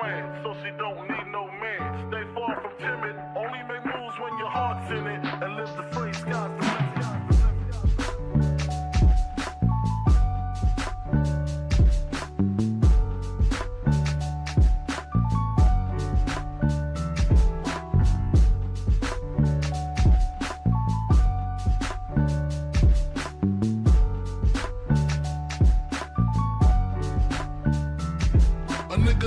plan, so she don't need no man. Stay far from timid, only make moves when your heart's in it, and live the free sky's the limit.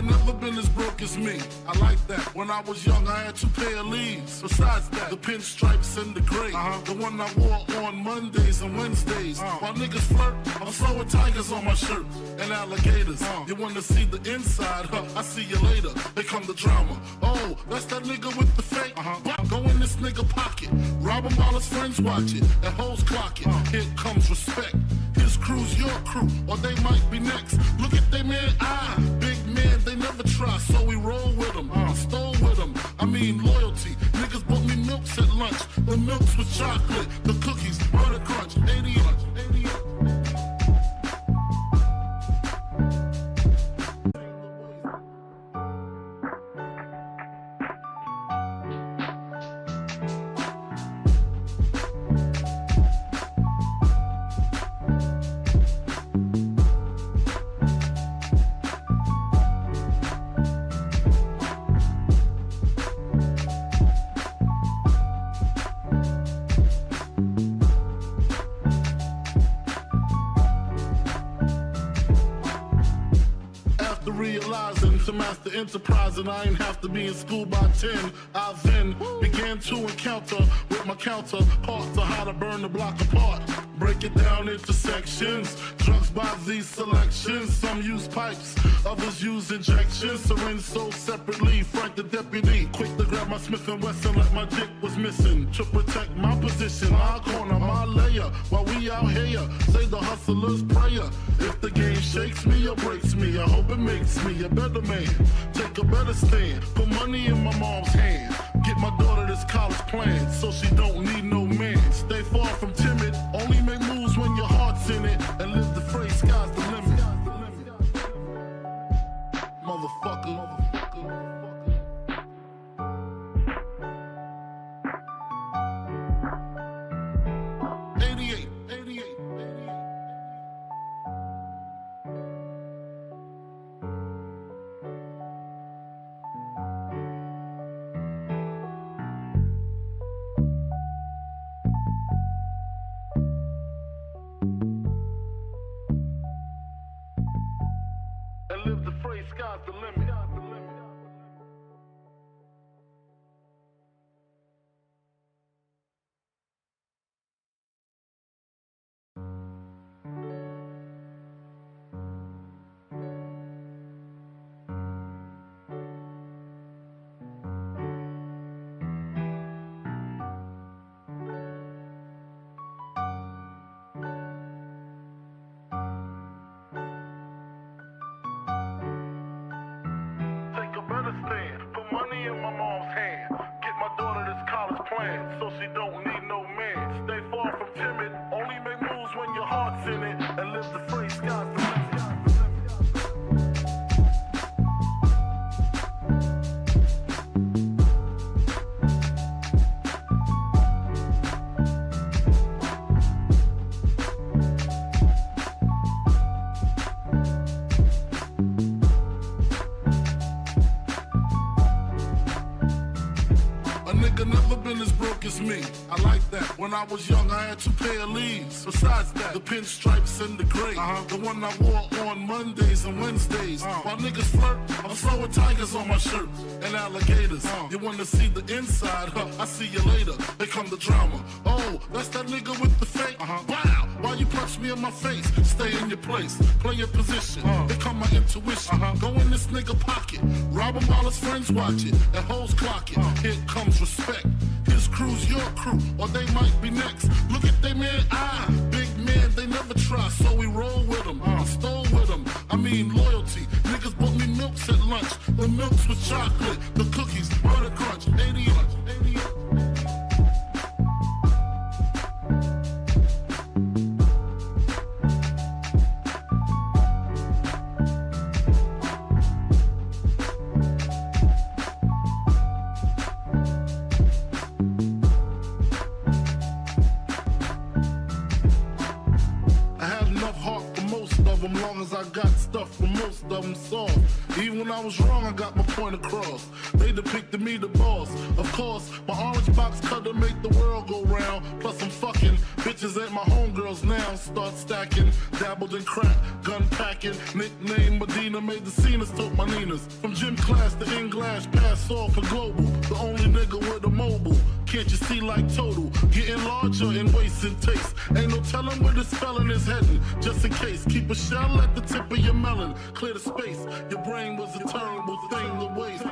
Never been as broke as me. I like that. When I was young, I had 2 pair of leaves. Besides that, the pinstripes and the gray. The one I wore on Mondays and Wednesdays. While niggas flirt, I'm sewing tigers on my shirt and alligators. You wanna see the inside? I see you later. Here come the drama. Oh, that's that nigga with the fake. Go in this nigga pocket. Rob him while his friends watch it. And hoes clock it. Here comes respect. His crew's your crew, or they might be next. Look at they man eye. Big man, they never try, so we roll with them. I stole with them, I mean loyalty. Niggas bought me milks at lunch. The milks with chocolate, the cookies, butter crunch, 88. Realizing to master enterprise, and I ain't have to be in school by 10. I then began to encounter with my counterparts on how to burn the block apart. Break it down into sections. Drugs by these selections. Some use pipes, others use injections. Syringe sold separately. Frank the deputy, quick to grab my Smith & Wesson like my dick was missing. To protect my position, my corner, my layer. While we out here, say the hustler's prayer. If the game shakes me or breaks me, I hope it makes me a better man. Take a better stand, put money in my mom's hand. Get my daughter this college plan, so she don't need no man. Stay far from timid, only make moves when your heart's in it, and live the phrase, sky's the limit. Motherfucker. 88. And live the phrase, sky's the limit. Put money in my mom's hand. Get my daughter this college plan, so she don't need no man. Stay far from timid, only make moves when your heart's in it, and live the free sky's the limit. Never been as broke as me. I like that. When I was young, I had 2 pair of leaves. Besides that, the pinstripes and the gray. The one I wore on Mondays and Wednesdays. While niggas flirt, I'm sewing tigers on my shirt and alligators. You wanna see the inside? I see you later. Here come the drama. Oh, that's that nigga with the fake. Wow, why you punch me in my face? Stay in your place, play your position. Here come my intuition. Go in this nigga pocket, rob him while his friends watch it, and hoes clock it. Here comes respect. His crew's your crew, or they might be next. Look at they man eye. Big man, they never try, so we roll with them. I stole with them, I mean loyalty. Niggas bought me milks at lunch. The milks with chocolate, the cookies, butter crunch, 88. I'm soft. Even when I was wrong, I got my point across. They depicted me the boss. Of course, my orange box cutter make the world go round. Plus I'm fucking bitches ain't my homegirls now. Start stacking, dabbled in crack, gun packing. Nickname Medina, made the scenes, took my Ninas. From gym class to English, pass off for global. The only nigga with a mobile. Can't you see like total? Getting larger in waist and taste. Ain't no telling where this felon is heading. Just in case, keep a shell at the tip of your melon. Clear the space. Your brain was a terrible thing to waste.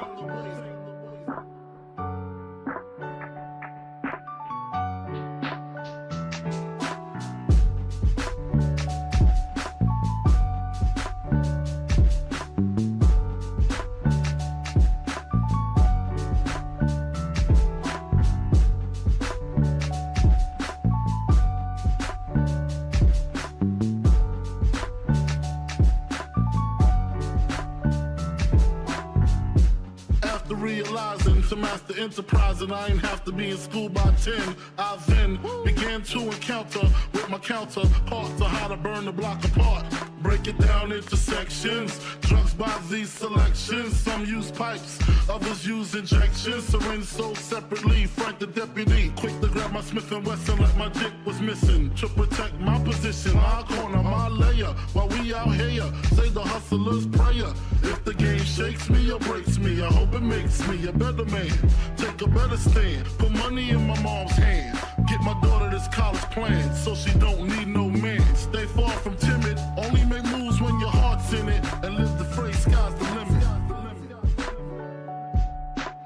Realizing to master enterprise, and I ain't have to be in school by 10. I then began to encounter with my counterparts of how to burn the block apart. Break it down into sections. Drugs by these selections. Some use pipes, others use injections. Syringe sold separately. Frank the deputy, quick to grab my Smith & Wesson like my dick was missing. To protect my position, my corner, my layer. While we out here, say the hustler's prayer. If the game shakes me or breaks me, I hope it makes me a better man. Take a better stand. Put money in my mom's hand. Get my daughter this college plan, so she don't need no man. Stay far from timid. Only make moves when your heart's in it. And live the phrase, sky's the limit.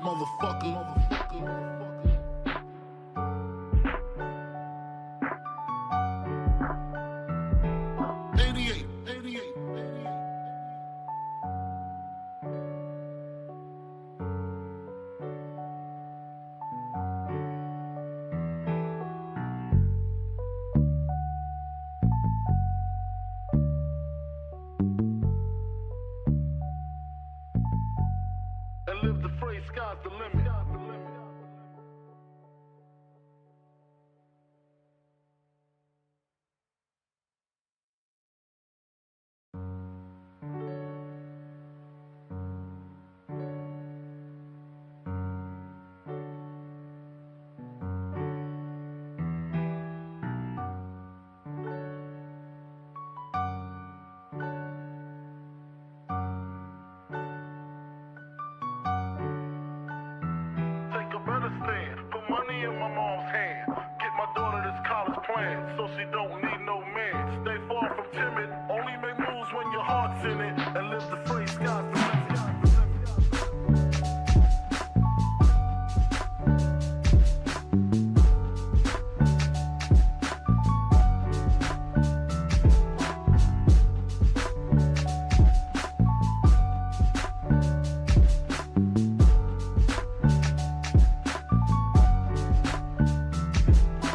Motherfucker. 88. And live the phrase, sky's the limit. Put money in my mom's hand. Get my daughter this college plan, so she don't need no man. Stay far from timid. Only make moves when your heart's in it. And live the phrase, sky's the limit.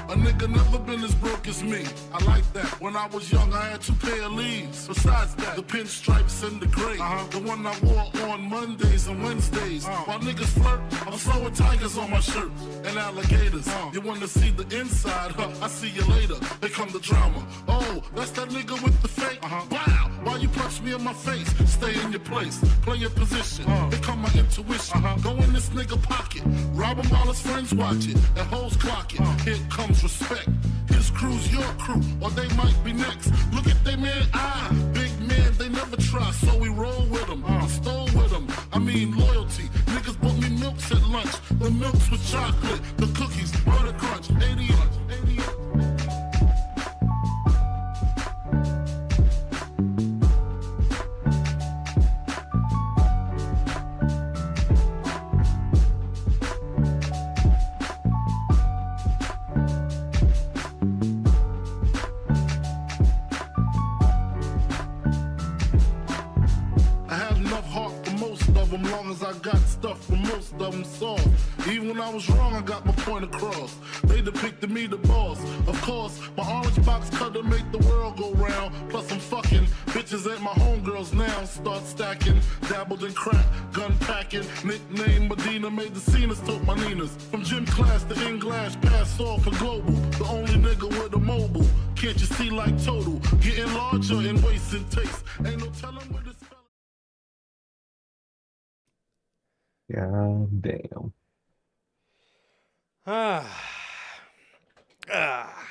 A nigga never been as broke as me. I like that. When I was young, I had 2 pair of leaves. Besides that, the pinstripes and the gray. The one I wore on Mondays and Wednesdays. While niggas flirt, I'm throwing tigers on my shirt and alligators. You wanna see the inside? Huh? I see you later. Here come the drama. Oh, that's that nigga with the fake. Wow, why you punch me in my face? Stay in your place, play your position. Here come my intuition. Go in this nigga pocket, rob him while his friends watch it, and hoes clock it. Here comes respect. His crew's your crew, or they might be next. Look at they man, big man, they never try, so we roll with them. I stole with them, I mean loyalty. Niggas bought me milks at lunch. The milks with chocolate, the cookies, butter crunch, 88. Long as I got stuff from most of them soft. Even when I was wrong, I got my point across. They depicted me the boss. Of course, my orange box cutter make the world go round. Plus I'm fucking bitches ain't my homegirls now. Start stacking, dabbled in crack, gun packing. Nickname Medina, made the scenes, took my Ninas. From gym class to English, pass off for global. The only nigga with a mobile. Can't you see like total? Getting larger in waist and taste. Ain't no telling where this God damn. Ah, ah.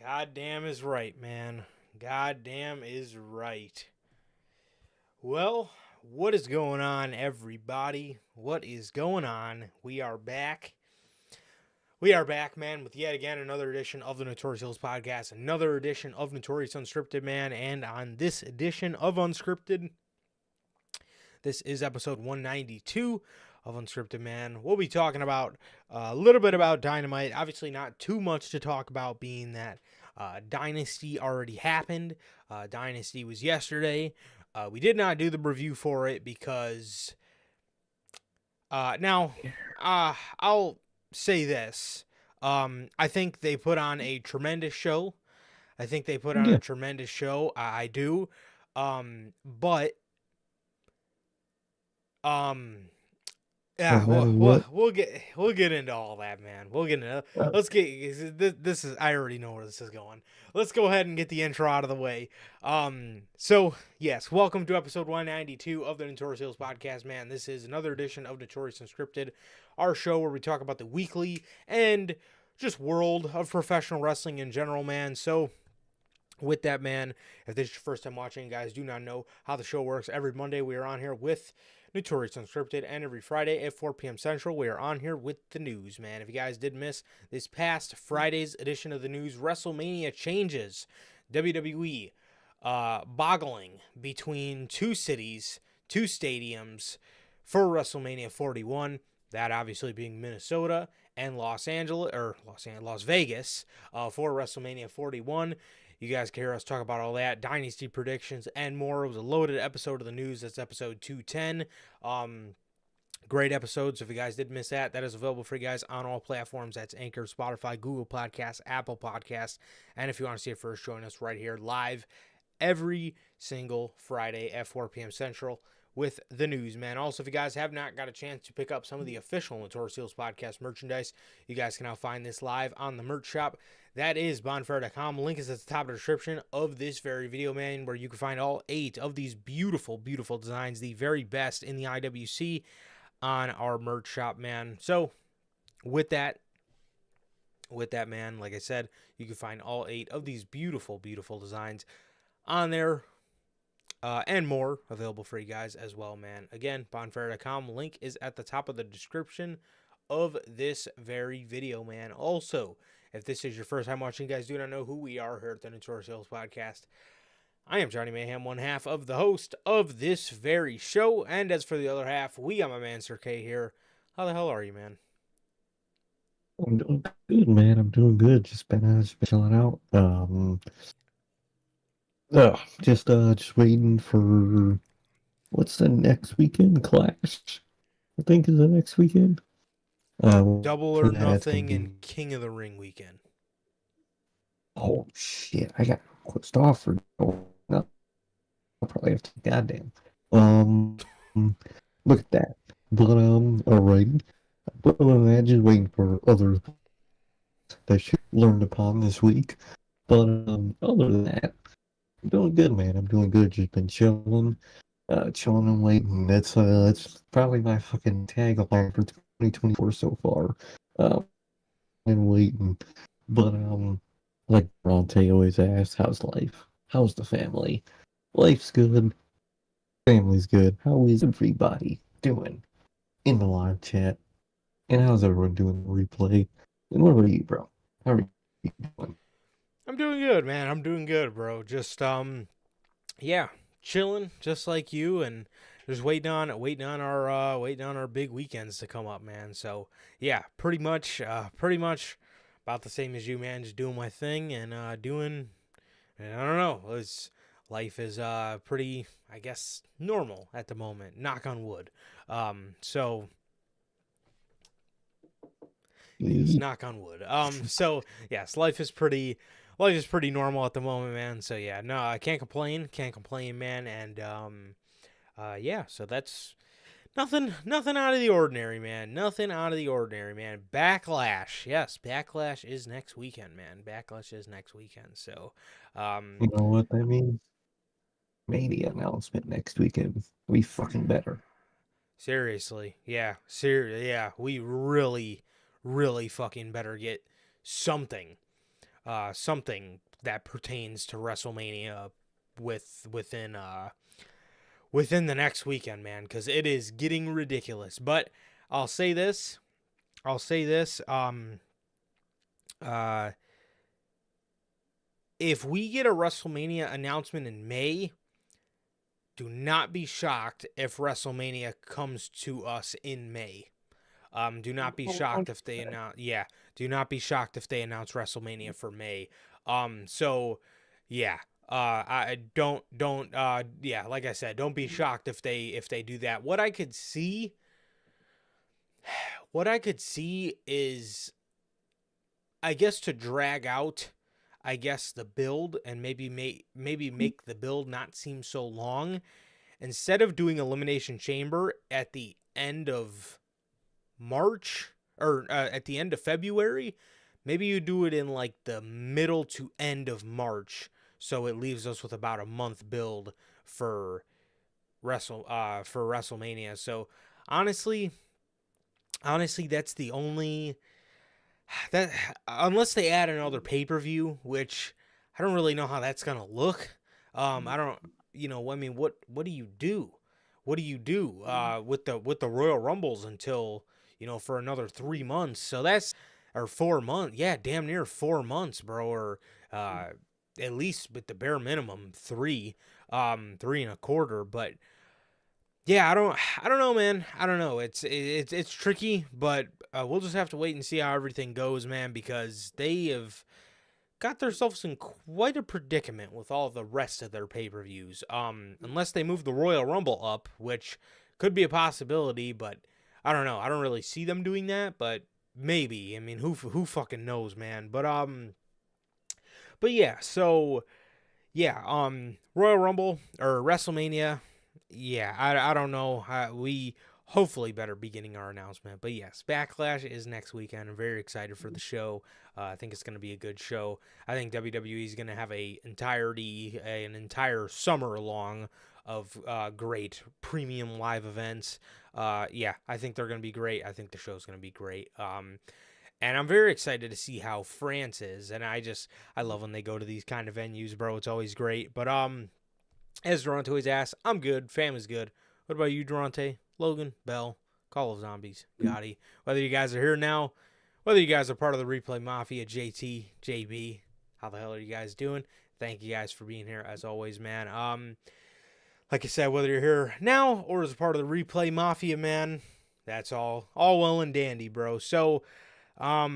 Goddamn is right, man. Goddamn is right. Well, what is going on, everybody? What is going on? We are back. We are back, man, with yet again another edition of the Notorious Hills podcast, another edition of Notorious Unscripted, man. And on this edition of Unscripted, this is episode 192 of Unscripted, man. We'll be talking about a little bit about Dynamite. Obviously, not too much to talk about, being that Dynasty already happened. Dynasty was yesterday. We did not do the review for it because I'll say this. I think they put on a tremendous show. I think they put on a Yeah. tremendous show. I do. But um No yeah, matter we'll, what. we'll get into all that, man. We'll get into Uh, let's get this is I already know where this is going. Let's go ahead and get the intro out of the way. So yes, welcome to episode 192 of the Notorious Hills podcast, man. This is another edition of Notorious Unscripted, our show where we talk about the weekly and just world of professional wrestling in general, man. So with that, man, if this is your first time watching, guys, do not know how the show works. Every Monday we are on here with Notorious Unscripted, and every Friday at 4 p.m. Central, we are on here with the news, man. If you guys did miss this past Friday's edition of the news, WrestleMania changes. WWE boggling between two cities, two stadiums for WrestleMania 41. That obviously being Minnesota and Los Angeles or Las Vegas for WrestleMania 41. You guys can hear us talk about all that, dynasty predictions, and more. It was a loaded episode of the news. That's episode 210. Great episode. So if you guys did miss that, that is available for you guys on all platforms. That's Anchor, Spotify, Google Podcasts, Apple Podcasts. And if you want to see it first, join us right here live every single Friday at 4 p.m. Central with the news, man. Also, if you guys have not got a chance to pick up some of the official Notorious Heels podcast merchandise, you guys can now find this live on the merch shop. That is bonfire.com. Link is at the top of the description of this very video, man, where you can find all 8 of these beautiful, beautiful designs, the very best in the IWC, on our merch shop, man. So, with that, man, like I said, you can find all 8 of these beautiful, beautiful designs on there. And more available for you guys as well, man. Again, bonfire.com. Link is at the top of the description of this very video, man. Also, if this is your first time watching, you guys do not know who we are here at the Notorious Hills podcast. I am Johnny Mayhem, one half of the host of this very show. And as for the other half, we got my man Sir K here. How the hell are you, man? I'm doing good, man. I'm doing good. Just been chilling out. Just waiting for what's the next weekend? Clash, I think is the next weekend. Double For or that it's gonna Nothing be. and King of the Ring weekend. Oh shit! I got closed off for. Oh, no, I'll probably have to. Goddamn. Um, look at that. But alright. But I'm just waiting for others that should learned upon this week. But other than that, I'm doing good, man. I'm doing good. Just been chilling, chilling and waiting. That's probably my fucking tagline for 2024 so far. And waiting. But like Bronte always asks, how's life? How's the family? Life's good. Family's good. How is everybody doing in the live chat? And how's everyone doing the replay? And what about you, bro? How are you doing? I'm doing good, man. I'm doing good, bro. Just yeah, chilling just like you, and just waiting on our big weekends to come up, man. So yeah, pretty much about the same as you, man. Just doing my thing and doing, and I don't know, it's life is pretty, I guess, normal at the moment. Knock on wood. So yes, knock on wood. So yes, life is pretty normal at the moment, man. So yeah, no, I can't complain, man. And yeah, so that's nothing out of the ordinary, man. Nothing out of the ordinary, man. Backlash, yes, Backlash is next weekend, man. Backlash is next weekend. So, You know what that means? Mania announcement next weekend. We fucking better. Seriously. Yeah. Yeah. We really, really fucking better get something. Something that pertains to WrestleMania within the next weekend, man, because it is getting ridiculous. But I'll say this. I'll say this. Uh, if we get a WrestleMania announcement in May, do not be shocked if WrestleMania comes to us in May. Do not be shocked if they announce. Yeah, do not be shocked if they announce WrestleMania for May. So yeah. I don't. Yeah, like I said, don't be shocked if they do that. What I could see is, I guess, to drag out, I guess, the build and maybe make the build not seem so long. Instead of doing Elimination Chamber at the end of March or at the end of February, maybe you do it in like the middle to end of March, so it leaves us with about a month build for WrestleMania. So honestly, that's the only that unless they add another pay-per-view, which I don't really know how that's gonna look. I don't, I mean, what do you do? What do you do with the Royal Rumbles until, for another 3 months? So that's, or 4 months, yeah, damn near 4 months, bro, or at least with the bare minimum 3.25. But yeah, I don't know, man. I don't know. It's tricky, but we'll just have to wait and see how everything goes, man, because they have got themselves in quite a predicament with all the rest of their pay-per-views. Unless they move the Royal Rumble up, which could be a possibility, but I don't know. I don't really see them doing that, but maybe. I mean, who fucking knows, man? But yeah, so yeah, Royal Rumble or WrestleMania. Yeah, I don't know. We hopefully better be getting our announcement. But yes, Backlash is next weekend. I'm very excited for the show. I think it's going to be a good show. I think WWE is going to have an entire summer long of great premium live events. Yeah, I think they're going to be great. I think the show's going to be great. And I'm very excited to see how France is. And I love when they go to these kind of venues, bro. It's always great. But as Durante always asks, I'm good. Family's good. What about you, Durante? Logan, Bell, Call of Zombies, Gotti. Whether you guys are here now, whether you guys are part of the Replay Mafia, JT, JB, how the hell are you guys doing? Thank you guys for being here as always, man. Like I said, whether you're here now or as a part of the Replay Mafia, man, that's all well and dandy, bro. So, yeah,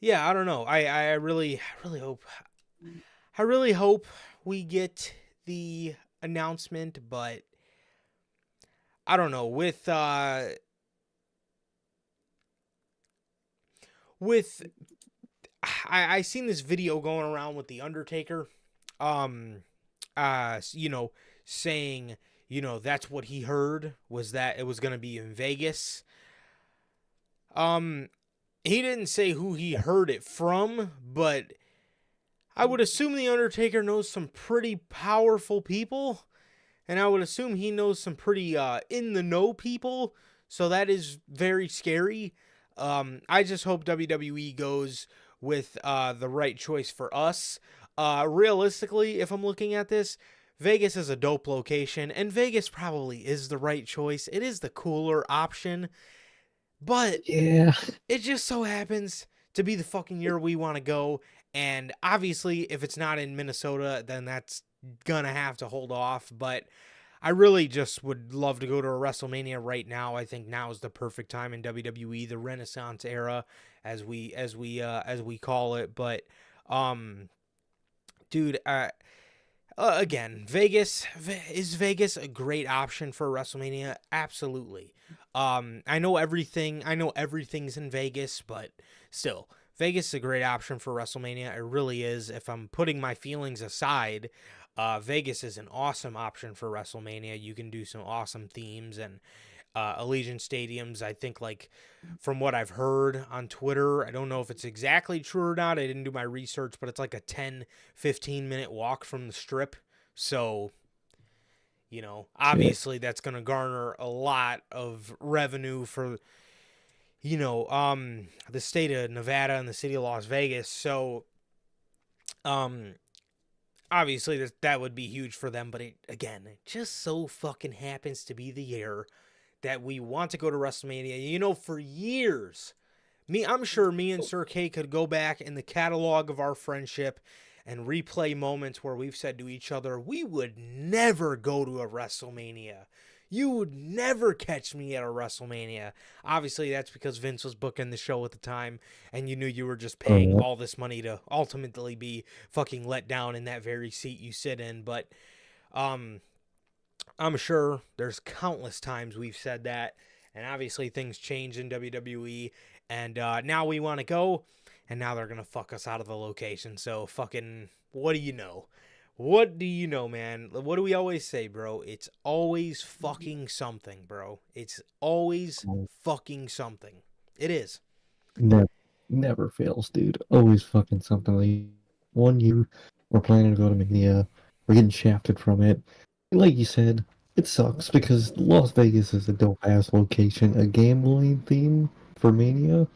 I don't know. I really hope. I really hope we get the announcement, but I don't know. With I seen this video going around with the Undertaker, saying, that's what he heard, was that it was gonna be in Vegas. He didn't say who he heard it from, but I would assume the Undertaker knows some pretty powerful people, and I would assume he knows some pretty in the know people, so that is very scary. I just hope WWE goes with the right choice for us. Realistically, if I'm looking at this, Vegas is a dope location, and Vegas probably is the right choice. It is the cooler option, but Yeah. it just so happens to be the fucking year we want to go. And obviously, if it's not in Minnesota, then that's gonna have to hold off. But I really just would love to go to a WrestleMania right now. I think now is the perfect time in WWE, the Renaissance era, as we call it. But, dude, again, Vegas, is Vegas a great option for WrestleMania? Absolutely. I know everything's in Vegas, but still, Vegas is a great option for WrestleMania. It really is. If I'm putting my feelings aside, Vegas is an awesome option for WrestleMania. You can do some awesome themes and Allegiant stadiums. I think, like, from what I've heard on Twitter, I don't know if it's exactly true or not. I didn't do my research, but it's like a 10-15 minute walk from the strip. So You know, obviously that's going to garner a lot of revenue for, you know, the state of Nevada and the city of Las Vegas. So, obviously that would be huge for them. But it just so fucking happens to be the year that we want to go to WrestleMania. You know, for years, I'm sure me and Sir K could go back in the catalog of our friendship and replay moments where we've said to each other, we would never go to a WrestleMania. You would never catch me at a WrestleMania. Obviously, that's because Vince was booking the show at the time, and you knew you were just paying all this money to ultimately be fucking let down in that very seat you sit in. But I'm sure there's countless times we've said that, and obviously things change in WWE, and now we want to go, and now they're going to fuck us out of the location. So fucking, what do you know? What do you know, man? What do we always say, bro? It's always fucking something, bro. It's always fucking something. It is. Never fails, dude. Always fucking something. Like 1 year, we're planning to go to Mania. We're getting shafted from it. Like you said, it sucks because Las Vegas is a dope ass location. A gambling theme for Mania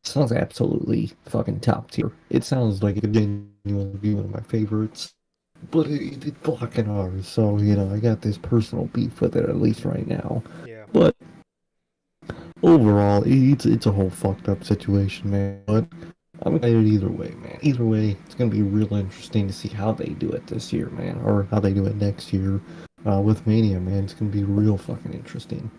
sounds absolutely fucking top tier. It sounds like it could genuinely be one of my favorites. But it's blocking ours, so you know I got this personal beef with it at least right now. Yeah. But overall, it's a whole fucked up situation, man. But I'm excited either way, man. Either way, it's gonna be real interesting to see how they do it this year, man, or how they do it next year with Mania, man. It's gonna be real fucking interesting.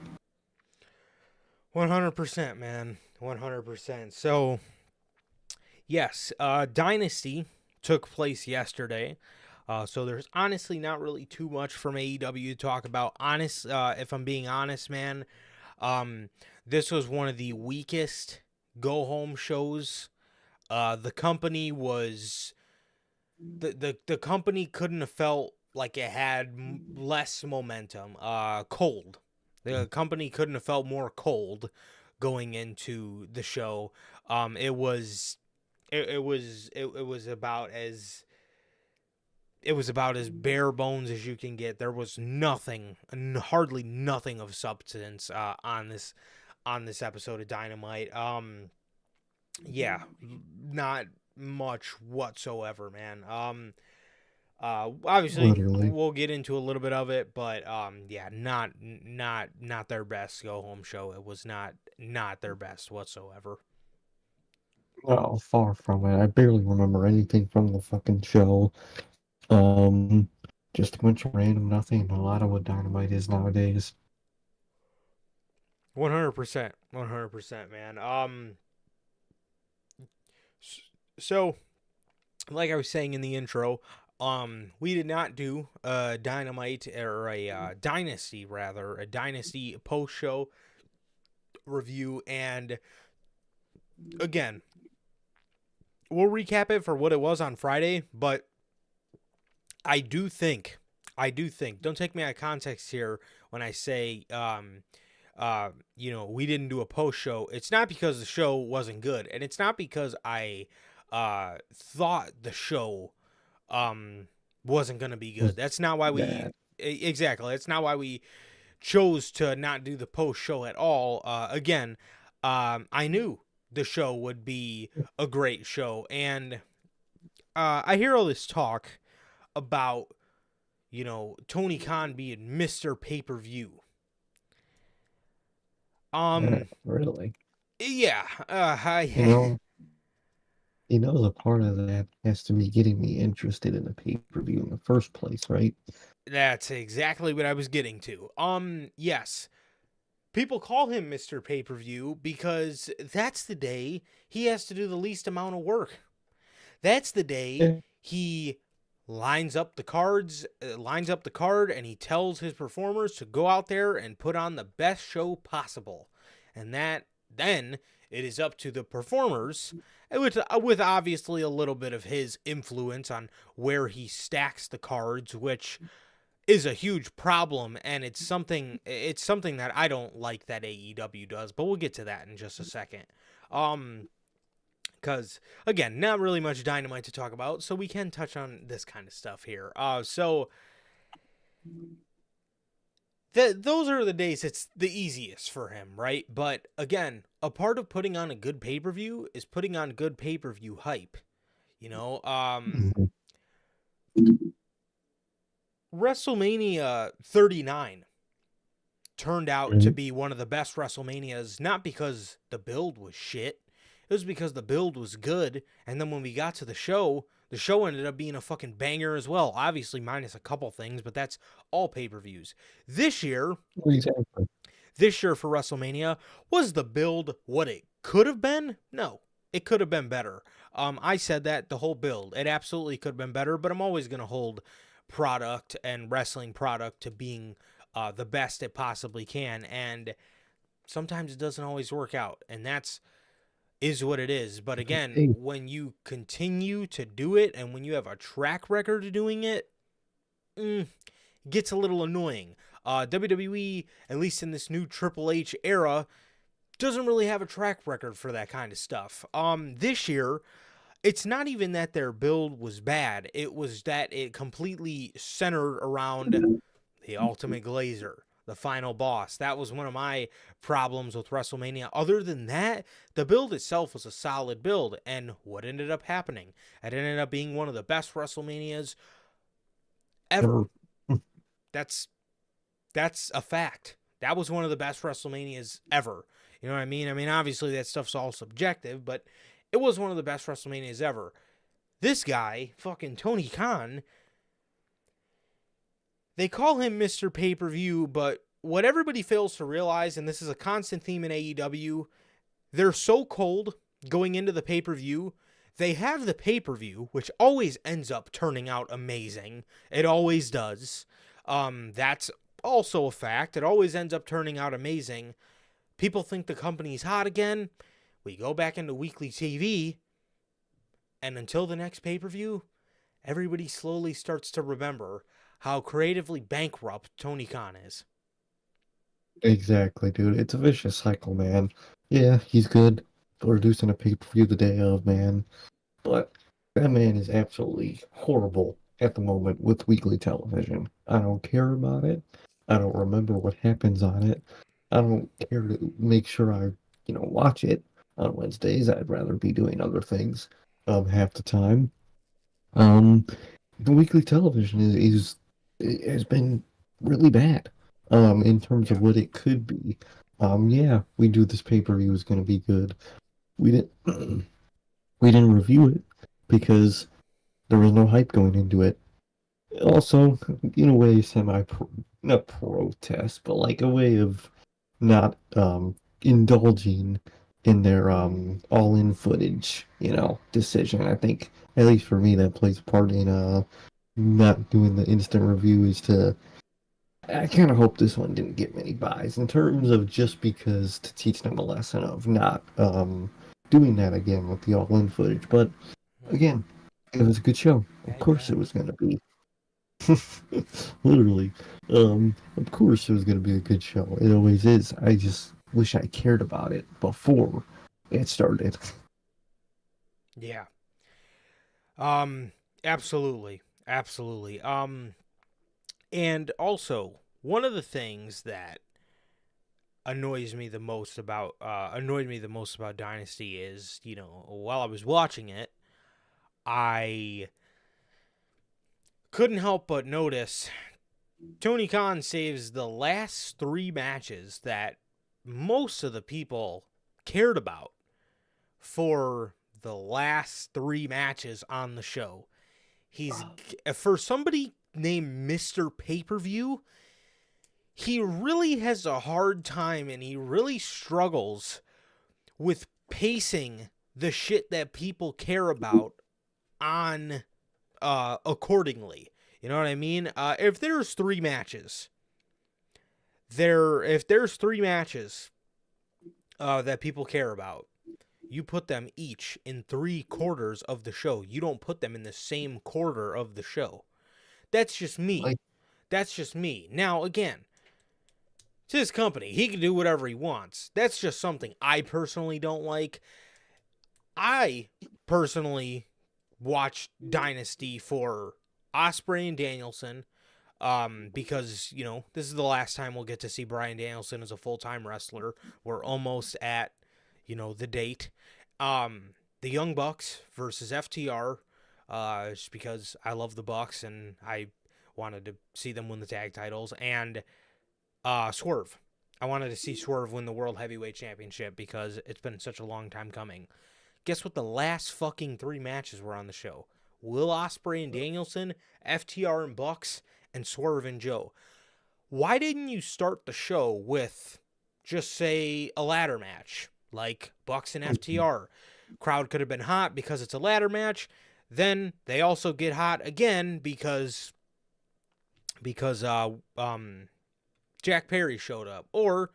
100%, man. 100%. So, yes, Dynasty took place yesterday. So there's honestly not really too much from AEW to talk about. If I'm being honest, man, this was one of the weakest go-home shows. The company was the company couldn't have felt like it had less momentum. Cold. The company couldn't have felt more cold going into the show. It was about as bare bones as you can get. There was hardly nothing of substance on this episode of Dynamite. Yeah, not much whatsoever, man. Obviously Literally. we'll get into a little bit of it, but yeah, not their best go home show. It was not their best whatsoever. Oh, far from it. I barely remember anything from the fucking show. Just a bunch of random nothing. A lot of what Dynamite is nowadays. 100%, 100%, man. So, like I was saying in the intro, we did not do a Dynamite or a Dynasty post show review, and again, we'll recap it for what it was on Friday, but I do think, don't take me out of context here when I say, you know, we didn't do a post show. It's not because the show wasn't good, and it's not because I thought the show wasn't going to be good. That's not why exactly. That's not why we chose to not do the post show at all. Again, I knew the show would be a great show, and I hear all this talk about, you know, Tony Khan being Mr. Pay-Per-View. Really? Yeah, You know, a part of that has to be getting me interested in the pay-per-view in the first place, right? That's exactly what I was getting to. Yes. People call him Mr. Pay-Per-View because that's the day he has to do the least amount of work. That's the day he lines up the card, and he tells his performers to go out there and put on the best show possible. And then it is up to the performers, with obviously a little bit of his influence on where he stacks the cards, which is a huge problem, and it's something that I don't like that AEW does, but we'll get to that in just a second. Because, again, not really much Dynamite to talk about, so we can touch on this kind of stuff here. So, those are the days it's the easiest for him, right? But again, a part of putting on a good pay-per-view is putting on good pay-per-view hype. You know, Mhm. WrestleMania 39 turned out to Mhm. be one of the best WrestleManias, not because the build was shit. It was because the build was good, and then when we got to the show ended up being a fucking banger as well. Obviously, minus a couple things, but that's all pay-per-views. This year, Exactly. for WrestleMania, was the build what it could have been? No, it could have been better. I said that the whole build, it absolutely could have been better, but I'm always going to hold product and wrestling product to being the best it possibly can, and sometimes it doesn't always work out, and that's is what it is. But again, Hey, when you continue to do it and when you have a track record of doing it, it gets a little annoying. WWE, at least in this new Triple H era, doesn't really have a track record for that kind of stuff. This year, it's not even that their build was bad. It was that it completely centered around the Ultimate Glazer, the final boss. That was one of my problems with WrestleMania. Other than that, the build itself was a solid build. And what ended up happening? It ended up being one of the best WrestleManias ever. ever. That's a fact. That was one of the best WrestleManias ever. You know what I mean? I mean, obviously that stuff's all subjective, but it was one of the best WrestleManias ever. This guy, fucking Tony Khan, they call him Mr. Pay-Per-View, but what everybody fails to realize, and this is a constant theme in AEW, they're so cold going into the pay-per-view. They have the pay-per-view, which always ends up turning out amazing. It always does. That's also a fact. It always ends up turning out amazing. People think the company's hot again. We go back into weekly TV, and until the next pay-per-view, everybody slowly starts to remember how creatively bankrupt Tony Khan is. Exactly, dude. It's a vicious cycle, man. Yeah, he's good for reducing a pay-per-view the day of, man. But that man is absolutely horrible at the moment with weekly television. I don't care about it. I don't remember what happens on it. I don't care to make sure I, watch it on Wednesdays. I'd rather be doing other things, half the time. Um, the weekly television has been really bad, in terms Yeah. of what it could be. Yeah, we do this pay-per-view is going to be good. We didn't we didn't review it because there was no hype going into it. Also, in a way, not protest, but like a way of not indulging in their all-in footage, decision. I think, at least for me, that plays a part in not doing the instant review. I kind of hope this one didn't get many buys in terms of just because to teach them a lesson of not doing that again with the all-in footage. But again, it was a good show. Of Bad course, it times. was going to be. Literally. Of course, it was going to be a good show. It always is. I just wish I cared about it before it started. Yeah. Absolutely. Absolutely. And also, one of the things that annoyed me the most about Dynasty is, while I was watching it, I couldn't help but notice Tony Khan saves the last 3 matches that most of the people cared about for the last 3 matches on the show. He's for somebody named Mr. Pay-Per-View, he really has a hard time and he really struggles with pacing the shit that people care about on accordingly. You know what I mean? If there's 3 matches, that people care about, you put them each in 3 quarters of the show. You don't put them in the same quarter of the show. That's just me. Like, That's just me. Now, again, it's his company. He can do whatever he wants. That's just something I personally don't like. I personally watched Dynasty for Osprey and Danielson. Because, you know, this is the last time we'll get to see Bryan Danielson as a full-time wrestler. We're almost at, you know, the date. The Young Bucks versus FTR, just because I love the Bucks and I wanted to see them win the tag titles, and Swerve. I wanted to see Swerve win the World Heavyweight Championship because it's been such a long time coming. Guess what the last fucking 3 matches were on the show? Will Ospreay and Danielson, FTR and Bucks, and Swerve and Joe. Why didn't you start the show with just say a ladder match like Bucks and FTR? Crowd could have been hot because it's a ladder match. Then they also get hot again because Jack Perry showed up. Or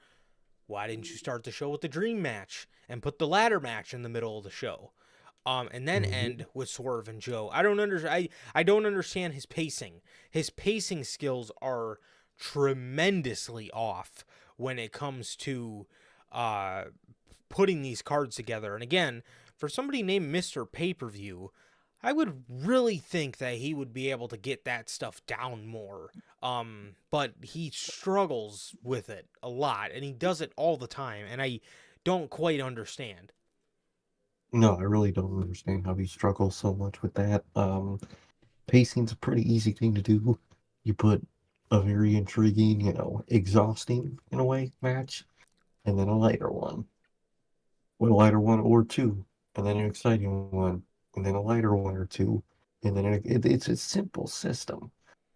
why didn't you start the show with the dream match and put the ladder match in the middle of the show? And then end with Swerve and Joe. I don't understand his pacing. His pacing skills are tremendously off when it comes to putting these cards together. And again, for somebody named Mr. Pay-Per-View, I would really think that he would be able to get that stuff down more. But he struggles with it a lot, and he does it all the time, and I don't quite understand. No, I really don't understand how he struggles so much with that. Pacing's a pretty easy thing to do. You put a very intriguing, exhausting in a way match, and then a lighter one. With a lighter one or two, and then an exciting one, and then a lighter one or two, and then it's a simple system.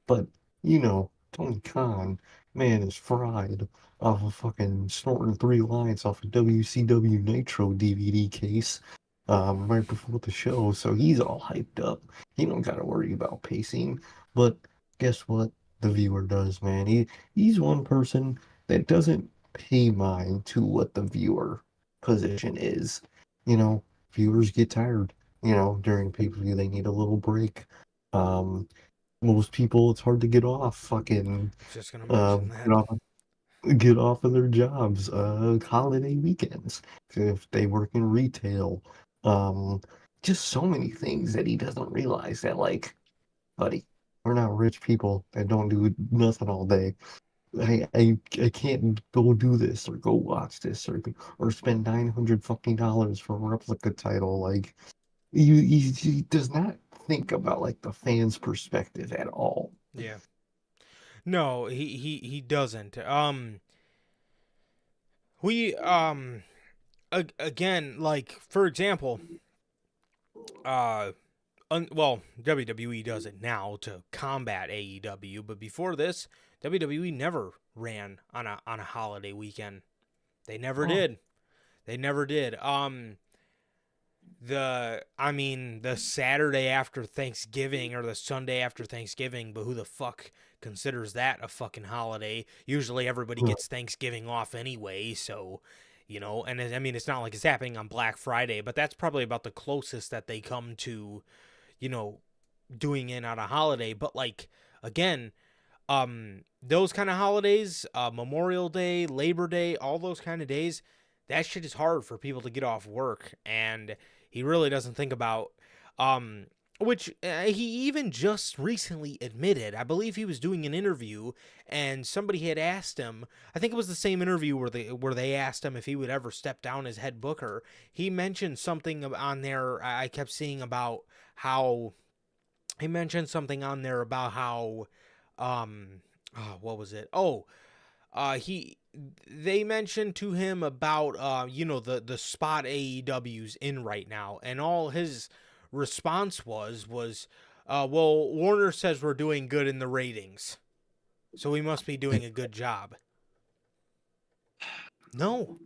But, Tony Khan, man, is fried off of fucking snorting 3 lines off a WCW Nitro DVD case right before the show, so he's all hyped up. He don't gotta worry about pacing. But guess what? The viewer does, man. He's one person that doesn't pay mind to what the viewer position is. Viewers get tired. During pay-per-view, they need a little break. Most people, it's hard to get off fucking Just gonna mention that. get off of their jobs, holiday weekends, if they work in retail, just so many things that he doesn't realize that, like, buddy, we're not rich people that don't do nothing all day. I can't go do this or go watch this or spend $900 fucking dollars for a replica title. Like, he does not think about like the fans' perspective at all. Yeah. No, he doesn't. We again, like, for example, WWE does it now to combat AEW, but before this, WWE never ran on a holiday weekend. They never did. They never did. The Saturday after Thanksgiving or the Sunday after Thanksgiving, but who the fuck considers that a fucking holiday? Usually everybody gets Thanksgiving off anyway, so, and I mean, it's not like it's happening on Black Friday, but that's probably about the closest that they come to, doing it on a holiday. But, like, again, those kind of holidays, Memorial Day, Labor Day, all those kind of days, that shit is hard for people to get off work, and he really doesn't think about, which he even just recently admitted. I believe he was doing an interview, and somebody had asked him, I think it was the same interview where they asked him if he would ever step down as head booker. He mentioned something on there, I kept seeing about how, he mentioned something on there about how, what was it? They mentioned to him about the spot AEW's in right now, and all his response was well, Warner says we're doing good in the ratings, so we must be doing a good job. No,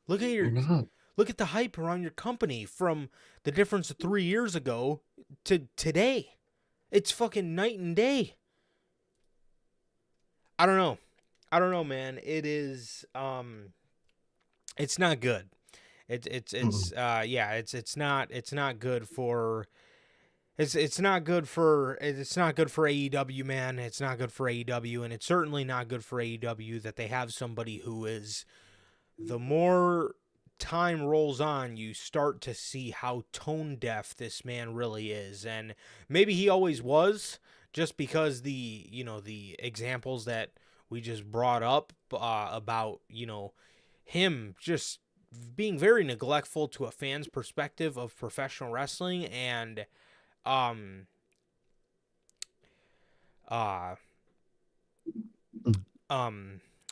look at the hype around your company from the difference of 3 years ago to today. It's fucking night and day. I don't know, man. It is, it's not good. It's not good for, it's not good for AEW, man. It's not good for AEW, and it's certainly not good for AEW that they have somebody who is, the more time rolls on, you start to see how tone deaf this man really is. And maybe he always was, just because the examples that we just brought up about, him just being very neglectful to a fan's perspective of professional wrestling, and um uh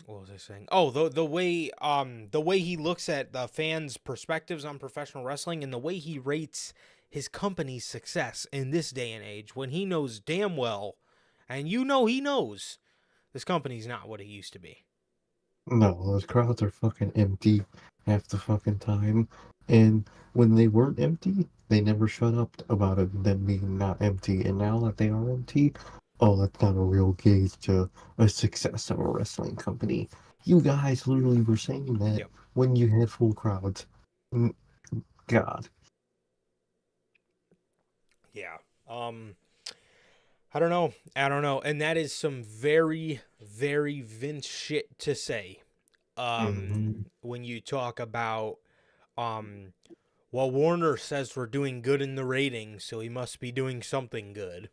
what was I saying? Oh, the way he looks at the fans' perspectives on professional wrestling, and the way he rates his company's success in this day and age, when he knows damn well, and he knows, this company's not what it used to be. No, those crowds are fucking empty half the fucking time. And when they weren't empty, they never shut up about them being not empty. And now that they are empty, oh, that's not a real gauge to a success of a wrestling company. You guys literally were saying that Yep. when you had full crowds. God. Yeah. I don't know. And that is some very, very Vince shit to say. Mhm. When you talk about, well, Warner says we're doing good in the ratings, so he must be doing something good.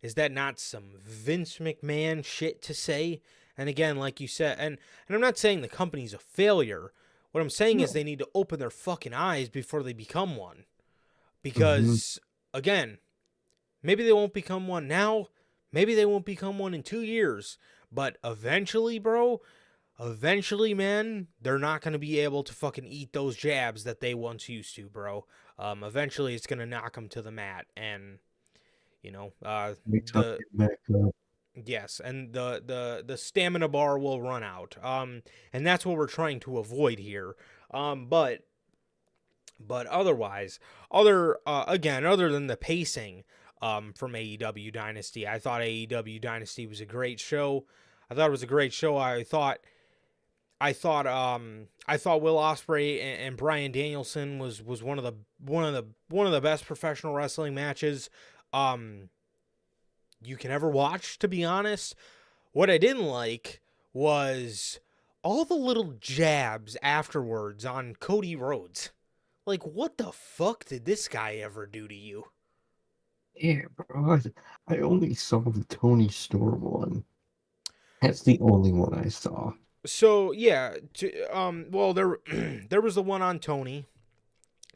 Is that not some Vince McMahon shit to say? And again, like you said, and I'm not saying the company's a failure. What I'm saying is No. they need to open their fucking eyes before they become one. Mhm. Because, again, maybe they won't become one now. Maybe they won't become one in 2 years. But eventually, bro, man, they're not going to be able to fucking eat those jabs that they once used to, bro. Eventually, it's going to knock them to the mat. And, Makes up the get back up. yes, and the stamina bar will run out. And that's what we're trying to avoid here. But otherwise, other than the pacing from AEW Dynasty, I thought AEW Dynasty was a great show. I thought it was a great show. I thought Will Ospreay and Bryan Danielson was one of the best professional wrestling matches you can ever watch, to be honest. What I didn't like was all the little jabs afterwards on Cody Rhodes. Like, what the fuck did this guy ever do to you? Yeah, bro. I only saw the Tony Storm one. That's the only one I saw. So yeah, well, there there was the one on Tony.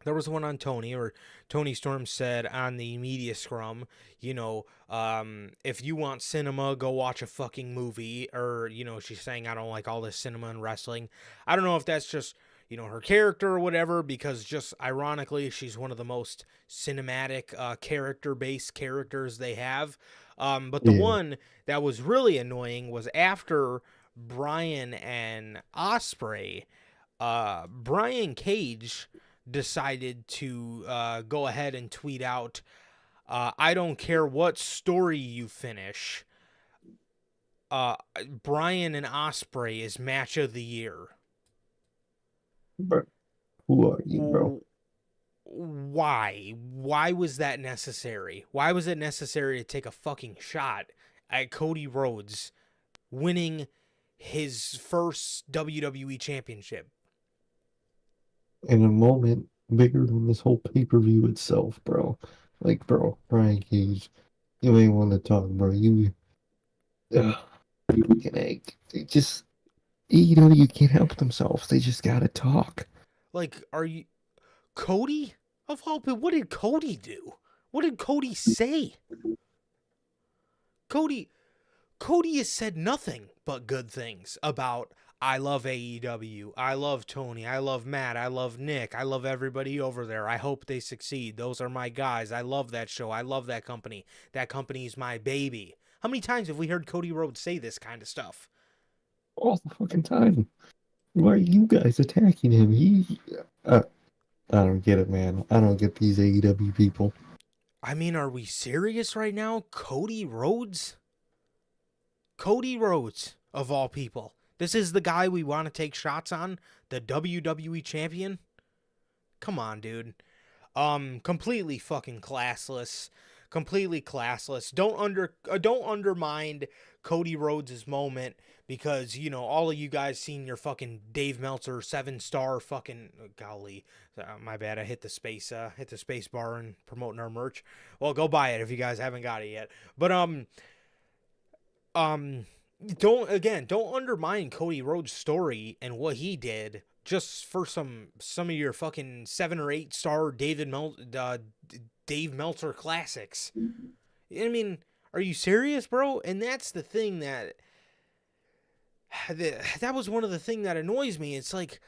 There was one on Tony, or Tony Storm said on the media scrum, if you want cinema, go watch a fucking movie. Or, she's saying, I don't like all this cinema and wrestling. I don't know if that's just, her character or whatever, because just ironically, she's one of the most cinematic character-based characters they have. But the Yeah, one that was really annoying was after Brian and Osprey, Brian Cage decided to go ahead and tweet out, I don't care what story you finish, Brian and Osprey is match of the year. bro. Who are you, bro? Why was that necessary? Why was it necessary to take a fucking shot at Cody Rhodes winning his first WWE championship? In a moment bigger than this whole pay-per-view itself, bro. Like, bro, Brian Cage, you ain't want to talk, bro. Ugh, you can egg. They just, you can't help themselves. They just gotta talk. Like, are you Cody? Of all people, what did Cody do? What did Cody say? Cody Cody has said nothing but good things about, I love AEW, I love Tony, I love Matt, I love Nick, I love everybody over there. I hope they succeed. Those are my guys. I love that show. I love that company. That company's my baby. How many times have we heard Cody Rhodes say this kind of stuff? All the fucking time. Why are you guys attacking him? Uh, I don't get it, man. I don't get these AEW people. I mean, are we serious right now? Cody Rhodes? Cody Rhodes, of all people. This is the guy we want to take shots on? The WWE champion? Come on, dude. Completely fucking classless. completely classless. Don't undermine Cody Rhodes' moment because, you know, all of you guys seen your fucking Dave Meltzer 7-star fucking golly. My bad, I hit the space bar and promoting our merch. Well, go buy it if you guys haven't got it yet. But don't undermine Cody Rhodes' story and what he did just for some of your fucking 7 or 8-star Dave Meltzer classics. I mean, are you serious, bro? And that's the thing that was one of the thing that annoys me. It's like,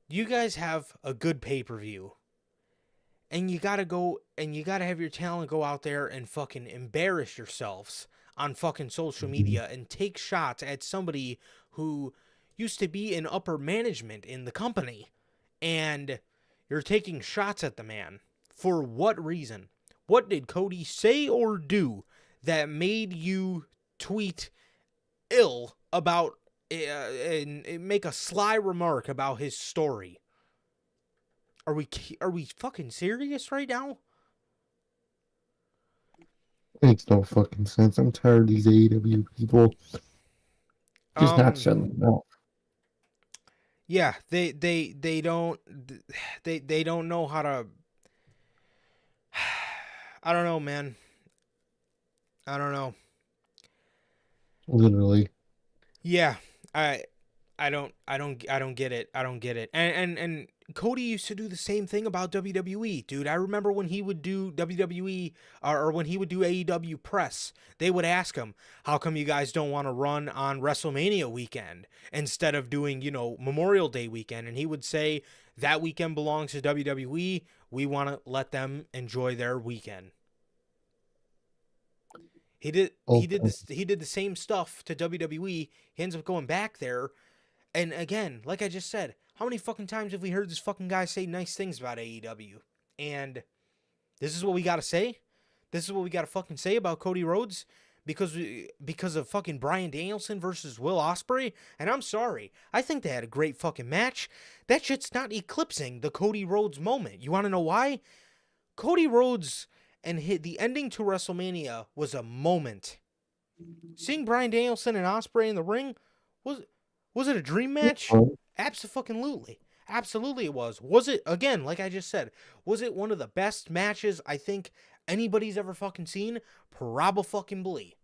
you guys have a good pay-per-view, and you gotta go and you gotta have your talent go out there and fucking embarrass yourselves on fucking social media and take shots at somebody who used to be in upper management in the company, and you're taking shots at the man. For what reason? What did Cody say or do that made you tweet ill about and make a sly remark about his story? Are we fucking serious right now? Makes no fucking sense. I'm tired of these AEW people just not shutting them out. Yeah, they don't know how to. I don't know, man. I don't know. Literally. Yeah, I don't get it. I don't get it. And Cody used to do the same thing about WWE, dude. I remember when he would do WWE or when he would do AEW press, they would ask him, "How come you guys don't want to run on WrestleMania weekend instead of doing, you know, Memorial Day weekend?" And he would say, "That weekend belongs to WWE. We want to let them enjoy their weekend." He did the same stuff to WWE. He ends up going back there. And again, like I just said, how many fucking times have we heard this fucking guy say nice things about AEW? And this is what we got to say? This is what we got to fucking say about Cody Rhodes? Because of fucking Bryan Danielson versus Will Ospreay? And I'm sorry. I think they had a great fucking match. That shit's not eclipsing the Cody Rhodes moment. You want to know why? Cody Rhodes and the ending to WrestleMania was a moment. Seeing Bryan Danielson and Ospreay in the ring was it a dream match? Absolutely. Absolutely it was. Was it, again, like I just said, was it one of the best matches I think anybody's ever fucking seen? Probably.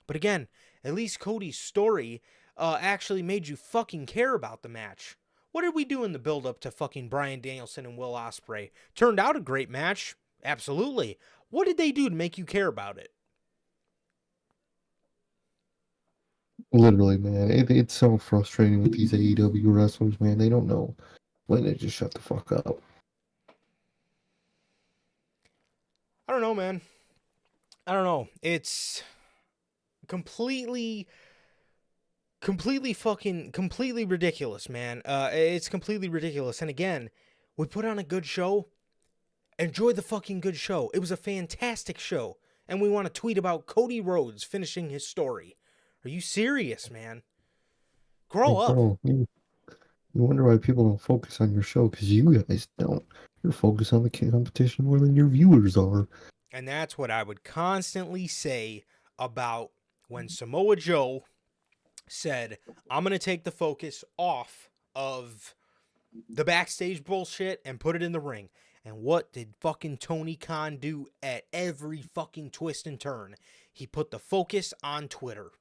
But again, at least Cody's story actually made you fucking care about the match. What did we do in the build-up to fucking Bryan Danielson and Will Ospreay? Turned out a great match. Absolutely. What did they do to make you care about it? Literally, man. It's so frustrating with these AEW wrestlers, man. They don't know when to just shut the fuck up. I don't know, man. I don't know. It's completely ridiculous, man. It's completely ridiculous. And again, we put on a good show. Enjoy the fucking good show. It was a fantastic show. And we want to tweet about Cody Rhodes finishing his story. Are you serious, man? Grow up. Bro, you wonder why people don't focus on your show, because you guys don't. You're focused on the competition more than your viewers are. And that's what I would constantly say about when Samoa Joe said, "I'm going to take the focus off of the backstage bullshit and put it in the ring." And what did fucking Tony Khan do at every fucking twist and turn? He put the focus on Twitter.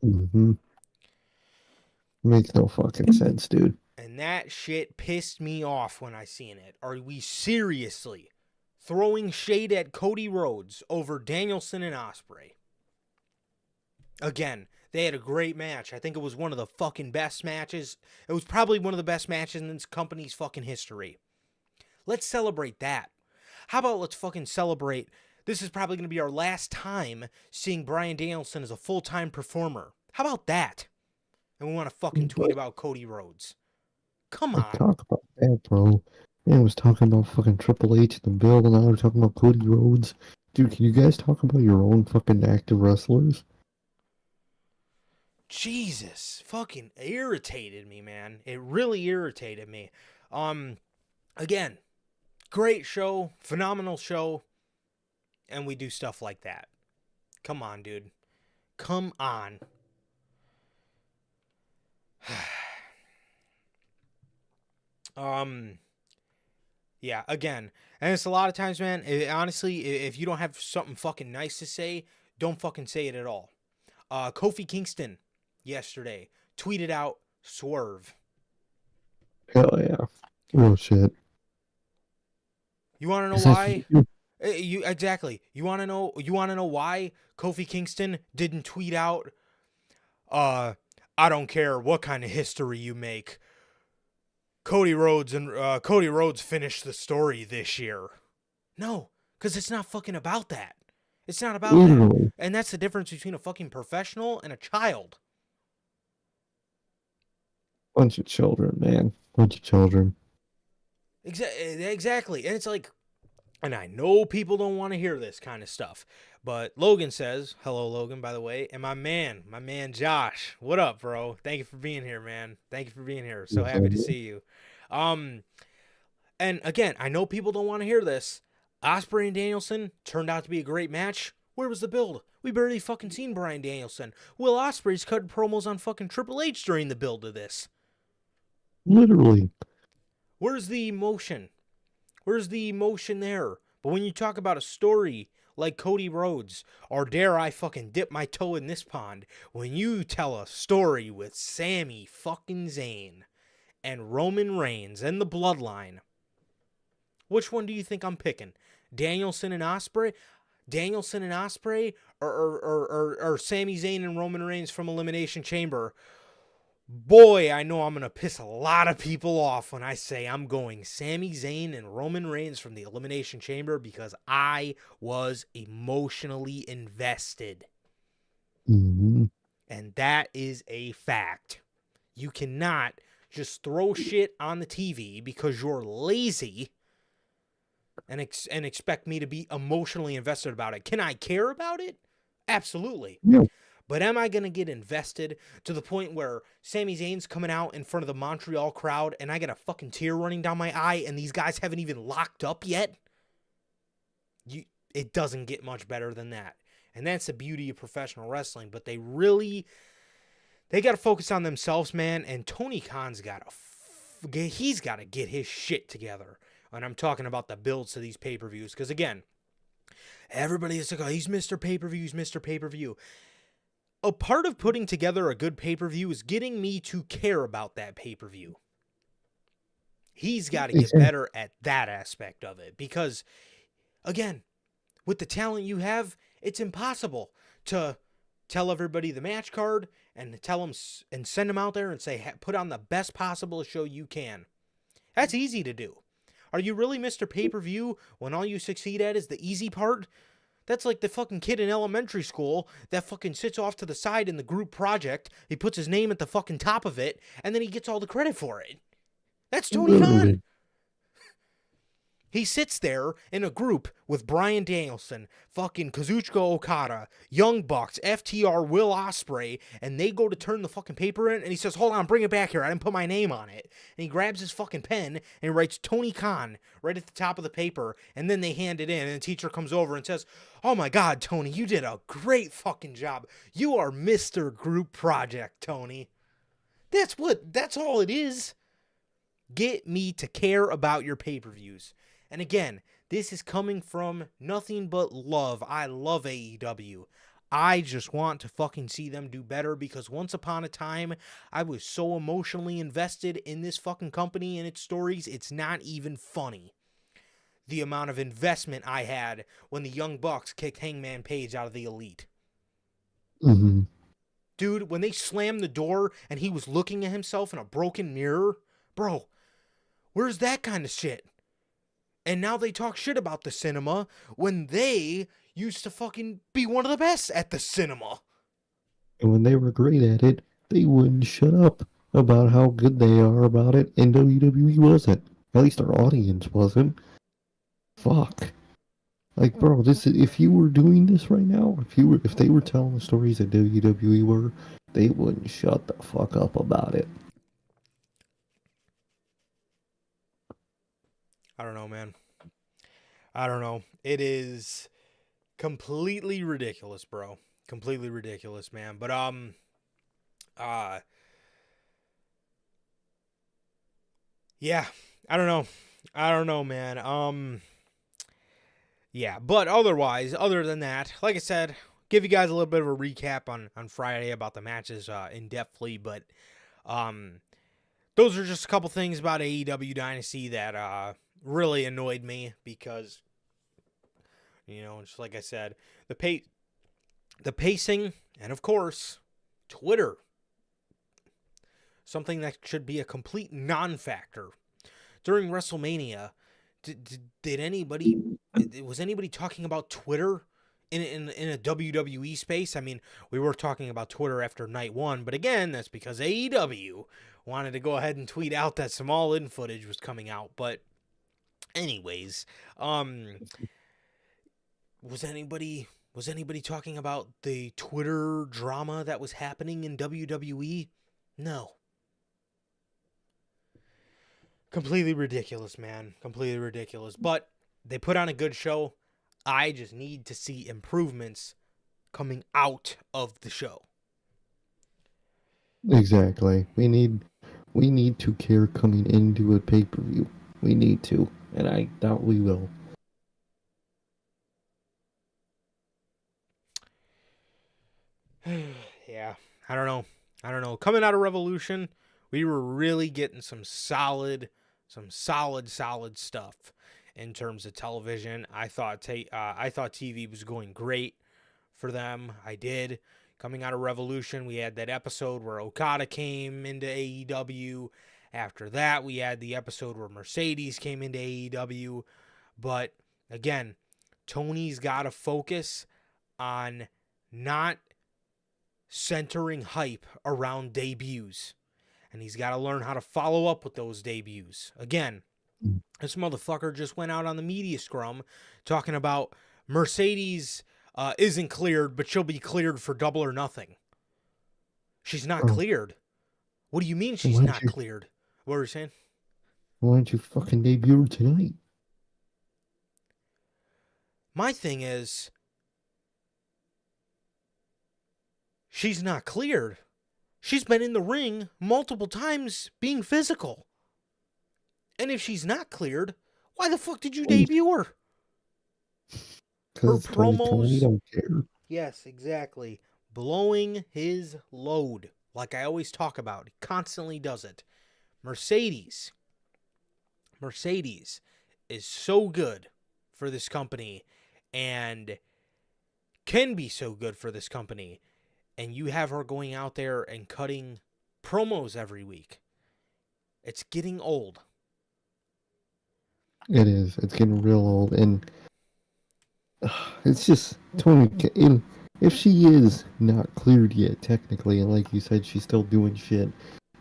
Mm-hmm. Makes no fucking sense, dude. And that shit pissed me off when I seen it. Are we seriously throwing shade at Cody Rhodes over Danielson and Ospreay? Again, they had a great match. I think it was one of the fucking best matches. It was probably one of the best matches in this company's fucking history. Let's celebrate that. How about let's fucking celebrate? This is probably going to be our last time seeing Bryan Danielson as a full-time performer. How about that? And we want to fucking tweet about Cody Rhodes. Come on. Talk about that, bro. Man was talking about fucking Triple H and the Bill, and now we're talking about Cody Rhodes. Dude, can you guys talk about your own fucking active wrestlers? Jesus, fucking irritated me, man. It really irritated me. Again, great show, phenomenal show. and we do stuff like that. Come on, dude. Come on. Yeah, again, and it's a lot of times, man, honestly, if you don't have something fucking nice to say, don't fucking say it at all. Kofi Kingston yesterday tweeted out Swerve. Hell yeah. Real shit. You want to know Is that why? you? You exactly. You want to know? You want to know why Kofi Kingston didn't tweet out? I don't care what kind of history you make. Cody Rhodes finished the story this year. No, because it's not fucking about that. It's not about that. Literally. And that's the difference between a fucking professional and a child. Bunch of children, man. Bunch of children. Exactly. And it's like, and I know people don't want to hear this kind of stuff, but Logan says, hello, Logan, by the way, and my man Josh, what up, bro? Thank you for being here, man. Thank you for being here. So happy to see you. And again, I know people don't want to hear this. Ospreay and Danielson turned out to be a great match. Where was the build? We barely fucking seen Bryan Danielson. Will Ospreay's cutting promos on fucking Triple H during the build of this. Literally. Where's the emotion? Where's the emotion there? But when you talk about a story like Cody Rhodes, or dare I fucking dip my toe in this pond, when you tell a story with Sami fucking Zayn and Roman Reigns and the Bloodline, which one do you think I'm picking? Danielson and Ospreay? Danielson and Ospreay? Or Sami Zayn and Roman Reigns from Elimination Chamber? Boy, I know I'm going to piss a lot of people off when I say I'm going Sami Zayn and Roman Reigns from the Elimination Chamber because I was emotionally invested. Mm-hmm. And that is a fact. You cannot just throw shit on the TV because you're lazy and expect me to be emotionally invested about it. Can I care about it? Absolutely. Yeah. But am I going to get invested to the point where Sami Zayn's coming out in front of the Montreal crowd and I get a fucking tear running down my eye and these guys haven't even locked up yet? It doesn't get much better than that. And that's the beauty of professional wrestling. But they got to focus on themselves, man. And Tony Khan's he's got to get his shit together. And I'm talking about the builds to these pay-per-views. Because again, everybody is like, oh, he's Mr. Pay-Per-View, he's Mr. Pay-Per-View. A part of putting together a good pay-per-view is getting me to care about that pay-per-view. He's got to get better at that aspect of it because, again, with the talent you have, it's impossible to tell everybody the match card and tell them and send them out there and say, put on the best possible show you can. That's easy to do. Are you really Mr. Pay-per-view when all you succeed at is the easy part? That's like the fucking kid in elementary school that fucking sits off to the side in the group project. He puts his name at the fucking top of it, and then he gets all the credit for it. That's Tony Khan. He sits there in a group with Bryan Danielson, fucking Kazuchika Okada, Young Bucks, FTR, Will Ospreay, and they go to turn the fucking paper in, and he says, hold on, bring it back here. I didn't put my name on it. And he grabs his fucking pen, and he writes Tony Khan right at the top of the paper, and then they hand it in, and the teacher comes over and says, oh my God, Tony, you did a great fucking job. You are Mr. Group Project, Tony. That's all it is. Get me to care about your pay-per-views. And again, this is coming from nothing but love. I love AEW. I just want to fucking see them do better because once upon a time, I was so emotionally invested in this fucking company and its stories, it's not even funny. The amount of investment I had when the Young Bucks kicked Hangman Page out of the Elite. Mm-hmm. Dude, when they slammed the door and he was looking at himself in a broken mirror, bro, where's that kind of shit? And now they talk shit about the cinema when they used to fucking be one of the best at the cinema. And when they were great at it, they wouldn't shut up about how good they are about it, and WWE wasn't. At least our audience wasn't. Fuck. Like, bro, if you were doing this right now, if they were telling the stories that WWE were, they wouldn't shut the fuck up about it. I don't know, man. I don't know. It is completely ridiculous, bro. Completely ridiculous, man. But yeah, I don't know. I don't know, man. Yeah, but otherwise, other than that, like I said, give you guys a little bit of a recap on Friday about the matches in depthly, but um those are just a couple things about AEW Dynasty that really annoyed me because, you know, just like I said, the pacing, and of course, Twitter, something that should be a complete non-factor during WrestleMania. Did anybody was anybody talking about Twitter in a WWE space? I mean, we were talking about Twitter after night one, but again, that's because AEW wanted to go ahead and tweet out that some all-in footage was coming out. But anyways, was anybody talking about the Twitter drama that was happening in WWE? No. Completely ridiculous, man. Completely ridiculous. But they put on a good show. I just need to see improvements coming out of the show. Exactly. We need to care coming into a pay-per-view. We need to, and I doubt we will. Yeah, I don't know. Coming out of Revolution, we were really getting some solid stuff in terms of television. I thought TV was going great for them. I did. Coming out of Revolution, we had that episode where Okada came into AEW. After that, we had the episode where Mercedes came into AEW. But again, Tony's got to focus on not centering hype around debuts. And he's got to learn how to follow up with those debuts. Again, this motherfucker just went out on the media scrum talking about Mercedes isn't cleared, but she'll be cleared for Double or Nothing. She's not cleared. What do you mean she's not cleared? What were you saying? Why don't you fucking debut her tonight? My thing is, she's not cleared. She's been in the ring multiple times being physical. And if she's not cleared, why the fuck did you debut her? Her promos. Don't care. Yes, exactly. Blowing his load. Like I always talk about. He constantly does it. Mercedes is so good for this company and can be so good for this company. And you have her going out there and cutting promos every week. It's getting old. It is. It's getting real old, and it's just Tony. If she is not cleared yet, technically, and like you said, she's still doing shit,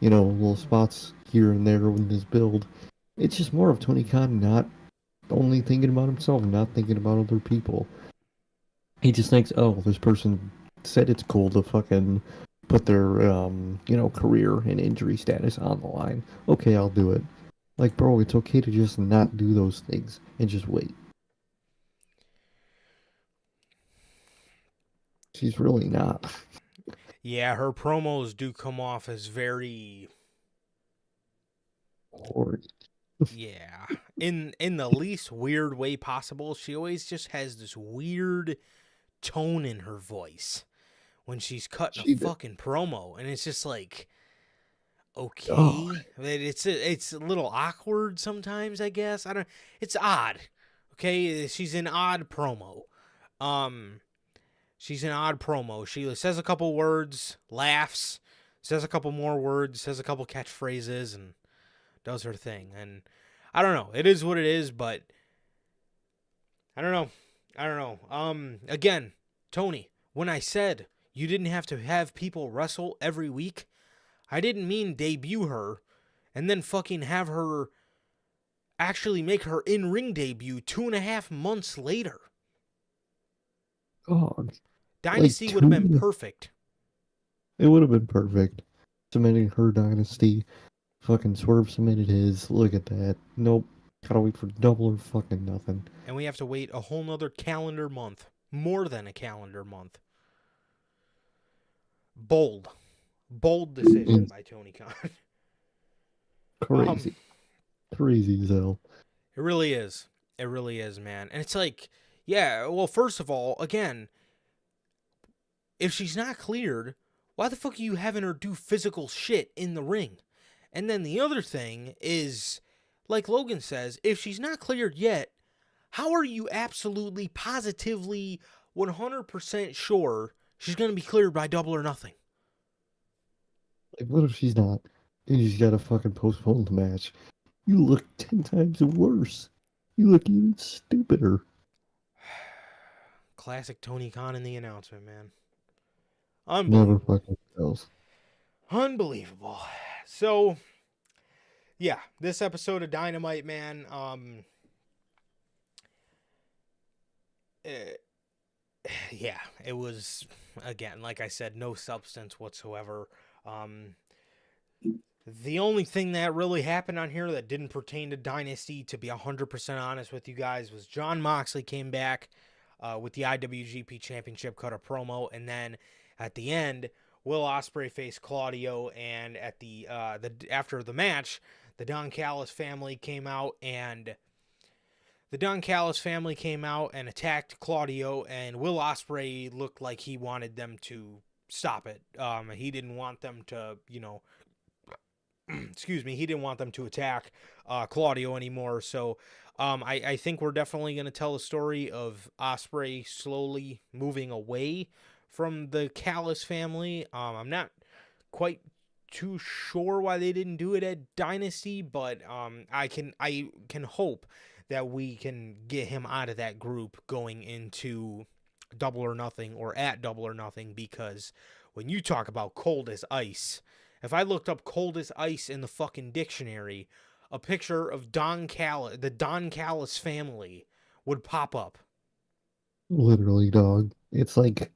you know, little spots here and there in this build. It's just more of Tony Khan not only thinking about himself, not thinking about other people. He just thinks, oh, this person said it's cool to fucking put their, career and injury status on the line. Okay, I'll do it. Like, bro, it's okay to just not do those things and just wait. She's really not. Yeah, her promos do come off as very... Horrid. Yeah. In the least weird way possible. She always just has this weird tone in her voice when she's cutting a fucking promo, and it's just like, okay, it's a little awkward sometimes, I guess. It's odd. Okay, she's an odd promo. She says a couple words, laughs, says a couple more words, says a couple catchphrases, and does her thing. And I don't know. It is what it is, but I don't know. Again, Tony, when I said you didn't have to have people wrestle every week, I didn't mean debut her and then fucking have her actually make her in-ring debut 2.5 months later. God. Dynasty would have been perfect. It would have been perfect. Submitting her Dynasty. Fucking Swerve submitted his. Look at that. Nope. Gotta wait for Double or fucking Nothing. And we have to wait a whole nother calendar month. More than a calendar month. Bold decision by Tony Khan. Crazy. Crazy as hell. It really is. It really is, man. And it's like, yeah, well, first of all, again, if she's not cleared, why the fuck are you having her do physical shit in the ring? And then the other thing is, like Logan says, if she's not cleared yet, how are you absolutely, positively, 100% sure she's going to be cleared by Double or Nothing? Like, what if she's not? And she's got to fucking postpone the match. You look 10 times worse. You look even stupider. Classic Tony Khan in the announcement, man. Never Unbelievable. fucking tells. Unbelievable. So, yeah, this episode of Dynamite, man, yeah, it was, again, like I said, no substance whatsoever. The only thing that really happened on here that didn't pertain to Dynasty, to be 100% honest with you guys, was Jon Moxley came back with the IWGP Championship, cut a promo, and then at the end, Will Ospreay faced Claudio, and at the after the match, the Don Callis family came out and attacked Claudio, and Will Ospreay looked like he wanted them to stop it. He didn't want them to, excuse me, he didn't want them to attack Claudio anymore. So I think we're definitely going to tell the story of Ospreay slowly moving away from the Callis family. I'm not quite too sure why they didn't do it at Dynasty, but I can hope that we can get him out of that group going into Double or Nothing, or at Double or Nothing, because when you talk about cold as ice, if I looked up cold as ice in the fucking dictionary, a picture of the Don Callis family would pop up. Literally, dog. It's like,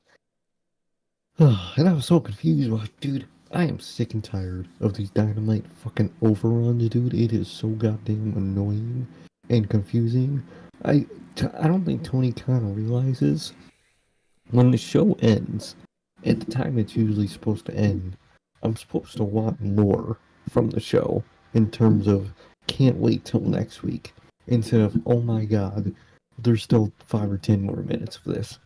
and I was so confused. Like, dude, I am sick and tired of these Dynamite fucking overruns, dude. It is so goddamn annoying and confusing. I don't think Tony Khan realizes when the show ends, at the time it's usually supposed to end, I'm supposed to want more from the show in terms of can't wait till next week, instead of oh my god, there's still 5 or 10 more minutes of this.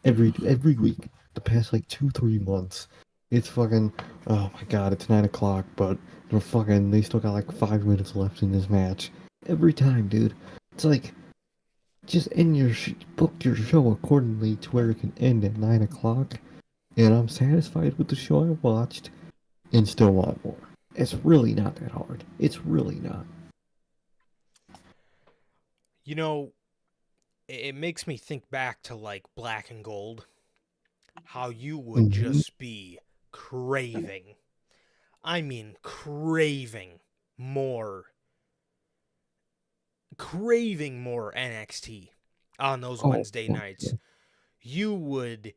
Every week, the past like 2-3 months, it's fucking oh my god, it's 9 o'clock, but they still got like 5 minutes left in this match. Every time, dude. It's like just book your show accordingly to where it can end at 9 o'clock, and I'm satisfied with the show I watched, and still want more. It's really not that hard. It's really not. It makes me think back to like Black and Gold, how you would Mm-hmm. just be craving, I mean craving more NXT on those Oh, Wednesday fuck nights. yeah. You would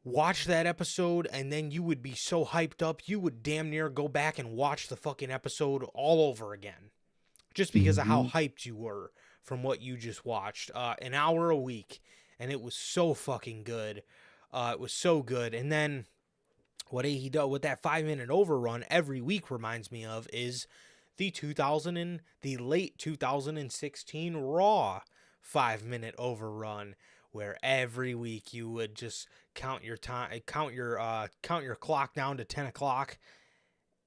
watch that episode, and then you would be so hyped up, you would damn near go back and watch the fucking episode all over again, just because of how Mm-hmm. hyped you were from what you just watched. An hour a week, and it was so fucking good. It was so good. And then what he does with that 5 minute overrun every week reminds me of is the late 2016 Raw 5 minute overrun, where every week you would just count your clock down to 10 o'clock,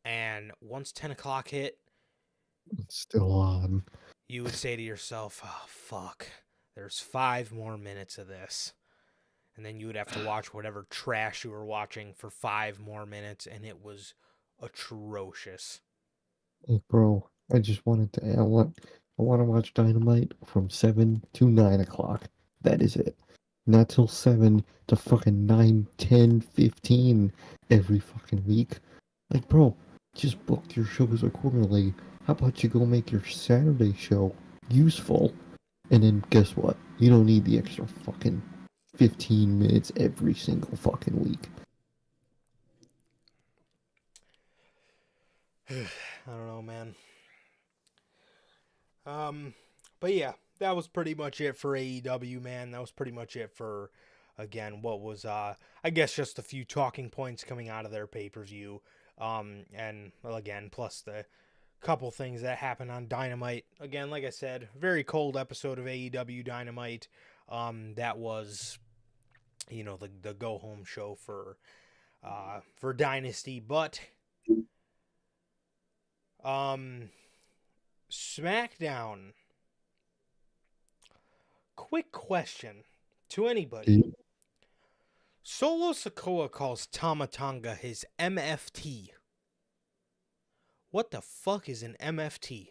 and once 10 o'clock hit, It's still on. you would say to yourself, oh fuck, there's 5 more minutes of this. And then you would have to watch whatever trash you were watching for 5 more minutes, and it was atrocious. Like, bro, I just wanted to. I want to watch Dynamite from 7 to 9 o'clock. That is it. Not till 7 to fucking 9, 10, 15 every fucking week. Like, bro, just book your shows accordingly. How about you go make your Saturday show useful? And then guess what? You don't need the extra fucking 15 minutes every single fucking week. I don't know, man. But yeah, that was pretty much it for AEW, man. That was pretty much it for, again, what was, I guess, just a few talking points coming out of their pay-per-view. And, well, again, plus the couple things that happened on Dynamite. Again, like I said, very cold episode of AEW Dynamite. That was, you know, the go-home show for Dynasty. But, SmackDown. Quick question to anybody. Solo Sikoa calls Tama Tonga his MFT. What the fuck is an MFT?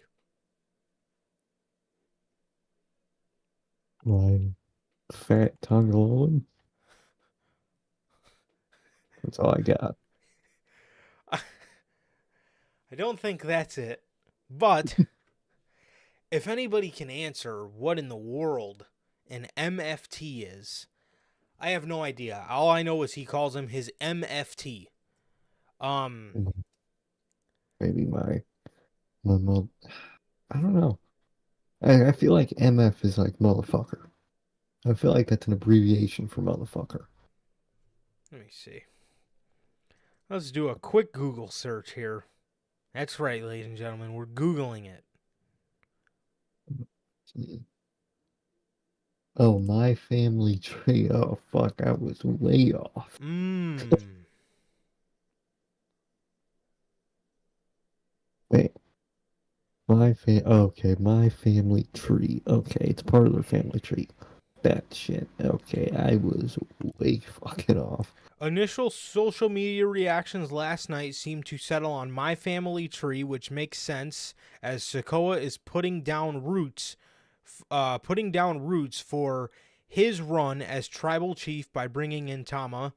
My fat tongue alone. That's all I got. I don't think that's it. But if anybody can answer what in the world an MFT is, I have no idea. All I know is he calls him his MFT. Maybe my mom. I don't know. I feel like MF is like motherfucker. I feel like that's an abbreviation for motherfucker. Let me see. Let's do a quick Google search here. That's right, ladies and gentlemen. We're Googling it. Oh, my family tree. Oh, fuck. I was way off. Wait. Okay, my family tree. Okay, it's part of the family tree. That shit. Okay, I was way fucking off. Initial social media reactions last night seem to settle on My Family Tree, which makes sense as Sikoa is putting down roots for his run as tribal chief by bringing in Tama.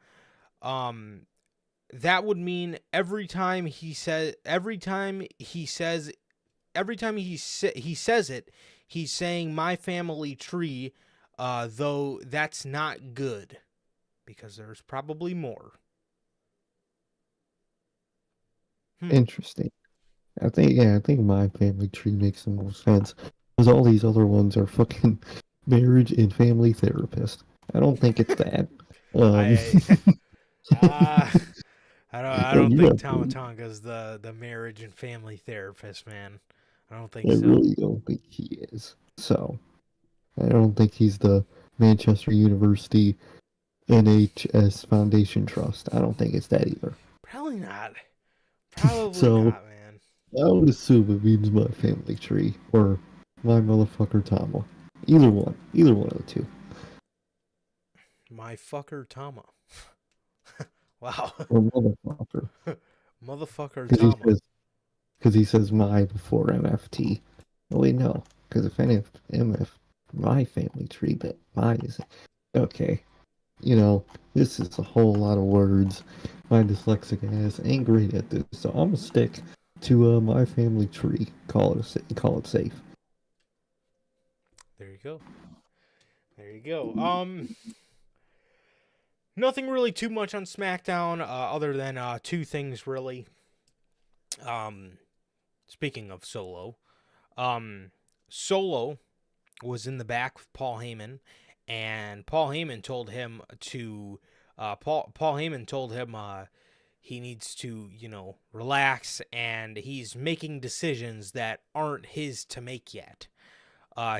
That would mean every time he says it, he's saying My Family Tree, though that's not good. Because there's probably more. Interesting. I think my family tree makes the most sense. Because all these other ones are fucking marriage and family therapist. I don't think it's that. I Well, don't you think got Tamatonga's the marriage and family therapist, man. I don't think I so. really don't think he is. So, I don't think he's the Manchester University NHS Foundation Trust. I don't think it's that either. Probably not. Probably So, not, man. I would assume it means my family tree or my motherfucker Tama. Either one. Either one of the two. My fucker Tama. Wow. Or motherfucker. Motherfucker Because he Tama. says, because he says my before MFT. Oh, wait, no. Because if MF, my family tree, but mine is okay. You know, this is a whole lot of words. My dyslexic ass ain't great at this, so I'm gonna stick to my family tree. Call it safe. There you go. There you go. Nothing really too much on SmackDown, other than two things really. Speaking of Solo, Solo was in the back with Paul Heyman, and Paul Heyman told him to he needs to, you know, relax, and he's making decisions that aren't his to make yet.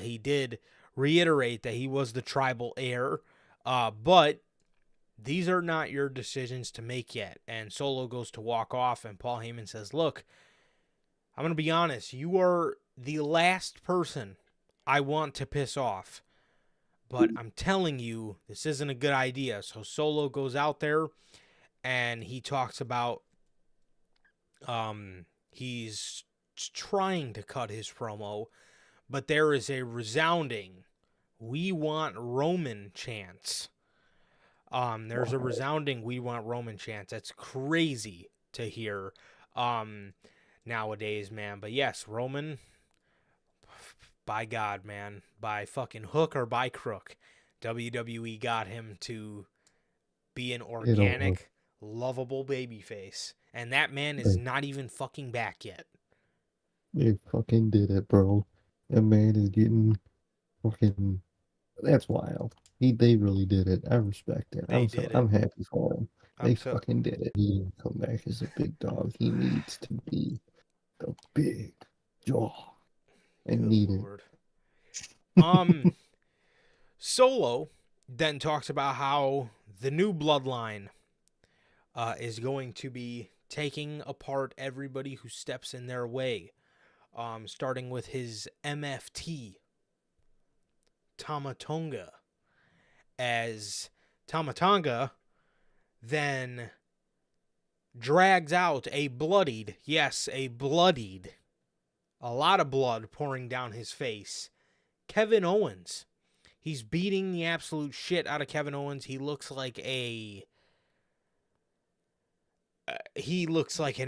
He did reiterate that he was the tribal heir, but these are not your decisions to make yet. And Solo goes to walk off, and Paul Heyman says, look, I'm going to be honest, you are the last person I want to piss off. But I'm telling you, this isn't a good idea. So Solo goes out there, and he talks about he's trying to cut his promo, but there is a resounding "We want Roman" chants. There's a resounding "We want Roman" chants. That's crazy to hear nowadays, man. But yes, Roman, by God, man, by fucking hook or by crook, WWE got him to be an organic, lovable babyface. And that man is not even fucking back yet. They fucking did it, bro. That man is getting fucking. That's wild. They really did it. I respect it. They did it. I'm happy for him. They I'm so fucking did it. He didn't come back as a big dog. He needs to be the big dog. I good need it. lord. Solo then talks about how the new bloodline is going to be taking apart everybody who steps in their way, starting with his MFT, Tamatonga, as Tamatonga then drags out a bloodied, yes, a lot of blood pouring down his face, Kevin Owens. He's beating the absolute shit out of Kevin Owens. He looks like an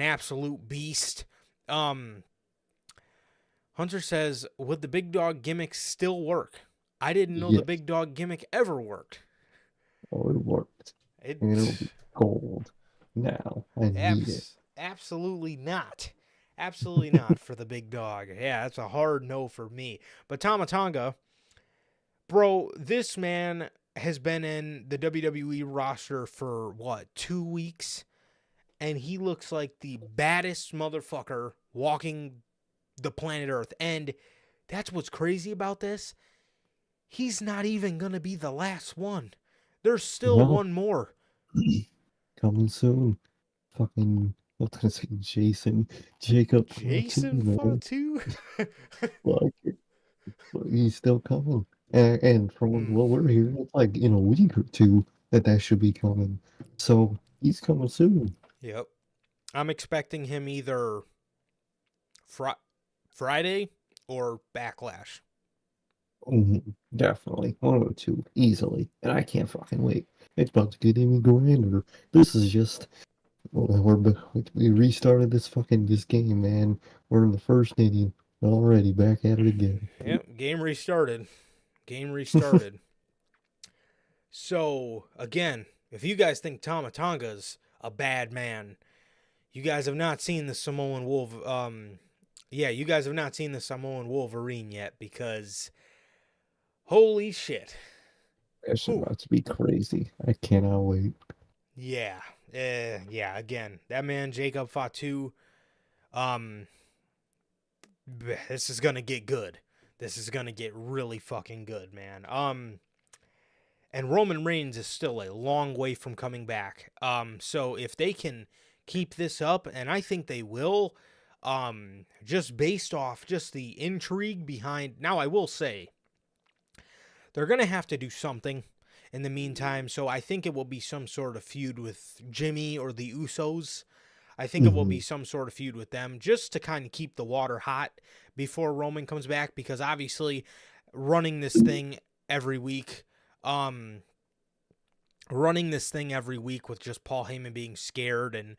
absolute beast. Hunter says, would the big dog gimmick still work? I didn't know the Yes. big dog gimmick ever worked. Oh, it worked. It, And it'll be gold. Now, I need it. Absolutely not. Absolutely not for the big dog. Yeah, that's a hard no for me. But Tamatonga, bro, this man has been in the WWE roster for, 2 weeks? And he looks like the baddest motherfucker walking the planet Earth. And that's what's crazy about this. He's not even going to be the last one. There's still one more. Coming soon. Fucking, I was gonna say Jacob Fatu? Like, he's still coming. And from what we're hearing, it's like in a week or two that should be coming. So he's coming soon. Yep. I'm expecting him either Friday or Backlash. Definitely. One or two. Easily. And I can't fucking wait. It's about to get even grander. This is just we restarted this game, man. We're in the first inning already, back at it again. Yep, game restarted. So, again, if you guys think Tamatonga's a bad man, you guys have not seen the Samoan you guys have not seen the Samoan Wolverine yet, because holy shit. It's about to be crazy. I cannot wait. Yeah. Again, that man, Jacob Fatu, this is going to get good. This is going to get really fucking good, man. And Roman Reigns is still a long way from coming back. So if they can keep this up, and I think they will, just based off just the intrigue behind. Now, I will say, they're going to have to do something in the meantime, so I think it will be some sort of feud with Jimmy or the Usos. I think it will be some sort of feud with them, just to kind of keep the water hot before Roman comes back, because obviously running this thing every week with just Paul Heyman being scared and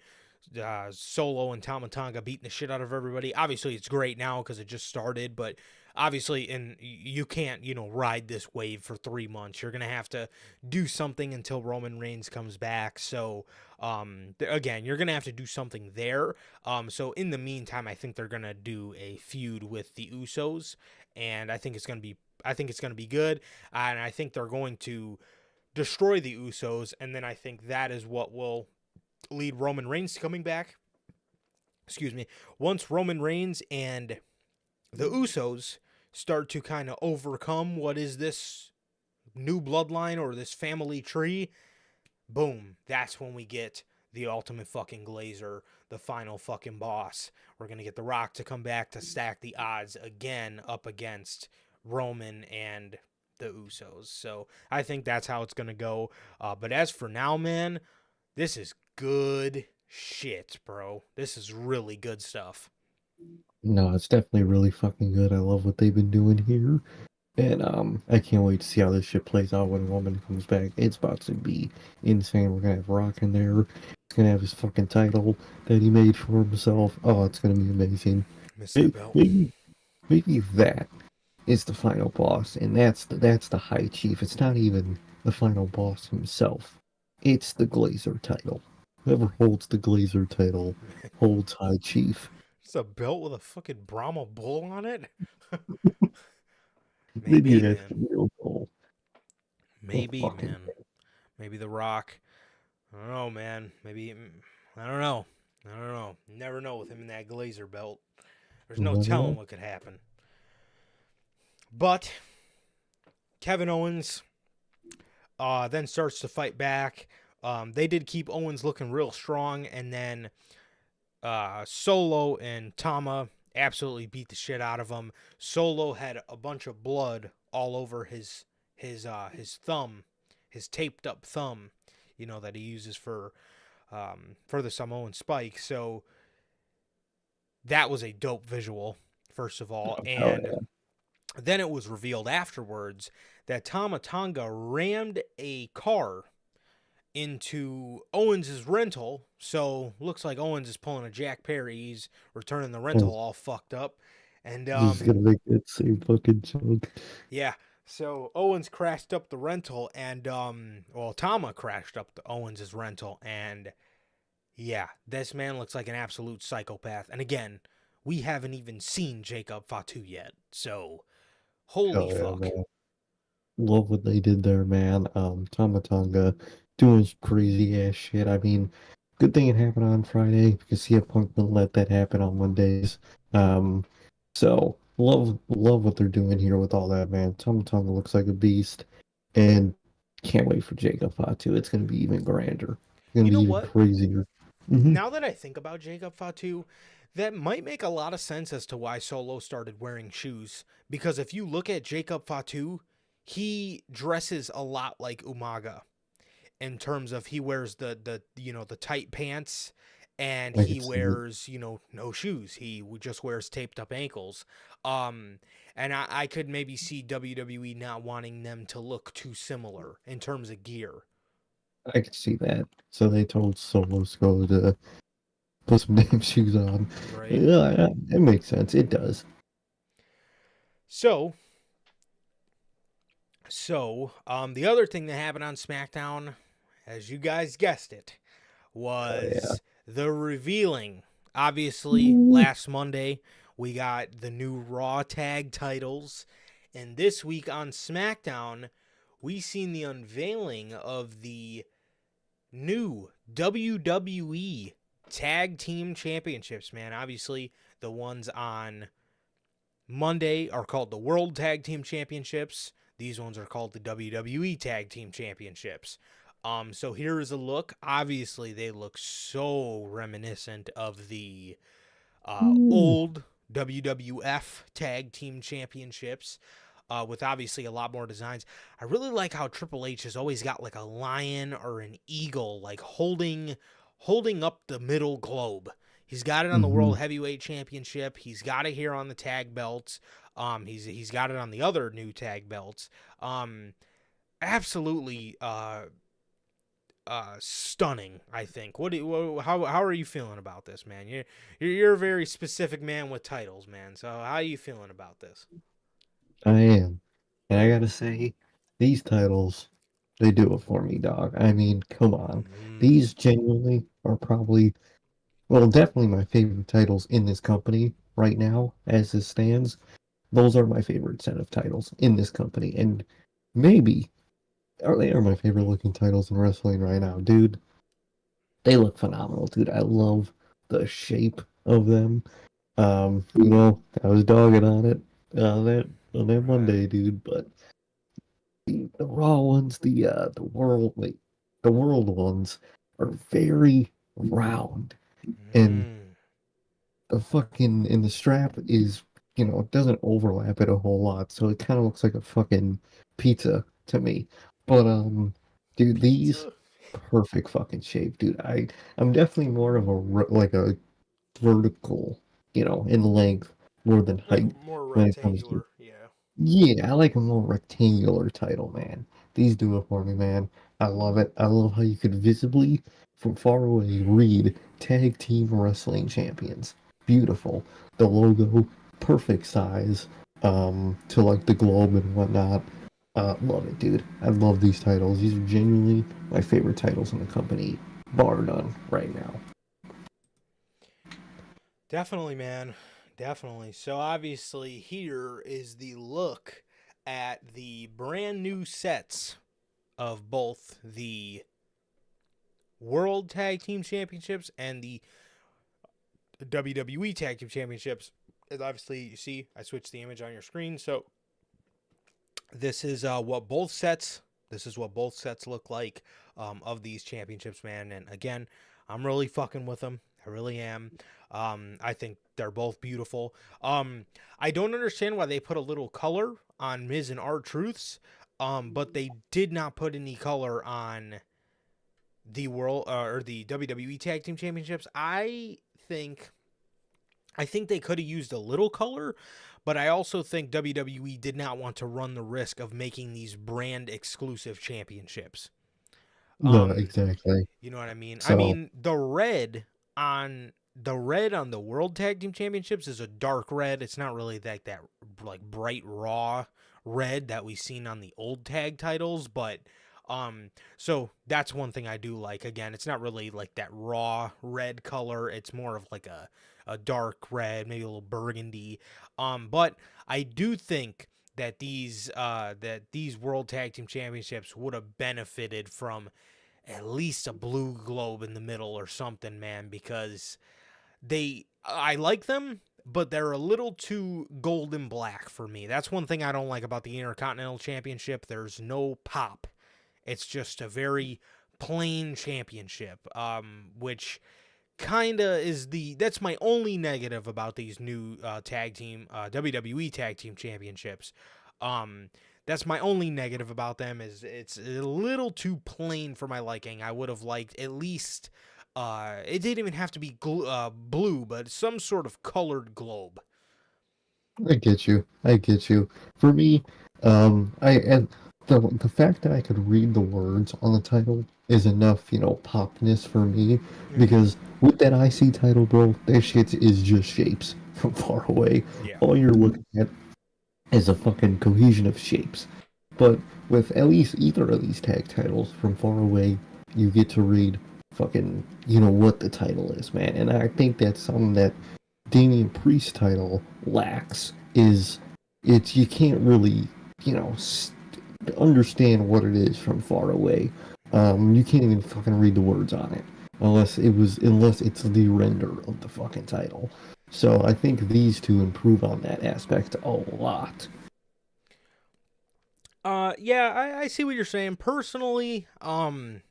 Solo and Tamatonga beating the shit out of everybody. Obviously, it's great now because it just started, but obviously, and you can't, ride this wave for 3 months. You're going to have to do something until Roman Reigns comes back. So, again, you're going to have to do something there. So in the meantime, I think they're going to do a feud with the Usos, and I think it's going to be good. And I think they're going to destroy the Usos, and then I think that is what will lead Roman Reigns to coming back. Excuse me. Once Roman Reigns and the Usos start to kind of overcome what is this new bloodline or this family tree, boom, that's when we get the ultimate fucking Glazer, the final fucking boss. We're going to get The Rock to come back to stack the odds again up against Roman and the Usos. So I think that's how it's going to go. But as for now, man, this is good shit, bro. This is really good stuff. No, it's definitely really fucking good. I love what they've been doing here. And I can't wait to see how this shit plays out when Roman comes back. It's about to be insane. We're gonna have Rock in there. He's gonna have his fucking title that he made for himself. Oh, it's gonna be amazing. Maybe that is the final boss, and that's the High Chief. It's not even the final boss himself. It's the Glazer title. Whoever holds the Glazer title holds High Chief. It's a belt with a fucking Brahma bull on it. Maybe Maybe, that's man. the real goal. Oh, Maybe, fucking man. Maybe The Rock. I don't know, man. Maybe I don't know. I don't know. Never know with him in that Glazer belt. There's no never telling know. what could happen. But Kevin Owens then starts to fight back. They did keep Owens looking real strong, and then Solo and Tama absolutely beat the shit out of him. Solo had a bunch of blood all over his thumb, his taped up thumb, that he uses for the Samoan spike. So that was a dope visual, first of all, Oh and yeah. then it was revealed afterwards that Tama Tonga rammed a car into Owens' rental. So looks like Owens is pulling a Jack Perry. He's returning the rental all fucked up. And Just gonna make that same fucking joke. yeah. So Owens crashed up the rental, and Tama crashed up the Owens' rental, and yeah, this man looks like an absolute psychopath. And again, we haven't even seen Jacob Fatu yet. So holy Oh yeah, fuck. man. Love what they did there, man. Tamatanga doing some crazy ass shit. I mean, good thing it happened on Friday because CM Punk didn't let that happen on Mondays. Um, so love what they're doing here with all that, man. Tamatanga looks like a beast, and can't wait for Jacob Fatu. It's gonna be even grander. It's gonna You be know even what? crazier. Now that I think about Jacob Fatu, that might make a lot of sense as to why Solo started wearing shoes. Because if you look at Jacob Fatu, he dresses a lot like Umaga in terms of he wears the tight pants, and I can he see it. wears no shoes. He just wears taped up ankles. Um, and I could maybe see WWE not wanting them to look too similar in terms of gear, I can see that. So they told Solo Sikoa to put some damn shoes on. right? Yeah, it makes sense. It does. So the other thing that happened on SmackDown, as you guys guessed it, Oh yeah. was the revealing. Obviously, Ooh. last Monday, we got the new Raw tag titles. And this week on SmackDown, we seen the unveiling of the new WWE Tag Team Championships, man. Obviously, the ones on Monday are called the World Tag Team Championships. These ones are called the WWE Tag Team Championships. So here is a look. Obviously, they look so reminiscent of the Ooh. old WWF Tag Team Championships, with obviously a lot more designs. I really like how Triple H has always got like a lion or an eagle, like holding up the middle globe. He's got it on the Mm-hmm. World Heavyweight Championship. He's got it here on the tag belts. He's got it on the other new tag belts. Absolutely stunning. I think. How are you feeling about this, man? You're a very specific man with titles, man. So how are you feeling about this? I am. And I gotta say, these titles, they do it for me, dog. I mean, come on. Mm, These genuinely are probably, well, definitely my favorite titles in this company right now, as it stands. Those are my favorite set of titles in this company. And maybe, or they are my favorite looking titles in wrestling right now. Dude, they look phenomenal, dude. I love the shape of them. I was dogging on it on that right. Monday, dude, but the raw ones, the world ones are very round, and Mm. the strap is, it doesn't overlap it a whole lot, so it kind of looks like a fucking pizza to me. But dude, these Pizza. perfect fucking shape, dude. I'm definitely more of like a vertical, in length more than Like height more when it comes to. rectangular. Yeah. Yeah, I like a more rectangular title, man. These do it for me, man. I love it. I love how you could visibly, from far away, read Tag Team Wrestling Champions. Beautiful. The logo, perfect size, to like the globe and whatnot. Love it, dude. I love these titles. These are genuinely my favorite titles in the company, bar none, right now. Definitely, man. Definitely. So obviously here is the look at the brand new sets of both the World Tag Team Championships and the WWE Tag Team Championships. As obviously you see, I switched the image on your screen. So this is what both sets. This is what both sets look like of these championships, man. And again, I'm really fucking with them. I really am. I think they're both beautiful. I don't understand why they put a little color on Miz and R-Truths, but they did not put any color on the world or the WWE Tag Team Championships. I think they could have used a little color, but I also think WWE did not want to run the risk of making these brand exclusive championships. No, exactly. You know what I mean? I So mean, the red on the World Tag Team Championships is a dark red. It's not really that like bright raw red that we've seen on the old tag titles, but so that's one thing I do like. Again, it's not really like that raw red color. It's more of like a dark red, maybe a little burgundy. But I do think that these World Tag Team Championships would have benefited from at least a blue globe in the middle or something, man, because I like them, but they're a little too gold and black for me. That's one thing I don't like about the Intercontinental Championship. There's no pop. It's just a very plain championship, which that's my only negative about these new WWE Tag Team Championships. That's my only negative about them is it's a little too plain for my liking. I would have liked at least it didn't even have to be blue, but some sort of colored globe. I get you. I get you. For me, I and the fact that I could read the words on the title is enough, popness for me. Because with that IC title, bro, that shit is just shapes from far away. Yeah. All you're looking at is a fucking cohesion of shapes. But with at least either of these tag titles from far away, you get to read fucking, what the title is, man. And I think that's something that Damian Priest title lacks is you can't really, understand what it is from far away. You can't even fucking read the words on it unless it's the render of the fucking title. So I think these two improve on that aspect a lot. Yeah, I see what you're saying. Personally, I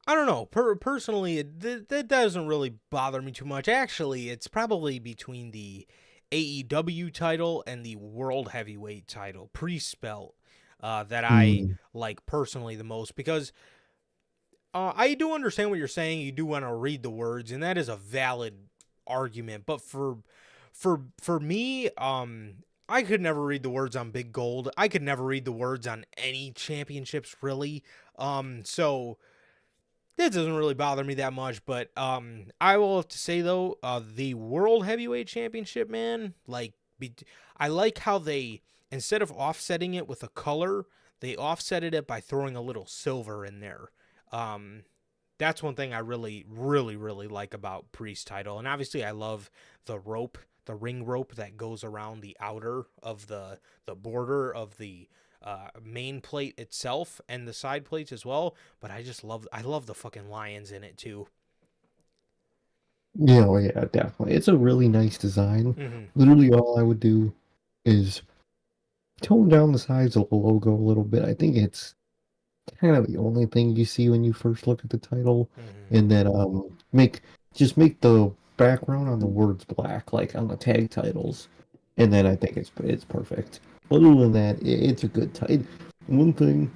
don't know. Personally, that doesn't really bother me too much. Actually, it's probably between the AEW title and the World Heavyweight title, pre-spelt, that I Mm, like personally the most because I do understand what you're saying. You do want to read the words, and that is a valid argument. But for me, I could never read the words on Big Gold. I could never read the words on any championships really. So that doesn't really bother me that much. But I will have to say though, the World Heavyweight Championship, man, I like how they instead of offsetting it with a color, they offsetted it by throwing a little silver in there. Um, that's one thing I really, really, really like about Priest title. And obviously I love the ring rope that goes around the outer of the border of the main plate itself and the side plates as well. But I love the fucking lions in it too. yeah, oh yeah, definitely. It's a really nice design. Mm-hmm. Literally all I would do is tone down the size of the logo a little bit. I think it's kind of the only thing you see when you first look at the title, Mm-hmm. and then make the background on the words black, like on the tag titles, and then I think it's perfect. Other than that, it's a good title. One thing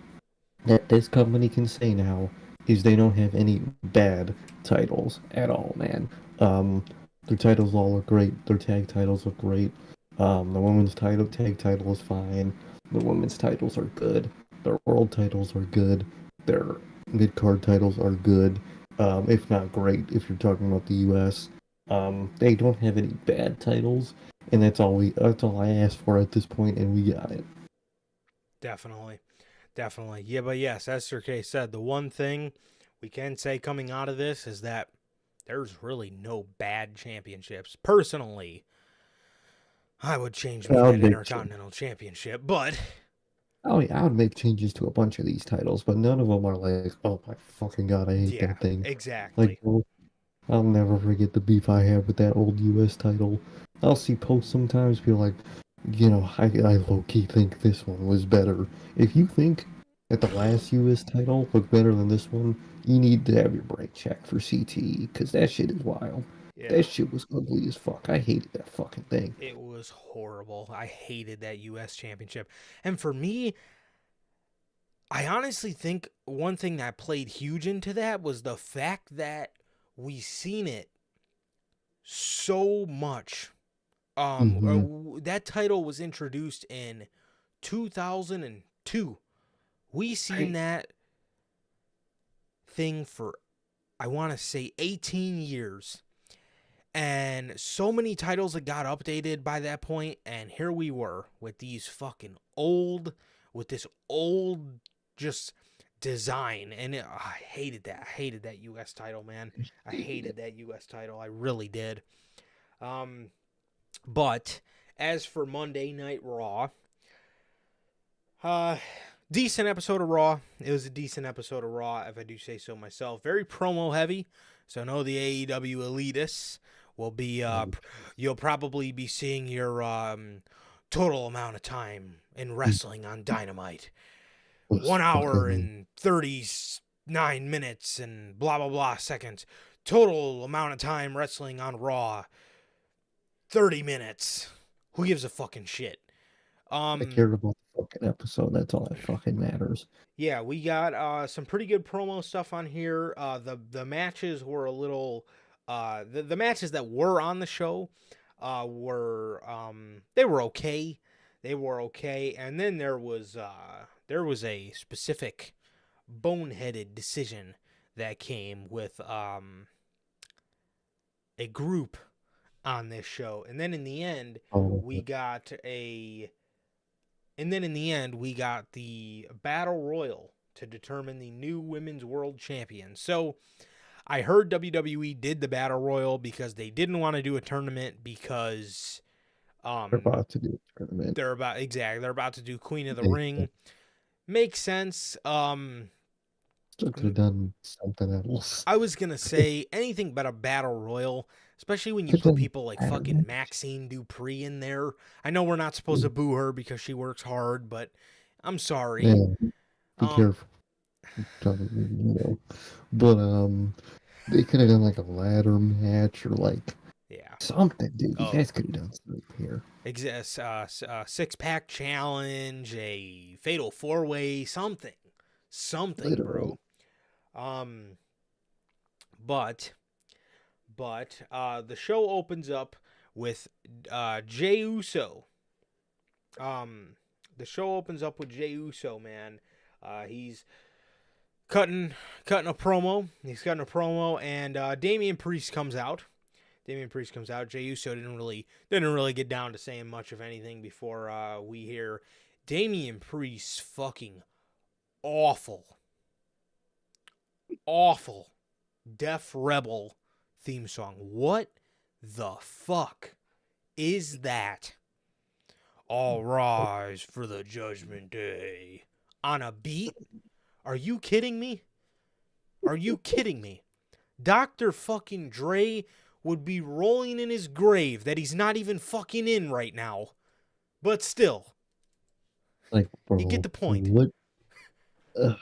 that this company can say now is they don't have any bad titles at all, man. Their titles all look great. Their tag titles look great. The women's tag title is fine. The women's titles are good. Their world titles are good. Their mid card titles are good. If not great, if you're talking about the U.S. They don't have any bad titles, and that's all I asked for at this point, and we got it. Definitely. Definitely. Yeah, but yes, as Sir K said, the one thing we can say coming out of this is that there's really no bad championships. Personally, I would change me I would that make Intercontinental Championship, but Oh yeah, I would make changes to a bunch of these titles, but none of them are like, oh my fucking god, I hate yeah, that thing. Like, exactly. bro, I'll never forget the beef I had with that old U.S. title. I'll see posts sometimes be like, I low-key think this one was better. If you think that the last U.S. title looked better than this one, you need to have your brain checked for CTE, because that shit is wild. Yeah, That shit was ugly as fuck. I hated that fucking thing. it was horrible. I hated that U.S. Championship. And for me, I honestly think one thing that played huge into that was the fact that we seen it so much. Mm-hmm. That title was introduced in 2002. We seen Right. that thing for, I want to say, 18 years. And so many titles that got updated by that point, and here we were with these fucking with this old just design, and I hated that. I hated that U.S. title, man. I hated that U.S. title. I really did. But as for Monday Night Raw, uh, decent episode of Raw. It was a decent episode of Raw, if I do say so myself. Very promo heavy. So I know the AEW elitists will be you'll probably be seeing your total amount of time in wrestling on Dynamite. Was 1 hour fucking and 39 minutes and blah blah blah seconds. Total amount of time wrestling on Raw, 30 minutes. Who gives a fucking shit? I cared about the fucking episode. That's all that fucking matters. Yeah, we got some pretty good promo stuff on here. The matches were a little the matches that were on the show were they were okay. They were okay. And then there was a specific boneheaded decision that came with a group on this show. And then in the end, Oh, we got the Battle Royal to determine the new Women's World Champion. So I heard WWE did the Battle Royal because they didn't want to do a tournament because they're about to do a tournament. they're about to do Queen of the They Ring. Makes sense. still could have done something else. I was gonna say anything but a Battle Royal, especially when you Could put have done people like ladder fucking match. Maxine Dupree in there. I know we're not supposed to boo her because she works hard, but I'm sorry. Yeah, be Um, careful. But they could have done like a ladder match or like yeah. something, dude. You Oh, guys could have done something here. exists six pack challenge, a fatal four way, something, Literally. bro. Um, but the show opens up with Jey Uso. The show opens up with Jey Uso, man. He's cutting a promo. He's cutting a promo, and Damian Priest comes out. Jey Uso didn't really get down to saying much of anything before we hear Damian Priest's fucking awful Def Rebel theme song. What the fuck is that? All rise for the judgment day. On a beat? Are you kidding me? Dr. fucking Dre would be rolling in his grave that he's not even fucking in right now. But still, Like, bro, you get the point. what? Uh,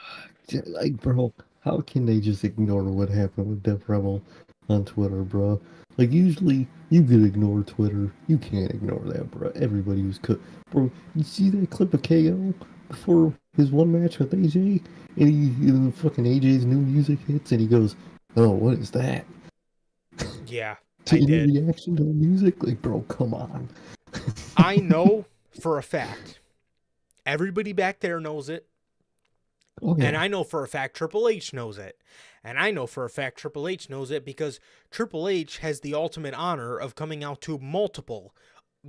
like, bro, how can they just ignore what happened with Def Rebel on Twitter, bro? Like, usually you could ignore Twitter. You can't ignore that, bro. Everybody was bro. You see that clip of KO before his one match with AJ, and fucking AJ's new music hits, and he goes, "Oh, what is that?" Yeah, To I any did. reaction to the music, like, bro, come on. I know for a fact. Everybody back there knows it. Oh And yeah, I know for a fact Triple H knows it. And I know for a fact Triple H knows it because Triple H has the ultimate honor of coming out to multiple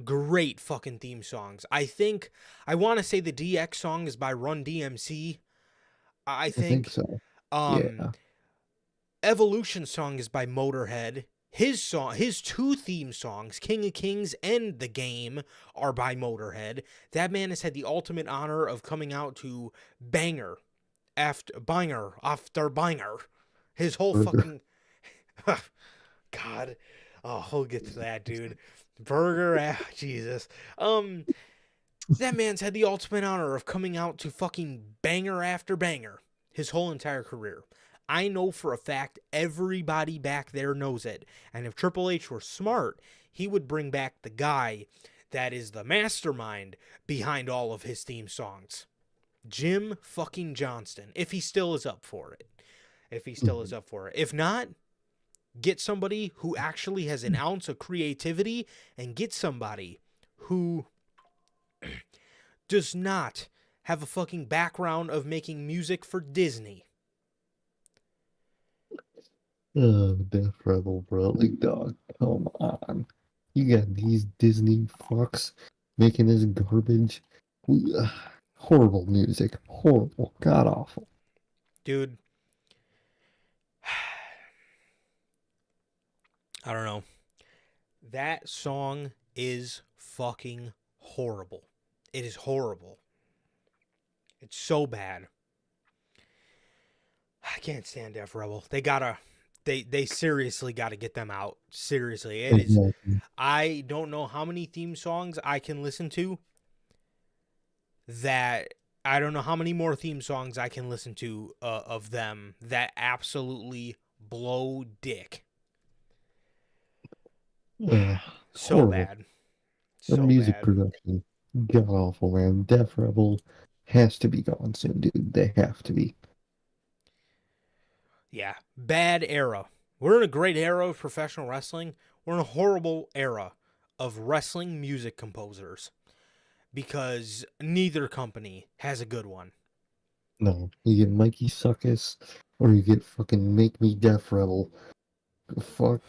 great fucking theme songs. I want to say the DX song is by Run DMC. I I think think so. um Yeah, Evolution song is by Motorhead. His 2 theme songs, King of Kings and The Game, are by Motorhead. That man has had the ultimate honor of coming out to banger after banger after banger. His whole Burger. fucking God. Oh, we'll get to that, dude. Burger, Jesus. That man's had the ultimate honor of coming out to fucking banger after banger his whole entire career. I know for a fact everybody back there knows it. And if Triple H were smart, he would bring back the guy that is the mastermind behind all of his theme songs. Jim fucking Johnston. If he still is up for it. If not, get somebody who actually has an ounce of creativity, and get somebody who does not have a fucking background of making music for Disney. Oh, Death Rebel, bro. Like, dog, come on. You got these Disney fucks making this garbage. Horrible music. Horrible. God awful. Dude, I don't know. That song is fucking horrible. It is horrible. It's so bad. I can't stand Def Rebel. They seriously gotta get them out. Seriously. It is. Exactly. I don't know how many theme songs I can listen to I don't know how many more theme songs I can listen to of them that absolutely blow dick. So Horrible. bad. Their So music bad. production, god awful, man. Death Rebel has to be gone soon, dude. They have to be. Yeah. Bad era. We're in a great era of professional wrestling. We're in a horrible era of wrestling music composers because neither company has a good one. No, you get Mikey Suckus, or you get fucking Make Me Death Rebel. Fuck,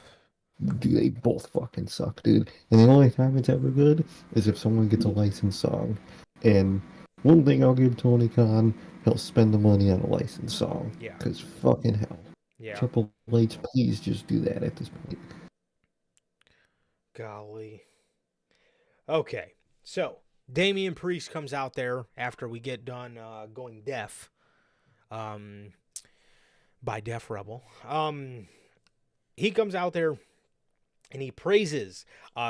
dude, they both fucking suck, dude. And the only time it's ever good is if someone gets a licensed song. And one thing I'll give Tony Khan, he'll spend the money on a licensed song. Yeah. Because fucking hell. Yeah. Triple H, please just do that at this point. Golly. Okay. So, Damian Priest comes out there after we get done going deaf by Def Rebel. He comes out there and he praises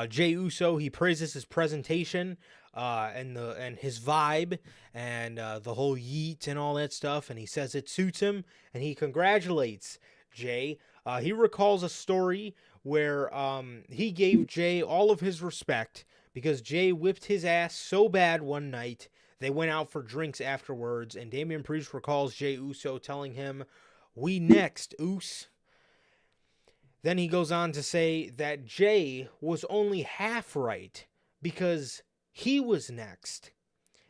Jey Uso. He praises his presentation and his vibe and the whole yeet and all that stuff. And he says it suits him, and he congratulates Jey. He recalls a story where he gave Jey all of his respect because Jey whipped his ass so bad one night. They went out for drinks afterwards, and Damian Priest recalls Jey Uso telling him, "We next, Us." Then he goes on to say that Jey was only half right because he was next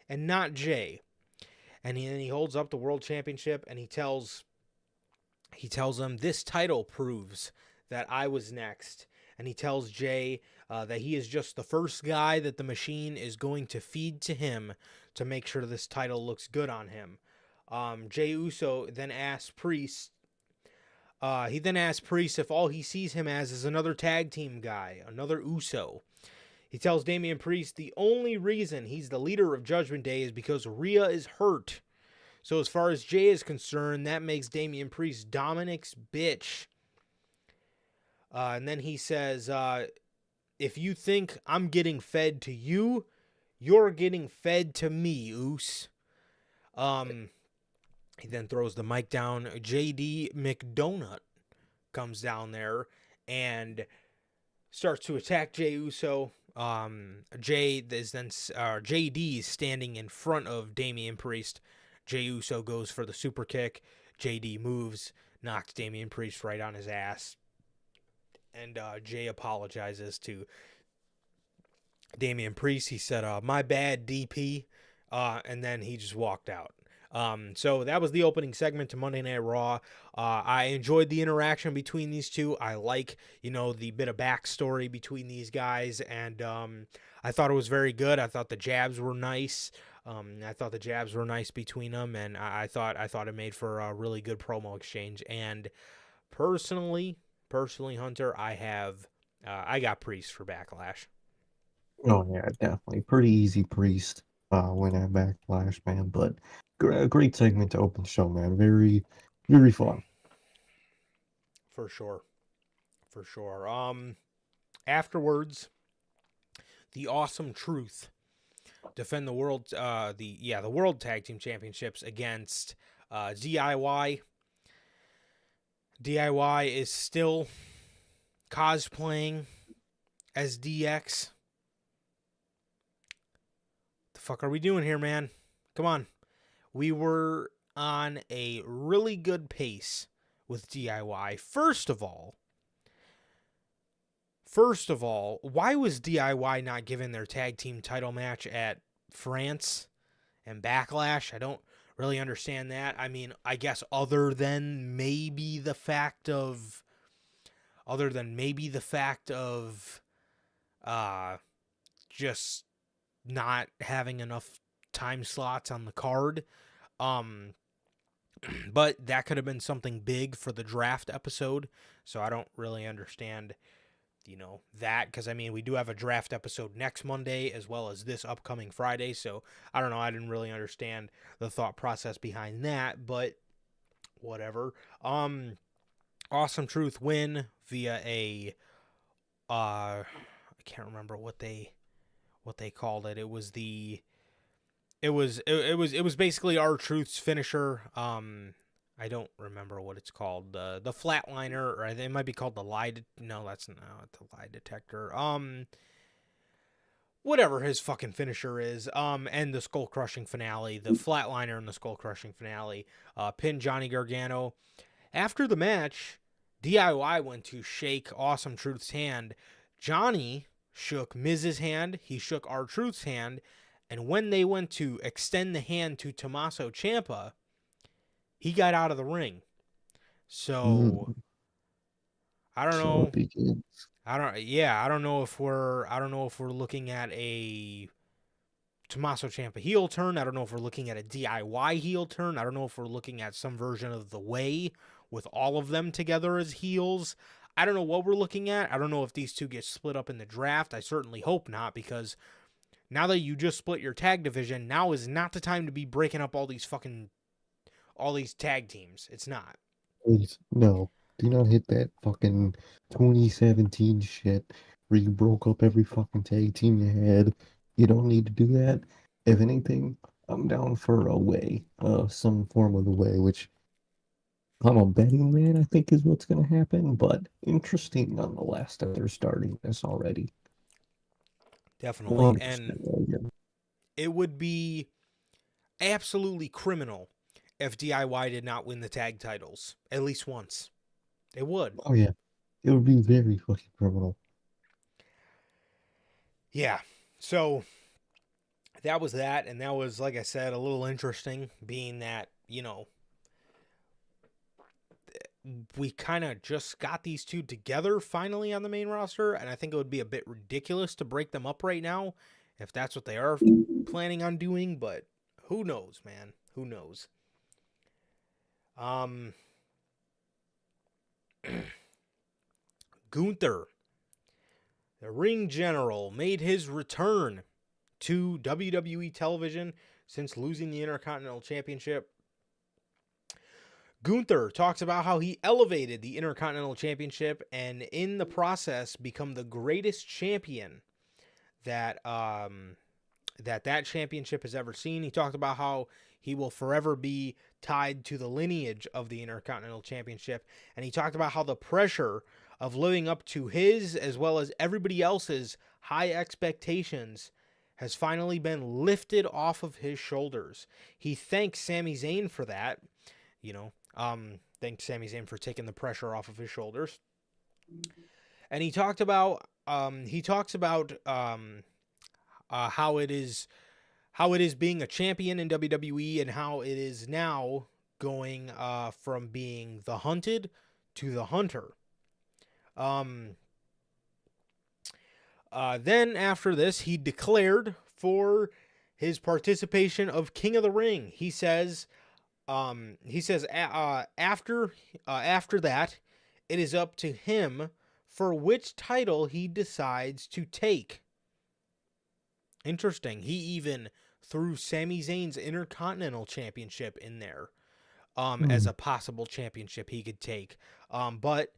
and not Jey. And then he holds up the world championship and he tells him, "This title proves that I was next." And he tells Jey that he is just the first guy that the machine is going to feed to him to make sure this title looks good on him. Jey Uso then asks Priest, if all he sees him as is another tag team guy, another Uso. He tells Damian Priest the only reason he's the leader of Judgment Day is because Rhea is hurt. So as far as Jey is concerned, that makes Damian Priest Dominic's bitch. And then he says, if you think I'm getting fed to you, you're getting fed to me, Oos. He then throws the mic down. JD McDonut comes down there and starts to attack Jey Uso. JD is standing in front of Damian Priest. Jey Uso goes for the super kick. JD moves, knocks Damian Priest right on his ass. And Jey apologizes to Damian Priest. He said, "My bad, DP." And then he just walked out. So that was the opening segment to Monday Night Raw. I enjoyed the interaction between these two. I like, the bit of backstory between these guys, and I thought it was very good. I thought the jabs were nice. Between them, and I thought it made for a really good promo exchange. And Personally, Hunter, I got Priest for Backlash. Oh yeah, definitely. Pretty easy Priest win at Backlash, man. But great segment to open the show, man. Very, very fun. For sure. Afterwards, the Awesome Truth defend the world the World Tag Team Championships against DIY. DIY is still cosplaying as DX. The fuck are we doing here, man? Come on. We were on a really good pace with DIY. First of all, why was DIY not given their tag team title match at France and Backlash? I don't really understand that. I mean, I guess other than maybe the fact of just not having enough time slots on the card. But that could have been something big for the draft episode. So I don't really understand, that, because I mean, we do have a draft episode next Monday as well as this upcoming Friday. So I don't know. I didn't really understand the thought process behind that, but whatever. Awesome Truth win via a, I can't remember what they called it. It was basically R-Truth's finisher. I don't remember what it's called. The flatliner, or it might be called the lie. No, that's not the lie detector. Whatever his fucking finisher is. And the skull crushing finale, the flatliner and the skull crushing finale. Pinned Johnny Gargano. After the match, DIY went to shake Awesome Truth's hand. Johnny shook Miz's hand. He shook R-Truth's hand. And when they went to extend the hand to Tommaso Ciampa, he got out of the ring. So I don't know. So it begins. I don't know if we're looking at a Tommaso Ciampa heel turn. I don't know if we're looking at a DIY heel turn. I don't know if we're looking at some version of The Way with all of them together as heels. I don't know what we're looking at. I don't know if these two get split up in the draft. I certainly hope not, because now that you just split your tag division, now is not the time to be breaking up all these tag teams. It's not. Please, no, do not hit that fucking 2017 shit where you broke up every fucking tag team you had. You don't need to do that. If anything, I'm down for a way, some form of the way, which I'm a betting man, I think is what's going to happen, but interesting nonetheless that they're starting this already. Definitely. 100% And Logan. it would be absolutely criminal if DIY did not win the tag titles at least once. It would. Oh yeah, it would be very fucking criminal. Yeah. So that was that, and that was, like I said, a little interesting, being that, we kind of just got these two together finally on the main roster, and I think it would be a bit ridiculous to break them up right now if that's what they are planning on doing, but who knows, man? Who knows? Gunther, the ring general, made his return to WWE television since losing the Intercontinental Championship. Gunther talks about how he elevated the Intercontinental Championship and in the process become the greatest champion that that championship has ever seen. He talked about how he will forever be tied to the lineage of the Intercontinental Championship, and he talked about how the pressure of living up to his as well as everybody else's high expectations has finally been lifted off of his shoulders. He thanks Sami Zayn for that, thanks Sami Zayn for taking the pressure off of his shoulders. And he talked about how it is being a champion in WWE, and how it is now going from being the hunted to the hunter. Then after this, he declared for his participation of King of the Ring. He says after that, it is up to him for which title he decides to take. Interesting. He even threw Sami Zayn's Intercontinental Championship in there as a possible championship he could take. But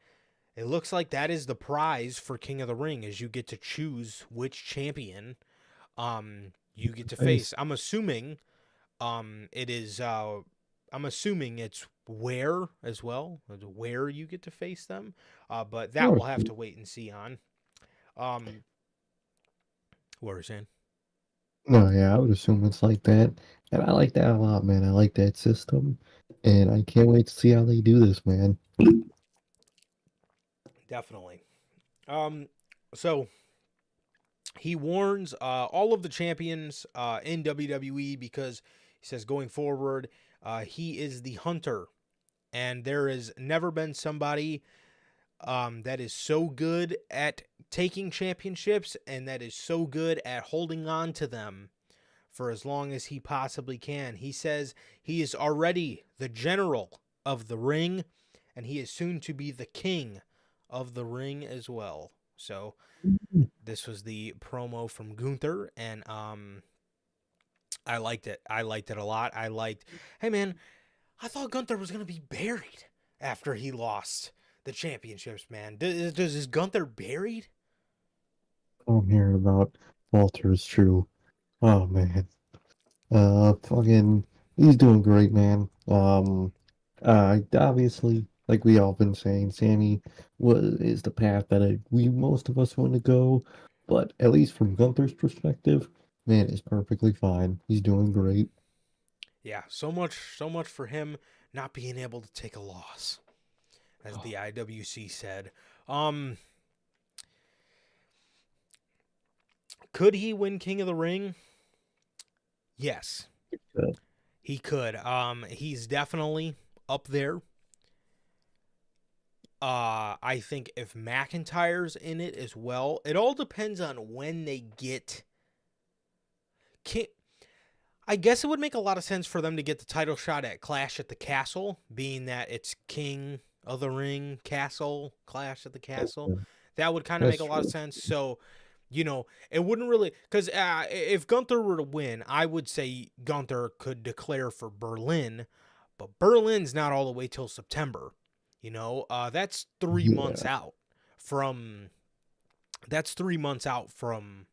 it looks like that is the prize for King of the Ring, is you get to choose which champion you get to face. I'm assuming it is I'm assuming it's where as well, where you get to face them. But that we'll have to wait and see on. What were you saying? No, yeah, I would assume it's like that. And I like that a lot, man. I like that system. And I can't wait to see how they do this, man. Definitely. So he warns all of the champions in WWE, because he says going forward, he is the hunter, and there has never been somebody that is so good at taking championships and that is so good at holding on to them for as long as he possibly can. He says he is already the general of the ring, and he is soon to be the king of the ring as well. So this was the promo from Gunther, and I liked it. I liked it a lot. Hey man, I thought Gunther was going to be buried after he lost the championships, man. Is Gunther buried? I'm hearing about Walter is true. Oh man. Fucking, he's doing great, man. Obviously, like we all been saying, Sammy is the path that most of us want to go, but at least from Gunther's perspective, man, is perfectly fine. He's doing great. Yeah, so much for him not being able to take a loss, as the IWC said. Could he win King of the Ring? Yes. Good. He could. He's definitely up there. I think if McIntyre's in it as well, it all depends on when they get. I guess it would make a lot of sense for them to get the title shot at Clash at the Castle, being that it's King of the Ring, Castle, Clash at the Castle. That would kind of make a lot of sense. So, it wouldn't really, because if Gunther were to win, I would say Gunther could declare for Berlin, but Berlin's not all the way till September. That's 3 months out from. That's 3 months out from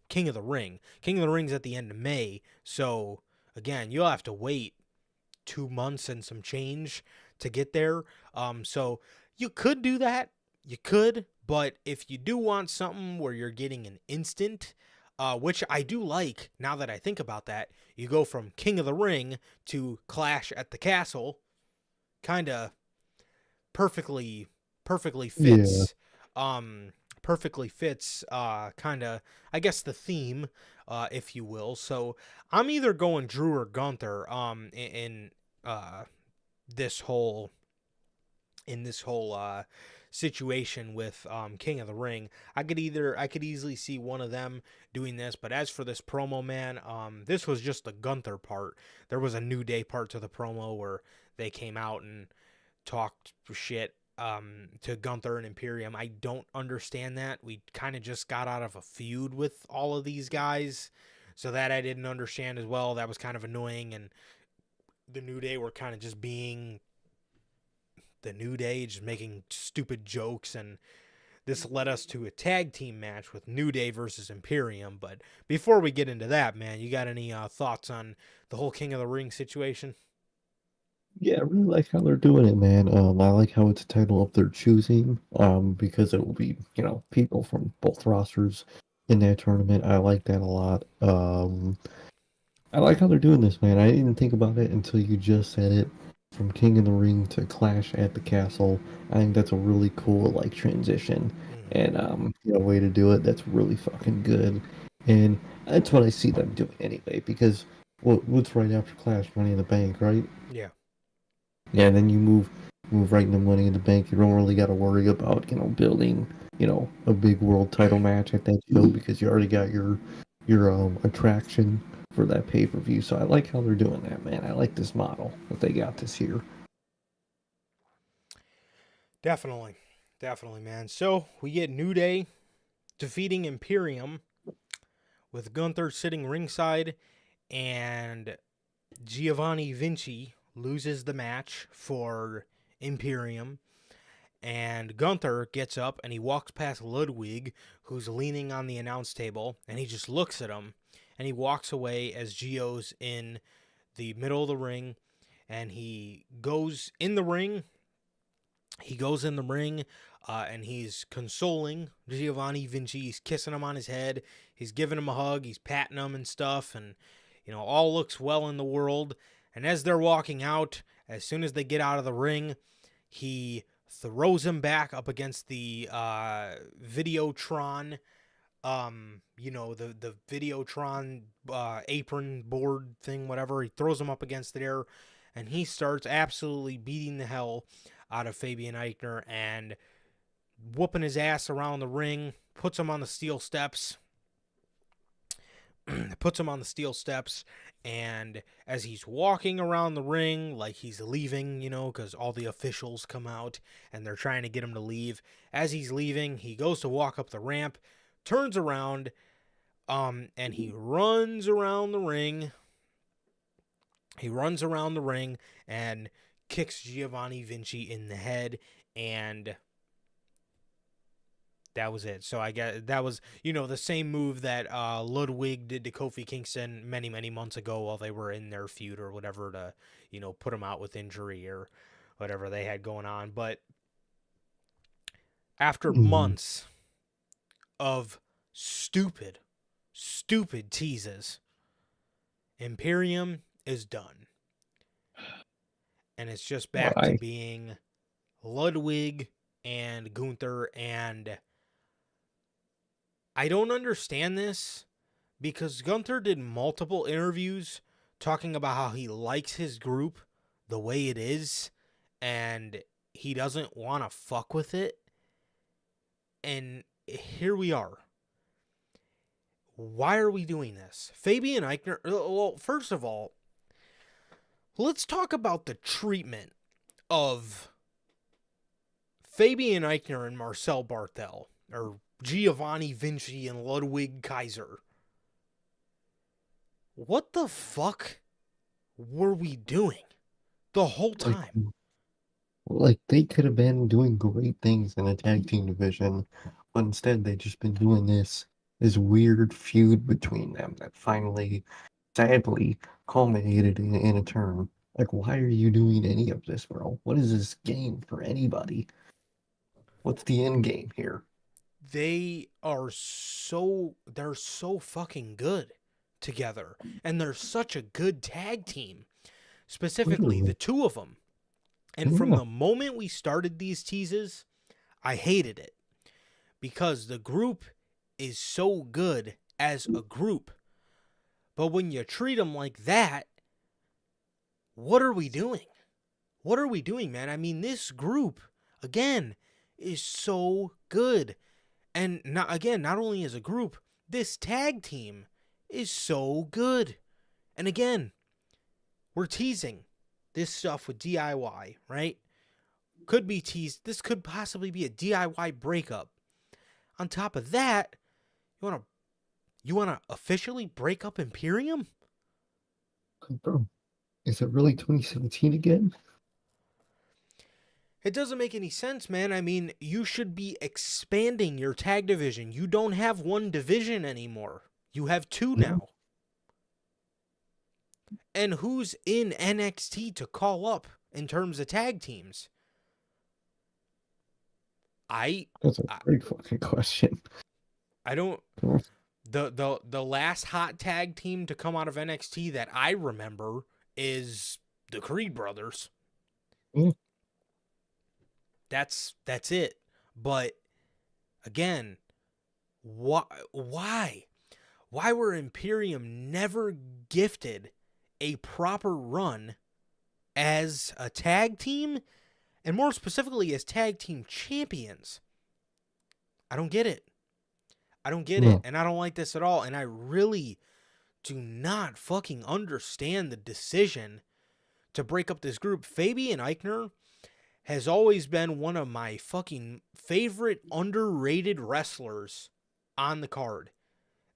King of the Ring. King of the Ring's at the end of May, so again, you'll have to wait 2 months and some change to get there. So you could do that. You could. But if you do want something where you're getting an instant, which I do like now that I think about that, you go from King of the Ring to Clash at the Castle, kind of perfectly fits. Yeah. Perfectly fits kind of, I guess, the theme, if you will. So I'm either going Drew or Gunther in this whole situation with King of the Ring. I could easily see one of them doing this, but as for this promo, man, this was just the Gunther part. There was a New Day part to the promo where they came out and talked shit to Gunther and Imperium. I don't understand that. We kind of just got out of a feud with all of these guys, so that I didn't understand as well. That was kind of annoying, and the New Day were kind of just being the New Day, just making stupid jokes, and this led us to a tag team match with New Day versus Imperium. But before we get into that, man, you got any thoughts on the whole King of the Ring situation? Yeah, I really like how they're doing it, man. I like how it's a title of their choosing, because it will be, people from both rosters in that tournament. I like that a lot. I like how they're doing this, man. I didn't think about it until you just said it. From King of the Ring to Clash at the Castle, I think that's a really cool, transition. And, way to do it. That's really fucking good. And that's what I see them doing anyway, because what's right after Clash? Money in the Bank, right? Yeah. Yeah, and then you move right into Money in the Bank. You don't really got to worry about building a big world title match at that show, because you already got your attraction for that pay-per-view. So I like how they're doing that, man. I like this model that they got this year. Definitely. Definitely, man. So we get New Day defeating Imperium with Gunther sitting ringside, and Giovanni Vinci loses the match for Imperium. And Gunther gets up and he walks past Ludwig, who's leaning on the announce table, and he just looks at him. And he walks away as Gio's in the middle of the ring, and he goes in the ring. And he's consoling Giovanni Vinci. He's kissing him on his head. He's giving him a hug. He's patting him and stuff. And, all looks well in the world. And as they're walking out, as soon as they get out of the ring, he throws him back up against the Videotron, the Videotron apron board thing, whatever. He throws him up against there, and he starts absolutely beating the hell out of Fabian Eichner and whooping his ass around the ring, puts him on the steel steps. And as he's walking around the ring, like he's leaving, because all the officials come out and they're trying to get him to leave. As he's leaving, he goes to walk up the ramp, turns around, and he runs around the ring. And kicks Giovanni Vinci in the head, and that was it. So I guess that was, the same move that Ludwig did to Kofi Kingston many, many months ago while they were in their feud or whatever to, put him out with injury or whatever they had going on. But after months of stupid teases, Imperium is done. And it's just back to being Ludwig and Gunther, and I don't understand this because Gunther did multiple interviews talking about how he likes his group the way it is and he doesn't want to fuck with it. And here we are. Why are we doing this? Fabian Eichner, well, first of all, let's talk about the treatment of Fabian Eichner and Marcel Barthel, or Giovanni Vinci and Ludwig Kaiser. What the fuck were we doing the whole time? Like they could have been doing great things in a tag team division, but instead they just been doing this weird feud between them that finally, sadly, culminated in a turn. Like, why are you doing any of this, bro? What is this game for anybody? What's the end game here? They're so fucking good together, and they're such a good tag team, specifically the two of them. And from the moment we started these teases, I hated it because the group is so good as a group. But when you treat them like that, what are we doing? What are we doing, man? I mean, this group, again, is so good. And not only as a group, this tag team is so good. And again, we're teasing this stuff with DIY, right? Could be teased. This could possibly be a DIY breakup. On top of that, you wanna officially break up Imperium? Bro, is it really 2017 again? It doesn't make any sense, man. I mean, you should be expanding your tag division. You don't have one division anymore. You have two now. And who's in NXT to call up in terms of tag teams? That's a great fucking question. I don't. The last hot tag team to come out of NXT that I remember is the Creed brothers. That's it. But again, why were Imperium never gifted a proper run as a tag team, and more specifically as tag team champions? I don't get it. And I don't like this at all. And I really do not fucking understand the decision to break up this group. Fabian Eichner has always been one of my fucking favorite underrated wrestlers on the card.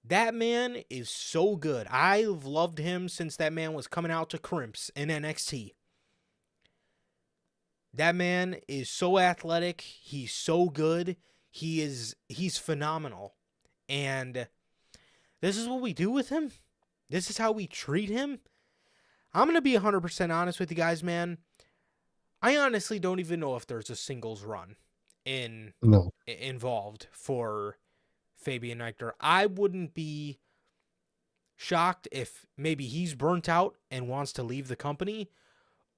That man is so good. I've loved him since that man was coming out to crimps in NXT. That man is so athletic. He's so good. He's phenomenal. And this is what we do with him. This is how we treat him. I'm going to be 100% honest with you guys, man. I honestly don't even know if there's a singles run involved for Fabian Eichner. I wouldn't be shocked if maybe he's burnt out and wants to leave the company,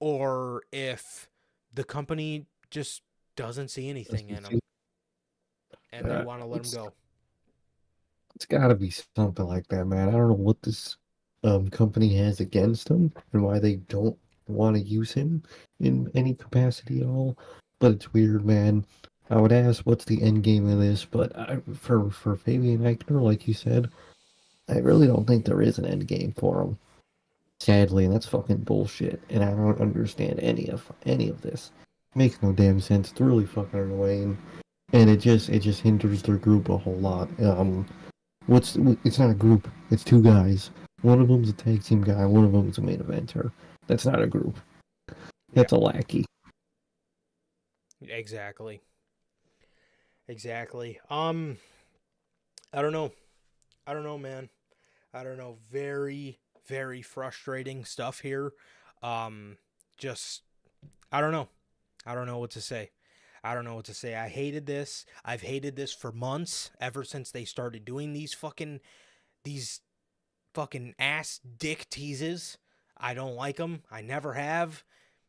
or if the company just doesn't see anything in him and they want to let him go. It's got to be something like that, man. I don't know what this company has against him and why they don't want to use him in any capacity at all. But it's weird, man. I would ask what's the end game of this, but for Fabian Eichner, like you said, I really don't think there is an end game for him. Sadly, and that's fucking bullshit. And I don't understand any of this. Makes no damn sense. It's really fucking annoying, and it just hinders their group a whole lot. It's not a group. It's two guys. One of them's a tag team guy. One of them's a main eventer. That's not a group. That's a lackey. Exactly. I don't know, man. I don't know. Very, very frustrating stuff here. Just, I don't know. I don't know what to say. I hated this. I've hated this for months, ever since they started doing these fucking ass dick teases. I don't like them. I never have.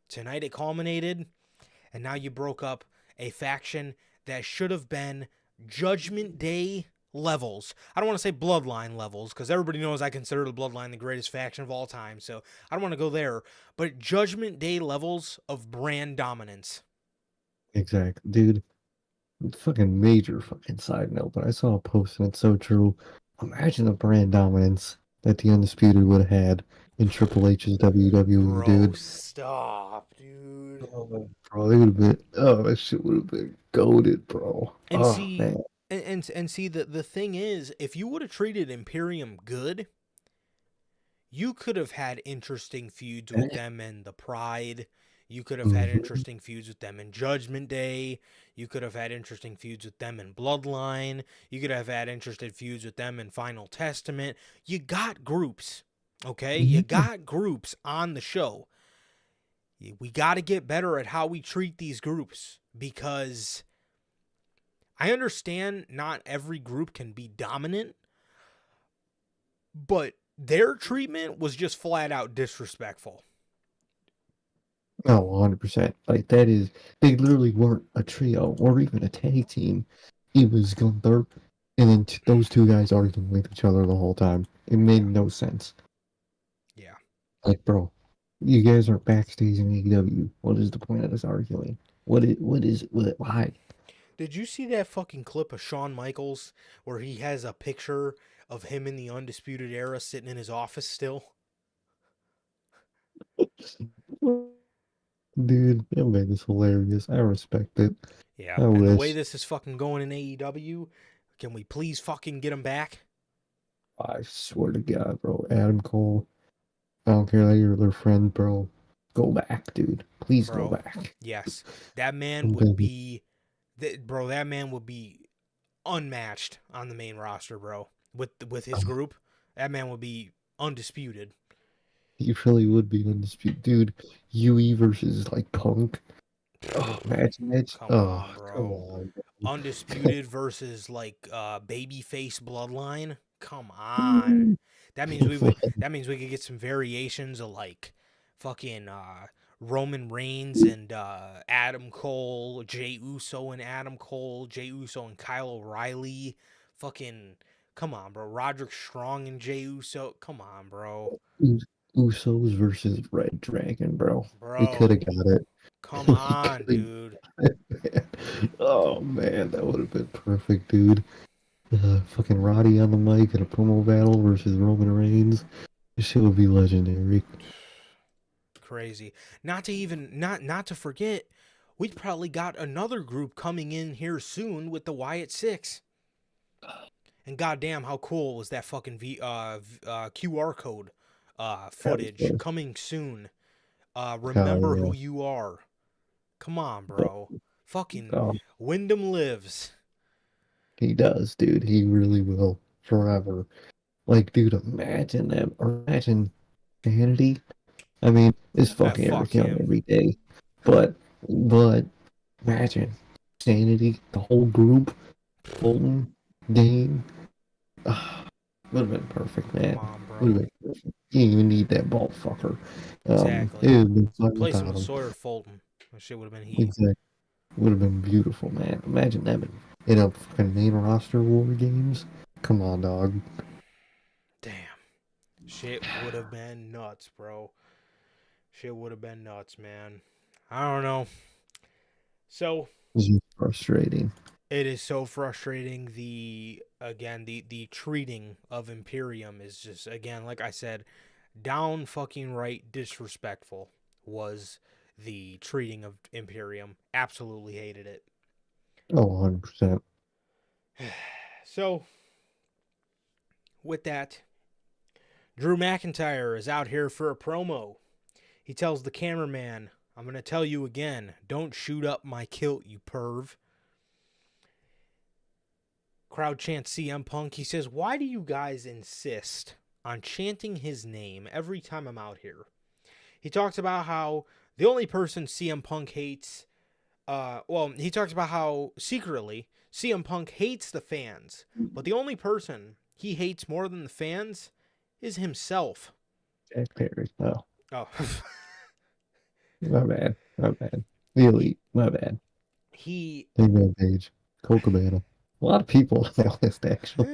Tonight it culminated, and now you broke up a faction that should have been Judgment Day levels. I don't want to say Bloodline levels, because everybody knows I consider the Bloodline the greatest faction of all time, so I don't want to go there, but Judgment Day levels of brand dominance. Exactly, dude. Fucking major fucking side note, but I saw a post and it's so true. Imagine the brand dominance that the Undisputed would have had in Triple H's WWE, Bro, dude. Stop, dude. Oh, bro, they would have been. Oh, that shit would have been goated, bro. And oh, see, man. and see, the thing is, if you would have treated Imperium good, you could have had interesting feuds with them in the Pride. You could have had interesting feuds with them in Judgment Day. You could have had interesting feuds with them in Bloodline. You could have had interesting feuds with them in Final Testament. You got groups, okay? You got groups on the show. We got to get better at how we treat these groups, because I understand not every group can be dominant, but their treatment was just flat out disrespectful. Oh, 100%. Like, that is, they literally weren't a trio or even a tag team. It was Gunther, and then those two guys arguing with each other the whole time. It made no sense. Yeah. Like, bro, you guys are backstage in AEW. What is the point of this arguing? Why? Did you see that fucking clip of Shawn Michaels where he has a picture of him in the Undisputed Era sitting in his office still? Dude, that man is hilarious. I respect it. Yeah, I and wish. the way this is fucking going in AEW, can we please fucking get him back? I swear to God, bro. Adam Cole, I don't care that you're their friend, bro. Go back, dude. Please go back. Yes. That man would be... that man would be unmatched on the main roster, bro. With his group, that man would be undisputed. He really would be undisputed. Dude, UE versus, like, Punk. Oh, match. Come on, bro. Come on, bro. Undisputed versus, like, babyface Bloodline. Come on. That means we could get some variations of, like, fucking Roman Reigns and Adam Cole, Jey Uso and Adam Cole, Jey Uso and Kyle O'Reilly. Fucking, come on, bro. Roderick Strong and Jey Uso. Come on, bro. Usos versus Red Dragon, bro. Bro. He could have got it. Come on, dude. Oh, man, that would have been perfect, dude. Fucking Roddy on the mic in a promo battle versus Roman Reigns. This shit would be legendary. Crazy. Not to forget, we probably got another group coming in here soon with the Wyatt Six. And goddamn, how cool was that fucking QR code footage Absolutely. coming soon? Oh, Remember yeah. who you are. Come on, bro. Fucking Oh, Wyndham lives. he does, dude. He really will forever. Like, dude, imagine that. Or imagine Sanity. I mean, it's fucking Fuck Eric Young him. every day. But imagine Sanity, the whole group, Fulton, Dane. Would have been perfect, Come man. on, Would have bro. been perfect. You didn't even need that ball fucker. It Exactly. would have been fun Replace him without with him. Sawyer Fulton. That shit would have been heat. Exactly. Would have been beautiful, man. Imagine them in a fucking main roster war games. Come on, dog. Damn. Shit would have been nuts, bro. Shit would have been nuts, man. I don't know. So This is frustrating. it is so frustrating. The treating of Imperium is just, again, like I said, down fucking right disrespectful was the treating of Imperium. Absolutely hated it. Oh, 100%. So with that, Drew McIntyre is out here for a promo. He tells the cameraman, "I'm going to tell you again, don't shoot up my kilt, you perv." Crowd chants CM Punk. He says, "Why do you guys insist on chanting his name every time I'm out here?" He talks about how the only person CM Punk hates, he talks about how secretly CM Punk hates the fans, but the only person he hates more than the fans is himself. Jack Perry. Oh, Oh, my bad. My bad. The he Elite. My bad. he Big Man Page. Cole Cabana. A lot of people on that list, actually.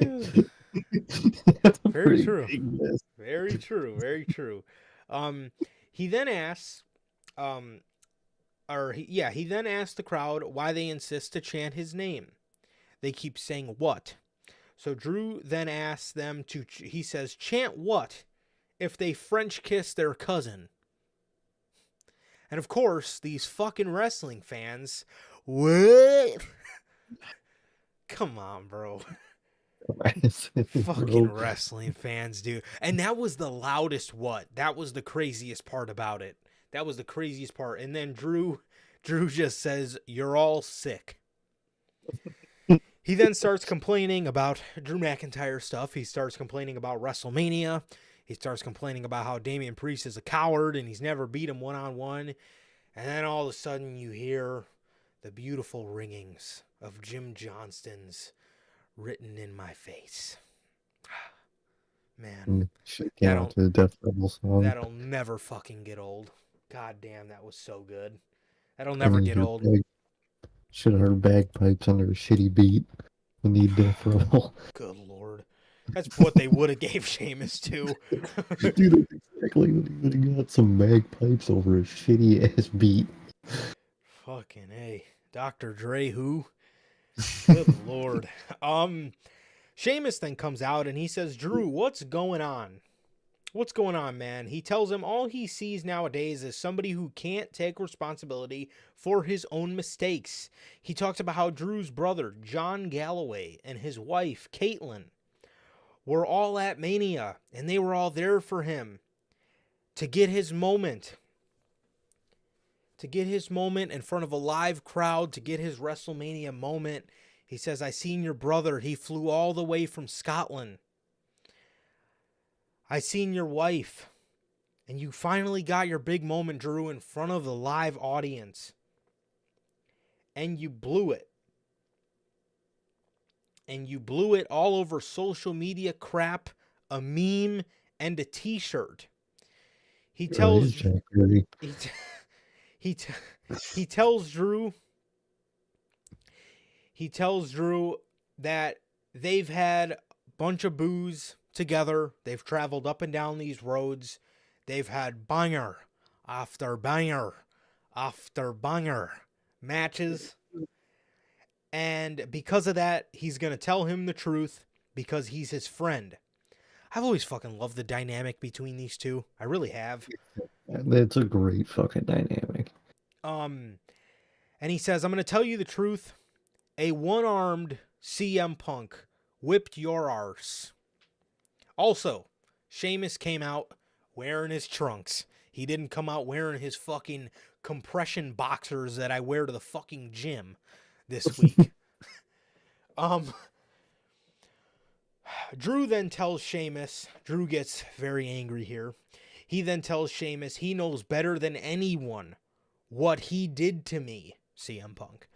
That's a very pretty true. big list. Very true. Very true. Um, he then asks, um, he then asks the crowd why they insist to chant his name. They keep saying what. So Drew then asks them to. He says, "Chant what if they French kiss their cousin?" And of course, these fucking wrestling fans. What? Come on, bro. Fucking Bro. wrestling fans, dude. And that was the loudest what? That was the craziest part about it. That was the craziest part. And then Drew just says, "You're all sick." He then starts complaining about Drew McIntyre stuff. He starts complaining about WrestleMania. He starts complaining about how Damian Priest is a coward and he's never beat him one-on-one. And then all of a sudden you hear the beautiful ringings of Jim Johnston's "Written in My Face." Man, Shit came out that'll to the Death Rebel song. that'll never fucking get old. God damn, that was so good. That'll And never then get you old. should have heard bagpipes under a shitty beat when the Death Rebel. Good lord. That's what they would have gave Sheamus to. Dude, that's exactly what he would have got, some bagpipes over a shitty ass beat. Fucking A. Dr. Dre who? Good lord. Sheamus then comes out and he says, "Drew, what's going on? What's going on, man?" He tells him all he sees nowadays is somebody who can't take responsibility for his own mistakes. He talks about how Drew's brother, John Galloway, and his wife, Caitlin, were all at Mania, and they were all there for him to get his moment. To get his moment in front of a live crowd, to get his WrestleMania moment. He says, "I seen your brother. He flew all the way from Scotland. I seen your wife. And you finally got your big moment, Drew, in front of the live audience. And you blew it. And you blew it all over social media crap, a meme, and a t-shirt." He tells Jack Perry. he tells Drew that they've had a bunch of booze together. They've traveled up and down these roads. They've had banger after banger after banger matches. And because of that, he's going to tell him the truth because he's his friend. I've always fucking loved the dynamic between these two. I really have. That's a great fucking dynamic. And And he says, I'm going to tell you the truth. A one-armed CM Punk whipped your arse. Also, Sheamus came out wearing his trunks. He didn't come out wearing his fucking compression boxers that I wear to the fucking gym this week. Drew then tells Sheamus, Drew gets very angry here. He then tells Sheamus he knows better than anyone what he did to me, CM Punk.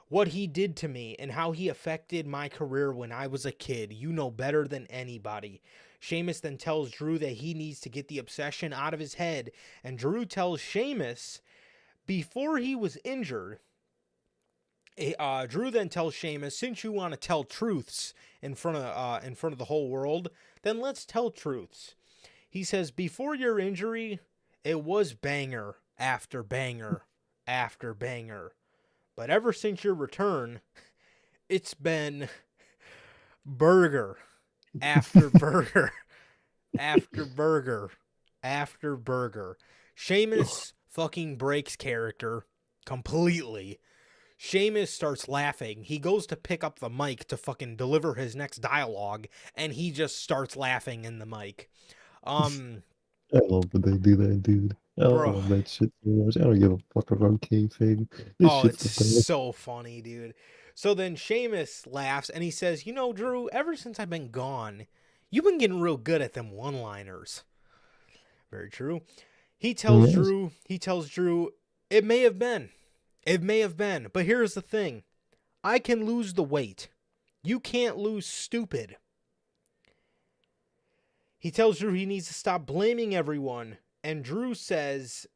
What he did to me and how he affected my career when I was a kid. You know better than anybody. Sheamus then tells Drew that he needs to get the obsession out of his head. And Drew tells Sheamus before he was injured, Drew then tells Sheamus, since you want to tell truths in front of the whole world, then let's tell truths. He says, before your injury, it was banger after banger after banger. But ever since your return, it's been burger after burger after burger after burger. Sheamus fucking breaks character completely. Sheamus starts laughing. He goes to pick up the mic to fucking deliver his next dialogue, and he just starts laughing in the mic. I love when they do that, dude. I love that shit so much. I don't give a fuck about kayfabe. This shit's it's the best. so funny, dude. So then Sheamus laughs, and he says, you know, Drew, ever since I've been gone, you've been getting real good at them one-liners. Very true. He tells Drew, it may have been. It may have been, but here's the thing. I can lose the weight. You can't lose stupid. He tells Drew he needs to stop blaming everyone, and Drew says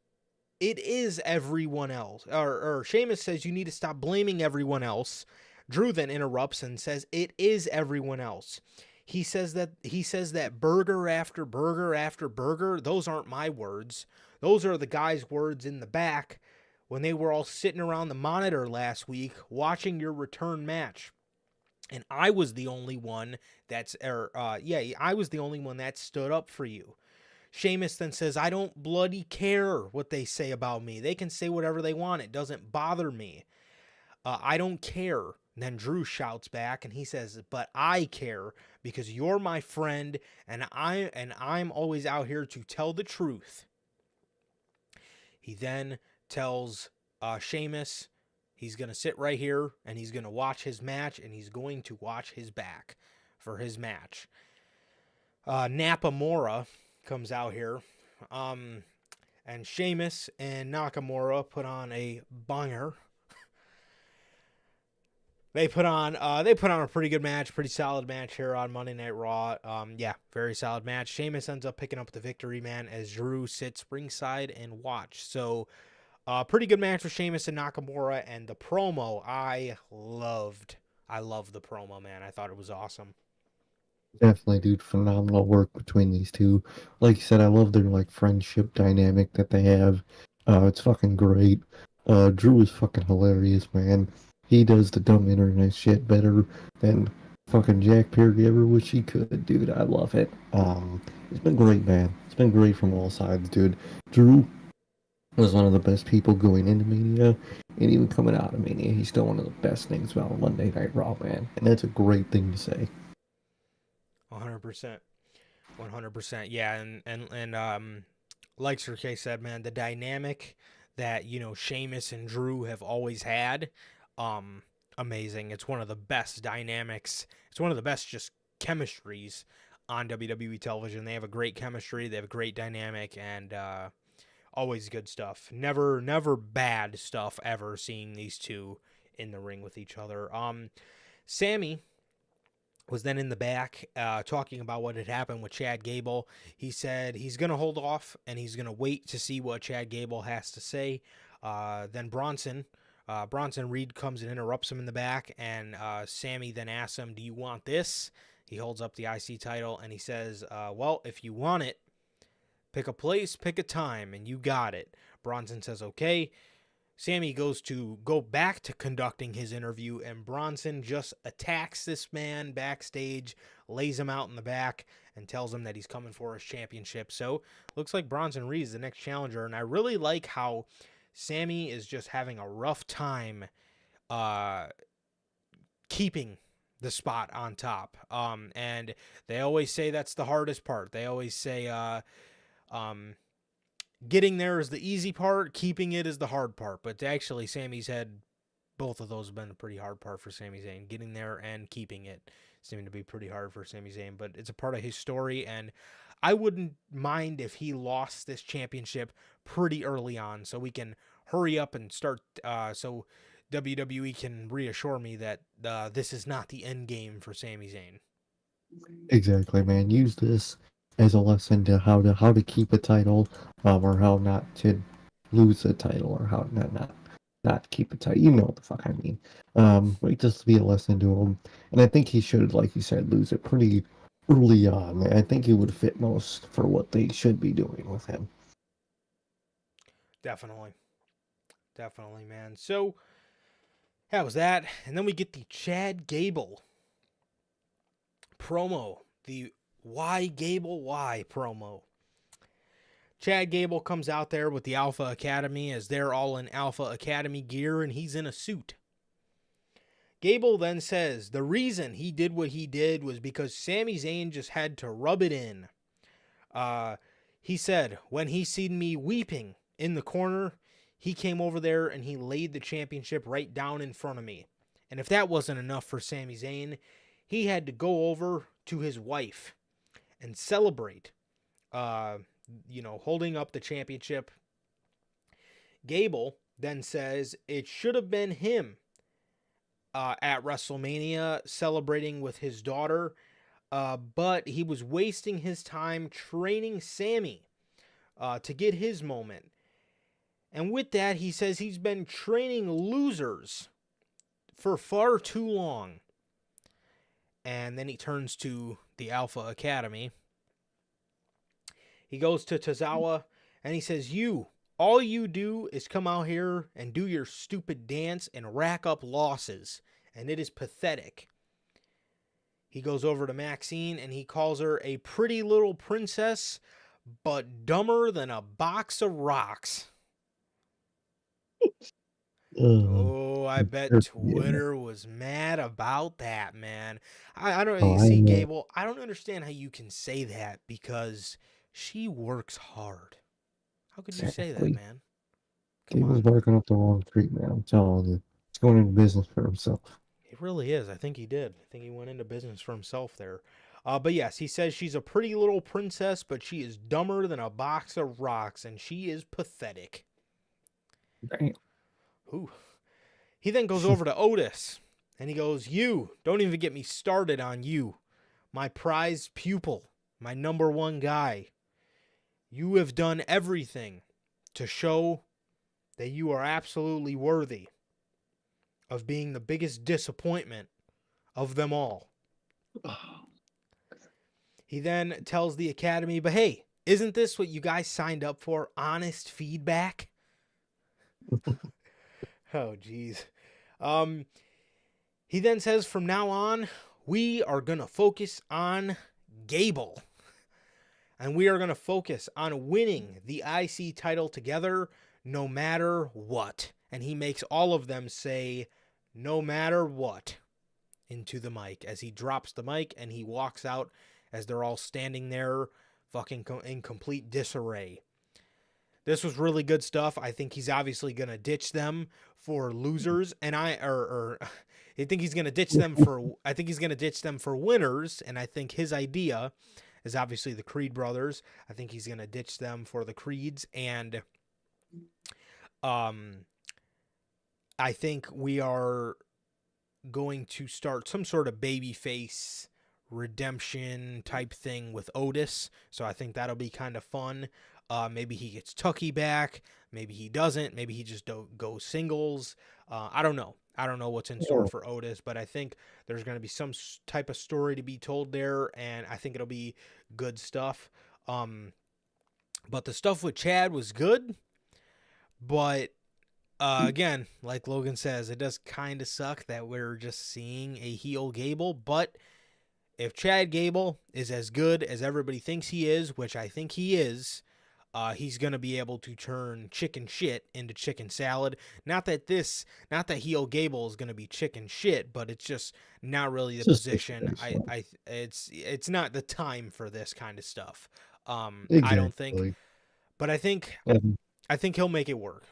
it is everyone else. Or Sheamus says you need to stop blaming everyone else. Drew then interrupts and says it is everyone else. He says that burger after burger after burger, those aren't my words. Those are the guy's words in the back when they were all sitting around the monitor last week watching your return match. And I was the only one I was the only one that stood up for you. Sheamus then says, I don't bloody care what they say about me. They can say whatever they want. It doesn't bother me. I don't care. And then Drew shouts back and he says, but I care because you're my friend and I'm always out here to tell the truth. He then tells Sheamus he's going to sit right here and he's going to watch his match and he's going to watch his back for his match. Nakamura comes out here. And Sheamus and Nakamura put on a banger. They put on a pretty good match, pretty solid match here on Monday Night Raw. Very solid match. Sheamus ends up picking up the victory, man, as Drew sits ringside and watch. So, pretty good match for Sheamus and Nakamura, and the promo I loved. I loved the promo, man. I thought it was awesome. Definitely, dude. Phenomenal work between these two. Like you said, I love their like friendship dynamic that they have. It's fucking great. Drew is fucking hilarious, man. He does the dumb internet shit better than fucking Jack Perry ever wish he could, dude. I love it. It's been great, man. It's been great from all sides, dude. Drew was one of the best people going into Mania, and even coming out of Mania, he's still one of the best things about Monday Night Raw, man. And that's a great thing to say. 100%. 100%. Yeah, and like Sir K said, man, the dynamic that, you know, Sheamus and Drew have always had, amazing. It's one of the best dynamics. It's one of the best just chemistries on WWE television. They have a great chemistry. They have a great dynamic, and always good stuff. Never bad stuff ever seeing these two in the ring with each other. Sammy was then in the back talking about what had happened with Chad Gable. He said he's going to hold off and he's going to wait to see what Chad Gable has to say. Then Bronson Reed comes and interrupts him in the back, and Sammy then asks him, do you want this? He holds up the IC title and he says, well, if you want it, pick a place, pick a time, and you got it. Bronson says, okay. Sammy goes to go back to conducting his interview, and Bronson just attacks this man backstage, lays him out in the back, and tells him that he's coming for his championship. So, looks like Bronson Reed is the next challenger, and I really like how Sammy is just having a rough time keeping the spot on top. And they always say that's the hardest part. They always say getting there is the easy part, keeping it is the hard part. But actually, Sammy's had both of those have been a pretty hard part for Sami Zayn. Getting there and keeping it seeming to be pretty hard for Sami Zayn, but it's a part of his story, and I wouldn't mind if he lost this championship pretty early on so we can hurry up and start so WWE can reassure me that this is not the end game for Sami Zayn. Exactly, man. Use this as a lesson to how to keep a title, or how not to lose a title, or how not keep a title. You know what the fuck I mean. But just to be a lesson to him, and I think he should, like you said, lose it pretty early on. I think he would fit most for what they should be doing with him. Definitely, man. So that was that, and then we get the Chad Gable promo, the Why Gable Why promo. Chad Gable comes out there with the Alpha Academy as they're all in Alpha Academy gear and he's in a suit. Gable then says the reason he did what he did was because Sami Zayn just had to rub it in. He said, when he seen me weeping in the corner, he came over there and he laid the championship right down in front of me. And if that wasn't enough for Sami Zayn, he had to go over to his wife and celebrate, holding up the championship. Gable then says it should have been him at WrestleMania celebrating with his daughter, but he was wasting his time training Sammy to get his moment. And with that, he says he's been training losers for far too long. And then he turns to the Alpha Academy. He goes to Tozawa and he says, all you do is come out here and do your stupid dance and rack up losses. And it is pathetic. He goes over to Maxine and he calls her a pretty little princess, but dumber than a box of rocks. I bet Twitter was mad about that, man. I don't see Gable. I don't understand how you can say that because she works hard. How could you say that, man? Gable's barking up the wrong tree, man. I'm telling you, he's going into business for himself. He really is. I think he did. I think he went into business for himself there. But yes, he says she's a pretty little princess, but she is dumber than a box of rocks, and she is pathetic. Damn. Ooh. He then goes over to Otis, and he goes, don't even get me started on you, my prized pupil, my number one guy. You have done everything to show that you are absolutely worthy of being the biggest disappointment of them all. He then tells the Academy, but hey, isn't this what you guys signed up for? Honest feedback? Oh, geez. He then says, from now on, we are going to focus on Gable. And we are going to focus on winning the IC title together no matter what. And he makes all of them say, no matter what, into the mic as he drops the mic and he walks out as they're all standing there fucking in complete disarray. This was really good stuff. I think he's obviously going to ditch them for losers, and I think he's going to ditch them for winners, and I think his idea is obviously the Creed brothers. I think he's going to ditch them for the Creeds, and I think we are going to start some sort of babyface redemption type thing with Otis, so I think that'll be kind of fun. Maybe he gets Tucky back. Maybe he doesn't. Maybe he just goes singles. I don't know. I don't know what's in store for Otis, but I think there's going to be some type of story to be told there, and I think it'll be good stuff. But the stuff with Chad was good, but again, like Logan says, it does kind of suck that we're just seeing a heel Gable, but if Chad Gable is as good as everybody thinks he is, which I think he is, he's going to be able to turn chicken shit into chicken salad. Not that heel Gable is going to be chicken shit, but it's just not really the Just position. It's not the time for this kind of stuff. I don't think, exactly. but I think And he'll make it work.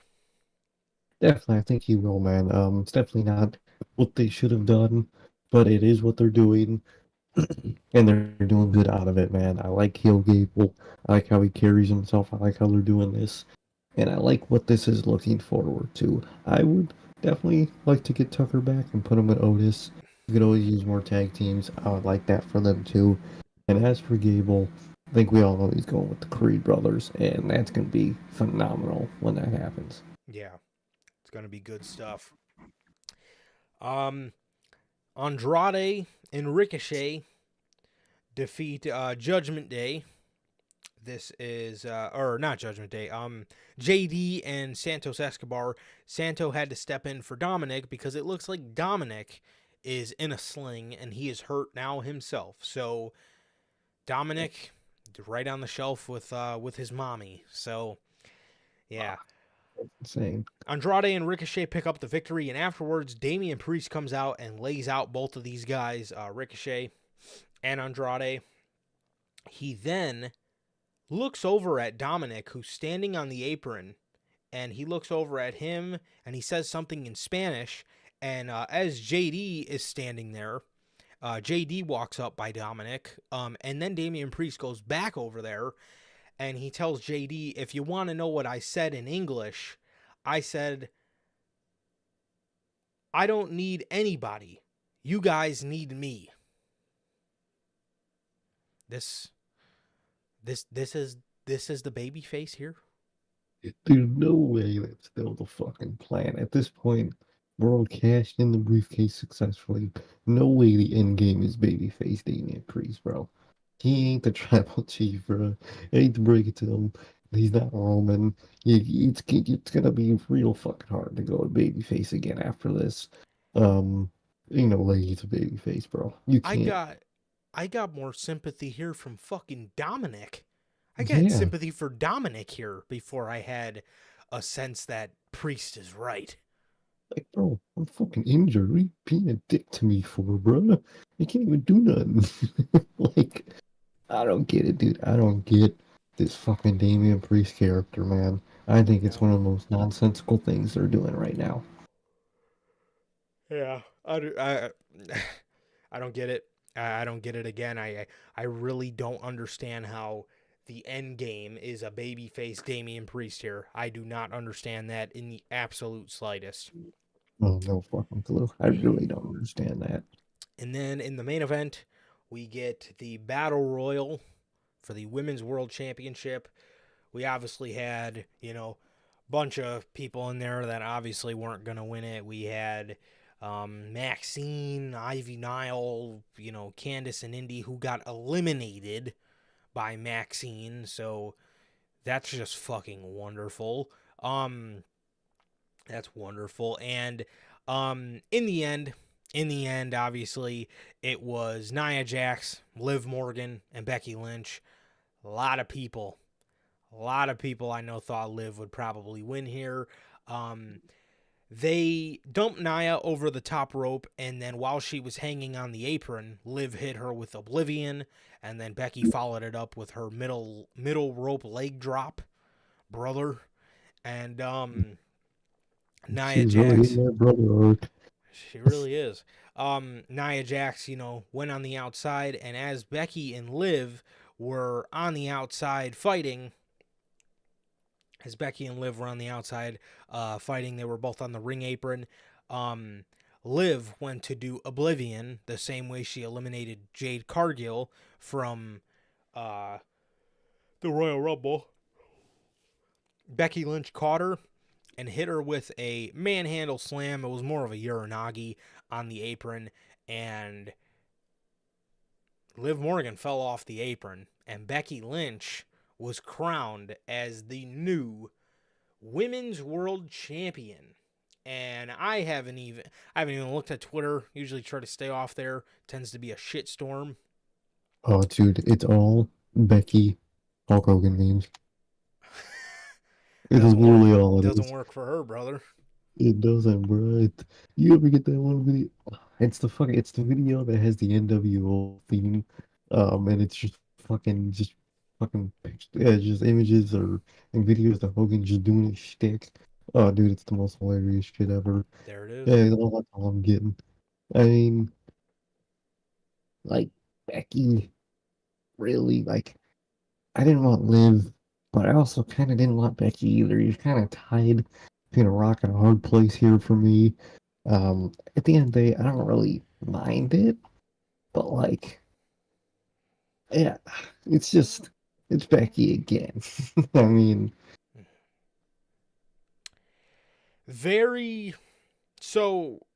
definitely, I think he will, man. It's definitely not what they should have done, but it is what they're doing, and they're doing good out of it, man. I like heel Gable. I like how he carries himself. I like how they're doing this, and I like what this is looking forward to. I would definitely like to get Tucker back and put him with Otis. You could always use more tag teams. I would like that for them too. And as for Gable, I think we all know he's going with the Creed brothers, and that's going to be phenomenal when that happens. Yeah, it's going to be good stuff. Andrade and Ricochet defeat Judgment Day. This is or not Judgment Day. JD and Santos Escobar. Santo had to step in for Dominic because it looks like Dominic is in a sling and he is hurt now himself. So Dominic right on the shelf with his mommy. So yeah. Insane. Andrade and Ricochet pick up the victory, and afterwards, Damian Priest comes out and lays out both of these guys, Ricochet and Andrade. He then looks over at Dominic, who's standing on the apron, and he looks over at him, and he says something in Spanish, and as JD is standing there, JD walks up by Dominic, and then Damian Priest goes back over there, and he tells JD, if you want to know what I said in English, I said, I don't need anybody. You guys need me. This is the baby face here. There's no way that's still the fucking plan. At this point, we're all cashed in the briefcase successfully. No way the end game is babyface Damian Priest, bro. He ain't the tribal chief, bro. I hate to break it to him. He's not Roman. It's gonna be real fucking hard to go with babyface again after this. Ain't no way he's a babyface, bro. You can't. I got more sympathy here from fucking Dominic. I got Yeah. sympathy for Dominic here before I had a sense that Priest is right. Like, bro, I'm fucking injured. What are you being a dick to me for, bro? I can't even do nothing. Like, I don't get it, dude. I don't get this fucking Damian Priest character, man. I think it's one of the most nonsensical things they're doing right now. Yeah, I don't get it. I don't get it again. I really don't understand how the end game is a babyface Damian Priest here. I do not understand that in the absolute slightest. Oh, no fucking clue. I really don't understand that. And then in the main event, we get the Battle Royal for the Women's World Championship. We obviously had, a bunch of people in there that obviously weren't going to win it. We had Maxine, Ivy Nile, Candice and Indy, who got eliminated by Maxine. So that's just fucking wonderful. That's wonderful. And in the end, obviously, it was Nia Jax, Liv Morgan, and Becky Lynch. A lot of people I know thought Liv would probably win here. They dumped Nia over the top rope, and then while she was hanging on the apron, Liv hit her with Oblivion, and then Becky followed it up with her middle rope leg drop, brother. And Nia She's Jax, really in there, brother. she really is. Nia Jax, went on the outside, and as Becky and Liv were on the outside fighting, they were both on the ring apron. Liv went to do Oblivion the same way she eliminated Jade Cargill from the Royal Rumble. Becky Lynch caught her and hit her with a manhandle slam. It was more of a Uranagi on the apron, and Liv Morgan fell off the apron, and Becky Lynch was crowned as the new Women's World Champion. And I haven't even looked at Twitter. Usually try to stay off there. Tends to be a shitstorm. Oh, dude, it's all Becky Hulk Hogan memes. It is literally all it Doesn't is. work for her, brother. It doesn't, bro. You ever get that one video? It's the video that has the NWO theme, and it's just fucking yeah, just images or and videos of Hogan just doing his shtick. Oh, dude, it's the most hilarious shit ever. There it is. Yeah, that's all I'm getting. I mean, like Becky, really, like I didn't want Liv, but I also kind of didn't want Becky either. You're kind of tied between a rock and a hard place here for me. At the end of the day, I don't really mind it, but like, yeah, it's Becky again. I mean, Very. So,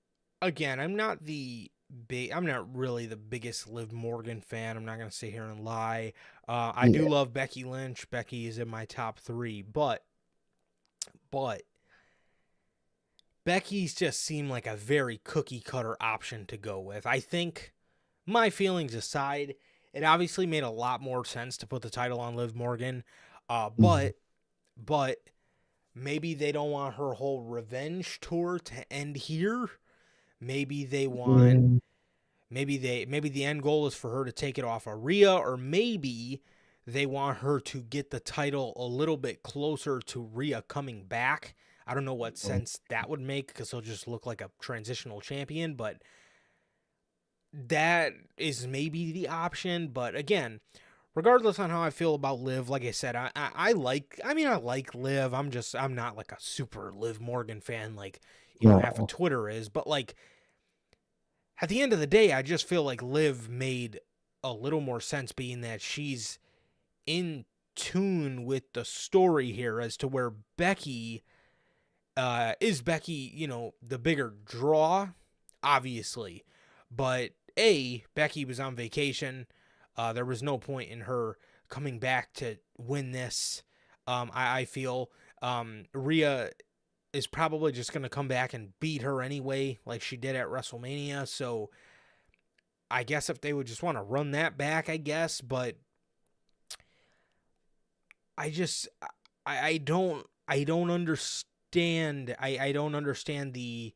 again, I'm not really the biggest Liv Morgan fan. I'm not gonna sit here and lie. I do yeah, love Becky Lynch. Becky is in my top three, but Becky's just seemed like a very cookie cutter option to go with. I think, my feelings aside, it obviously made a lot more sense to put the title on Liv Morgan. mhm, But maybe they don't want her whole revenge tour to end here. Maybe they want yeah, maybe the end goal is for her to take it off of Rhea, or maybe they want her to get the title a little bit closer to Rhea coming back. I don't know what sense that would make because he'll just look like a transitional champion, but that is maybe the option. But again, regardless on how I feel about Liv, like I said, I like Liv. I'm not like a super Liv Morgan fan like half of no, Twitter is, but like at the end of the day, I just feel like Liv made a little more sense being that she's in tune with the story here as to where Becky is Becky, the bigger draw, obviously. But Becky was on vacation. There was no point in her coming back to win this. I feel Rhea is probably just going to come back and beat her anyway, like she did at WrestleMania. So I guess if they would just want to run that back, I guess. But I just I don't understand. I don't understand the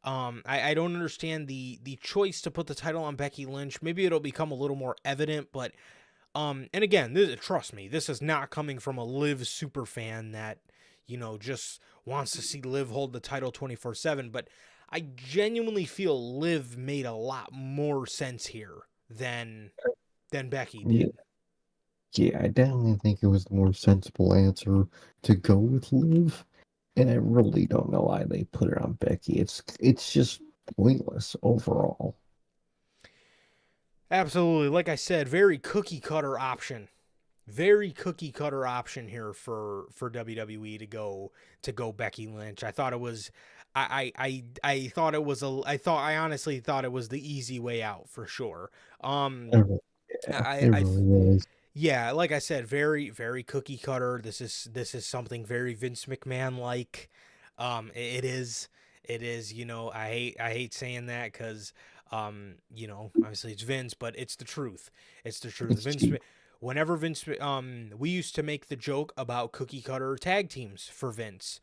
I don't understand the choice to put the title on Becky Lynch. Maybe it'll become a little more evident, but and again, trust me, this is not coming from a Liv super fan that just wants to see Liv hold the title 24/7. But I genuinely feel Liv made a lot more sense here than Becky yeah, did. yeah. I definitely think it was the more sensible answer to go with Liv. And I really don't know why they put it on Becky. It's just pointless overall. Absolutely, like I said, very cookie cutter option. Very cookie cutter option here for WWE to go Becky Lynch. I thought it was I thought it was I honestly thought it was the easy way out for sure. It really, yeah, it I really was. Yeah, like I said, very very cookie cutter. This is something very Vince McMahon like. It is I hate saying that cuz obviously it's Vince, but it's the truth. It's the truth. It's cheap. Whenever Vince we used to make the joke about cookie cutter tag teams for Vince.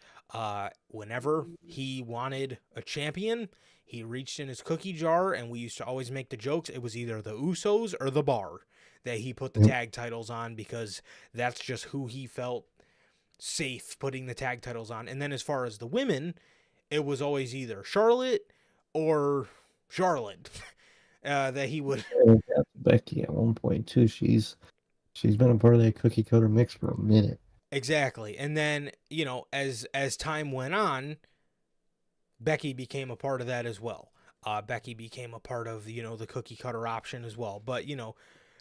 Whenever he wanted a champion, he reached in his cookie jar, and we used to always make the jokes. It was either the Usos or the Bar that he put the Yep. tag titles on, because that's just who he felt safe putting the tag titles on. And then as far as the women, it was always either Charlotte or Charlotte that he would. And that's Becky at one point too. She's been a part of that cookie cutter mix for a minute. Exactly. And then, as time went on, Becky became a part of that as well. Becky became a part of, the cookie cutter option as well. But,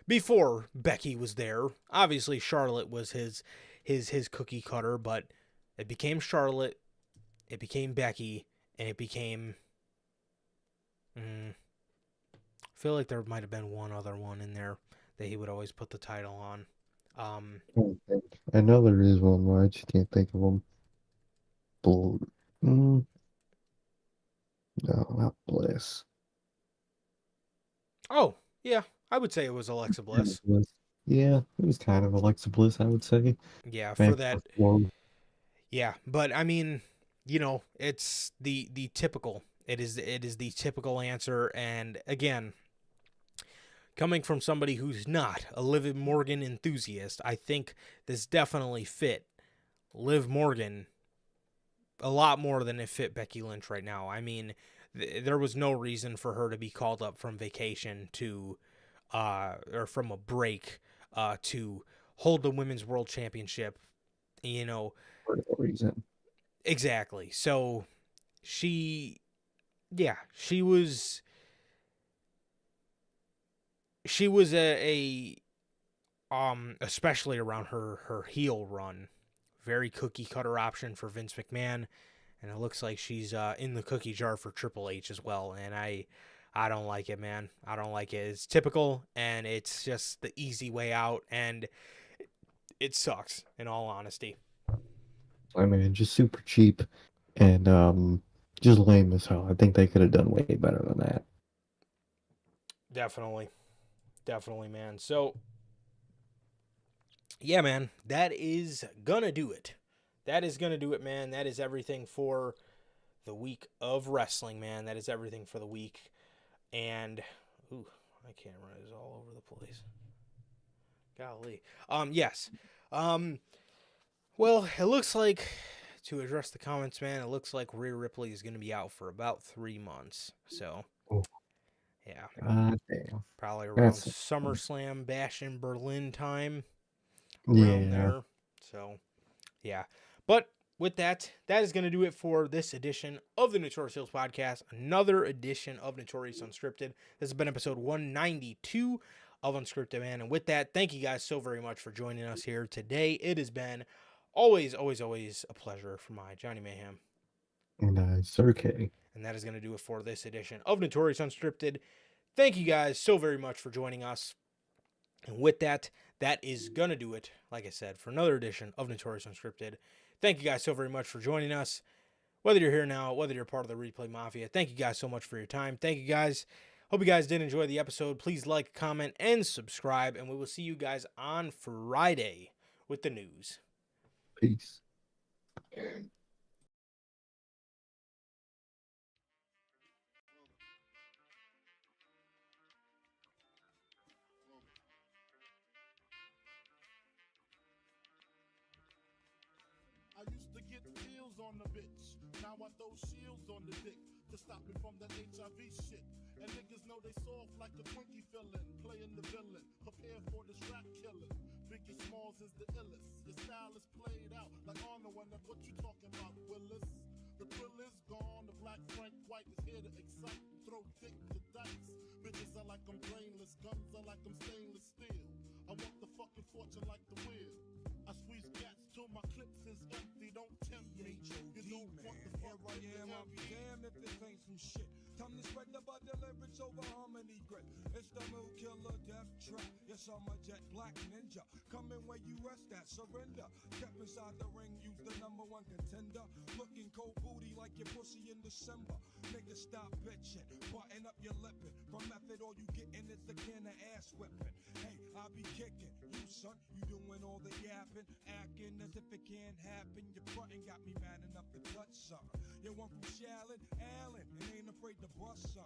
before Becky was there, obviously Charlotte was his cookie cutter, but it became Charlotte, it became Becky, and it became I feel like there might have been one other one in there that he would always put the title on. I don't think. I know there is one more. I just can't think of them. Bl- mm, no, not Bliss. Oh, yeah, I would say it was Alexa Kind of Bliss. Bliss. Yeah, it was kind of Alexa Bliss, I would say. Yeah, for Back that before. Yeah, but I mean, it's the typical. It is the typical answer, and again, coming from somebody who's not a Liv Morgan enthusiast, I think this definitely fit Liv Morgan a lot more than it fit Becky Lynch right now. I mean, there was no reason for her to be called up from vacation to, or from a break, to hold the Women's World Championship. You know, For no reason. exactly. So she, yeah, she was especially around her heel run, very cookie cutter option for Vince McMahon, and it looks like she's in the cookie jar for Triple H as well. And I don't like it, man. I don't like it. It's typical, and it's just the easy way out, and it sucks. In all honesty, I mean, just super cheap and just lame as hell. I think they could have done way better than that. definitely, definitely, man. So yeah, man, that is gonna do it. That is gonna do it, man. That is everything for the week of wrestling, man. That is everything for the week. And ooh, my camera is all over the place. Golly. Yes. Um, well, it looks like, to address the comments, man, it looks like Rhea Ripley is gonna be out for about 3 months. So Oh, yeah, God damn. probably around That's SummerSlam Bash in Berlin time, around yeah. there. So yeah. But with that, that is going to do it for this edition of the Notorious Heels podcast. Another edition of Notorious Unscripted. This has been episode 192 of Unscripted, man. And with that, thank you guys so very much for joining us here today. It has been always, always, always a pleasure for my Johnny Mayhem. And it's okay. And that is going to do it for this edition of Notorious Unscripted. Thank you guys so very much for joining us. And with that, that is going to do it, like I said, for another edition of Notorious Unscripted. Thank you guys so very much for joining us. Whether you're here now, whether you're part of the Replay Mafia, thank you guys so much for your time. Thank you guys. Hope you guys did enjoy the episode. Please like, comment, and subscribe. And we will see you guys on Friday with the news. Peace. I used to get pills on the bitch. Now I throw shields on the dick to stop me from that HIV shit. And niggas know they soft like a Twinkie fillin', playing the villain, prepare for the strap killing. Biggie Smalls is the illest. Your style is played out like Arnold when that what you talking about, Willis? The thrill is gone, the black Frank White is here to excite, throw dick to dice. Bitches are like I'm brainless, guns are like I'm stainless steel. I want the fucking fortune like the wheel. I squeeze cats till my clips is empty, don't tempt me. You don't want the fuck with the I'll be empty. damned if this ain't some shit. Time to spread the butter lyrics over harmony grip. It's the mood killer death trap. Yes, I'm a jet black ninja. Coming where you rest at, surrender. Step inside the ring, use the number one contender. Looking cold booty like your pussy in December. Nigga, stop bitching, button up your lippin'. From method, all you gettin' is the can of ass whipping. Hey, I be kicking. You son, you doing all the yapping, acting as if it can't happen. Your frontin' got me mad enough to touch something. You one from Shallon, Allen, and ain't afraid to bust something.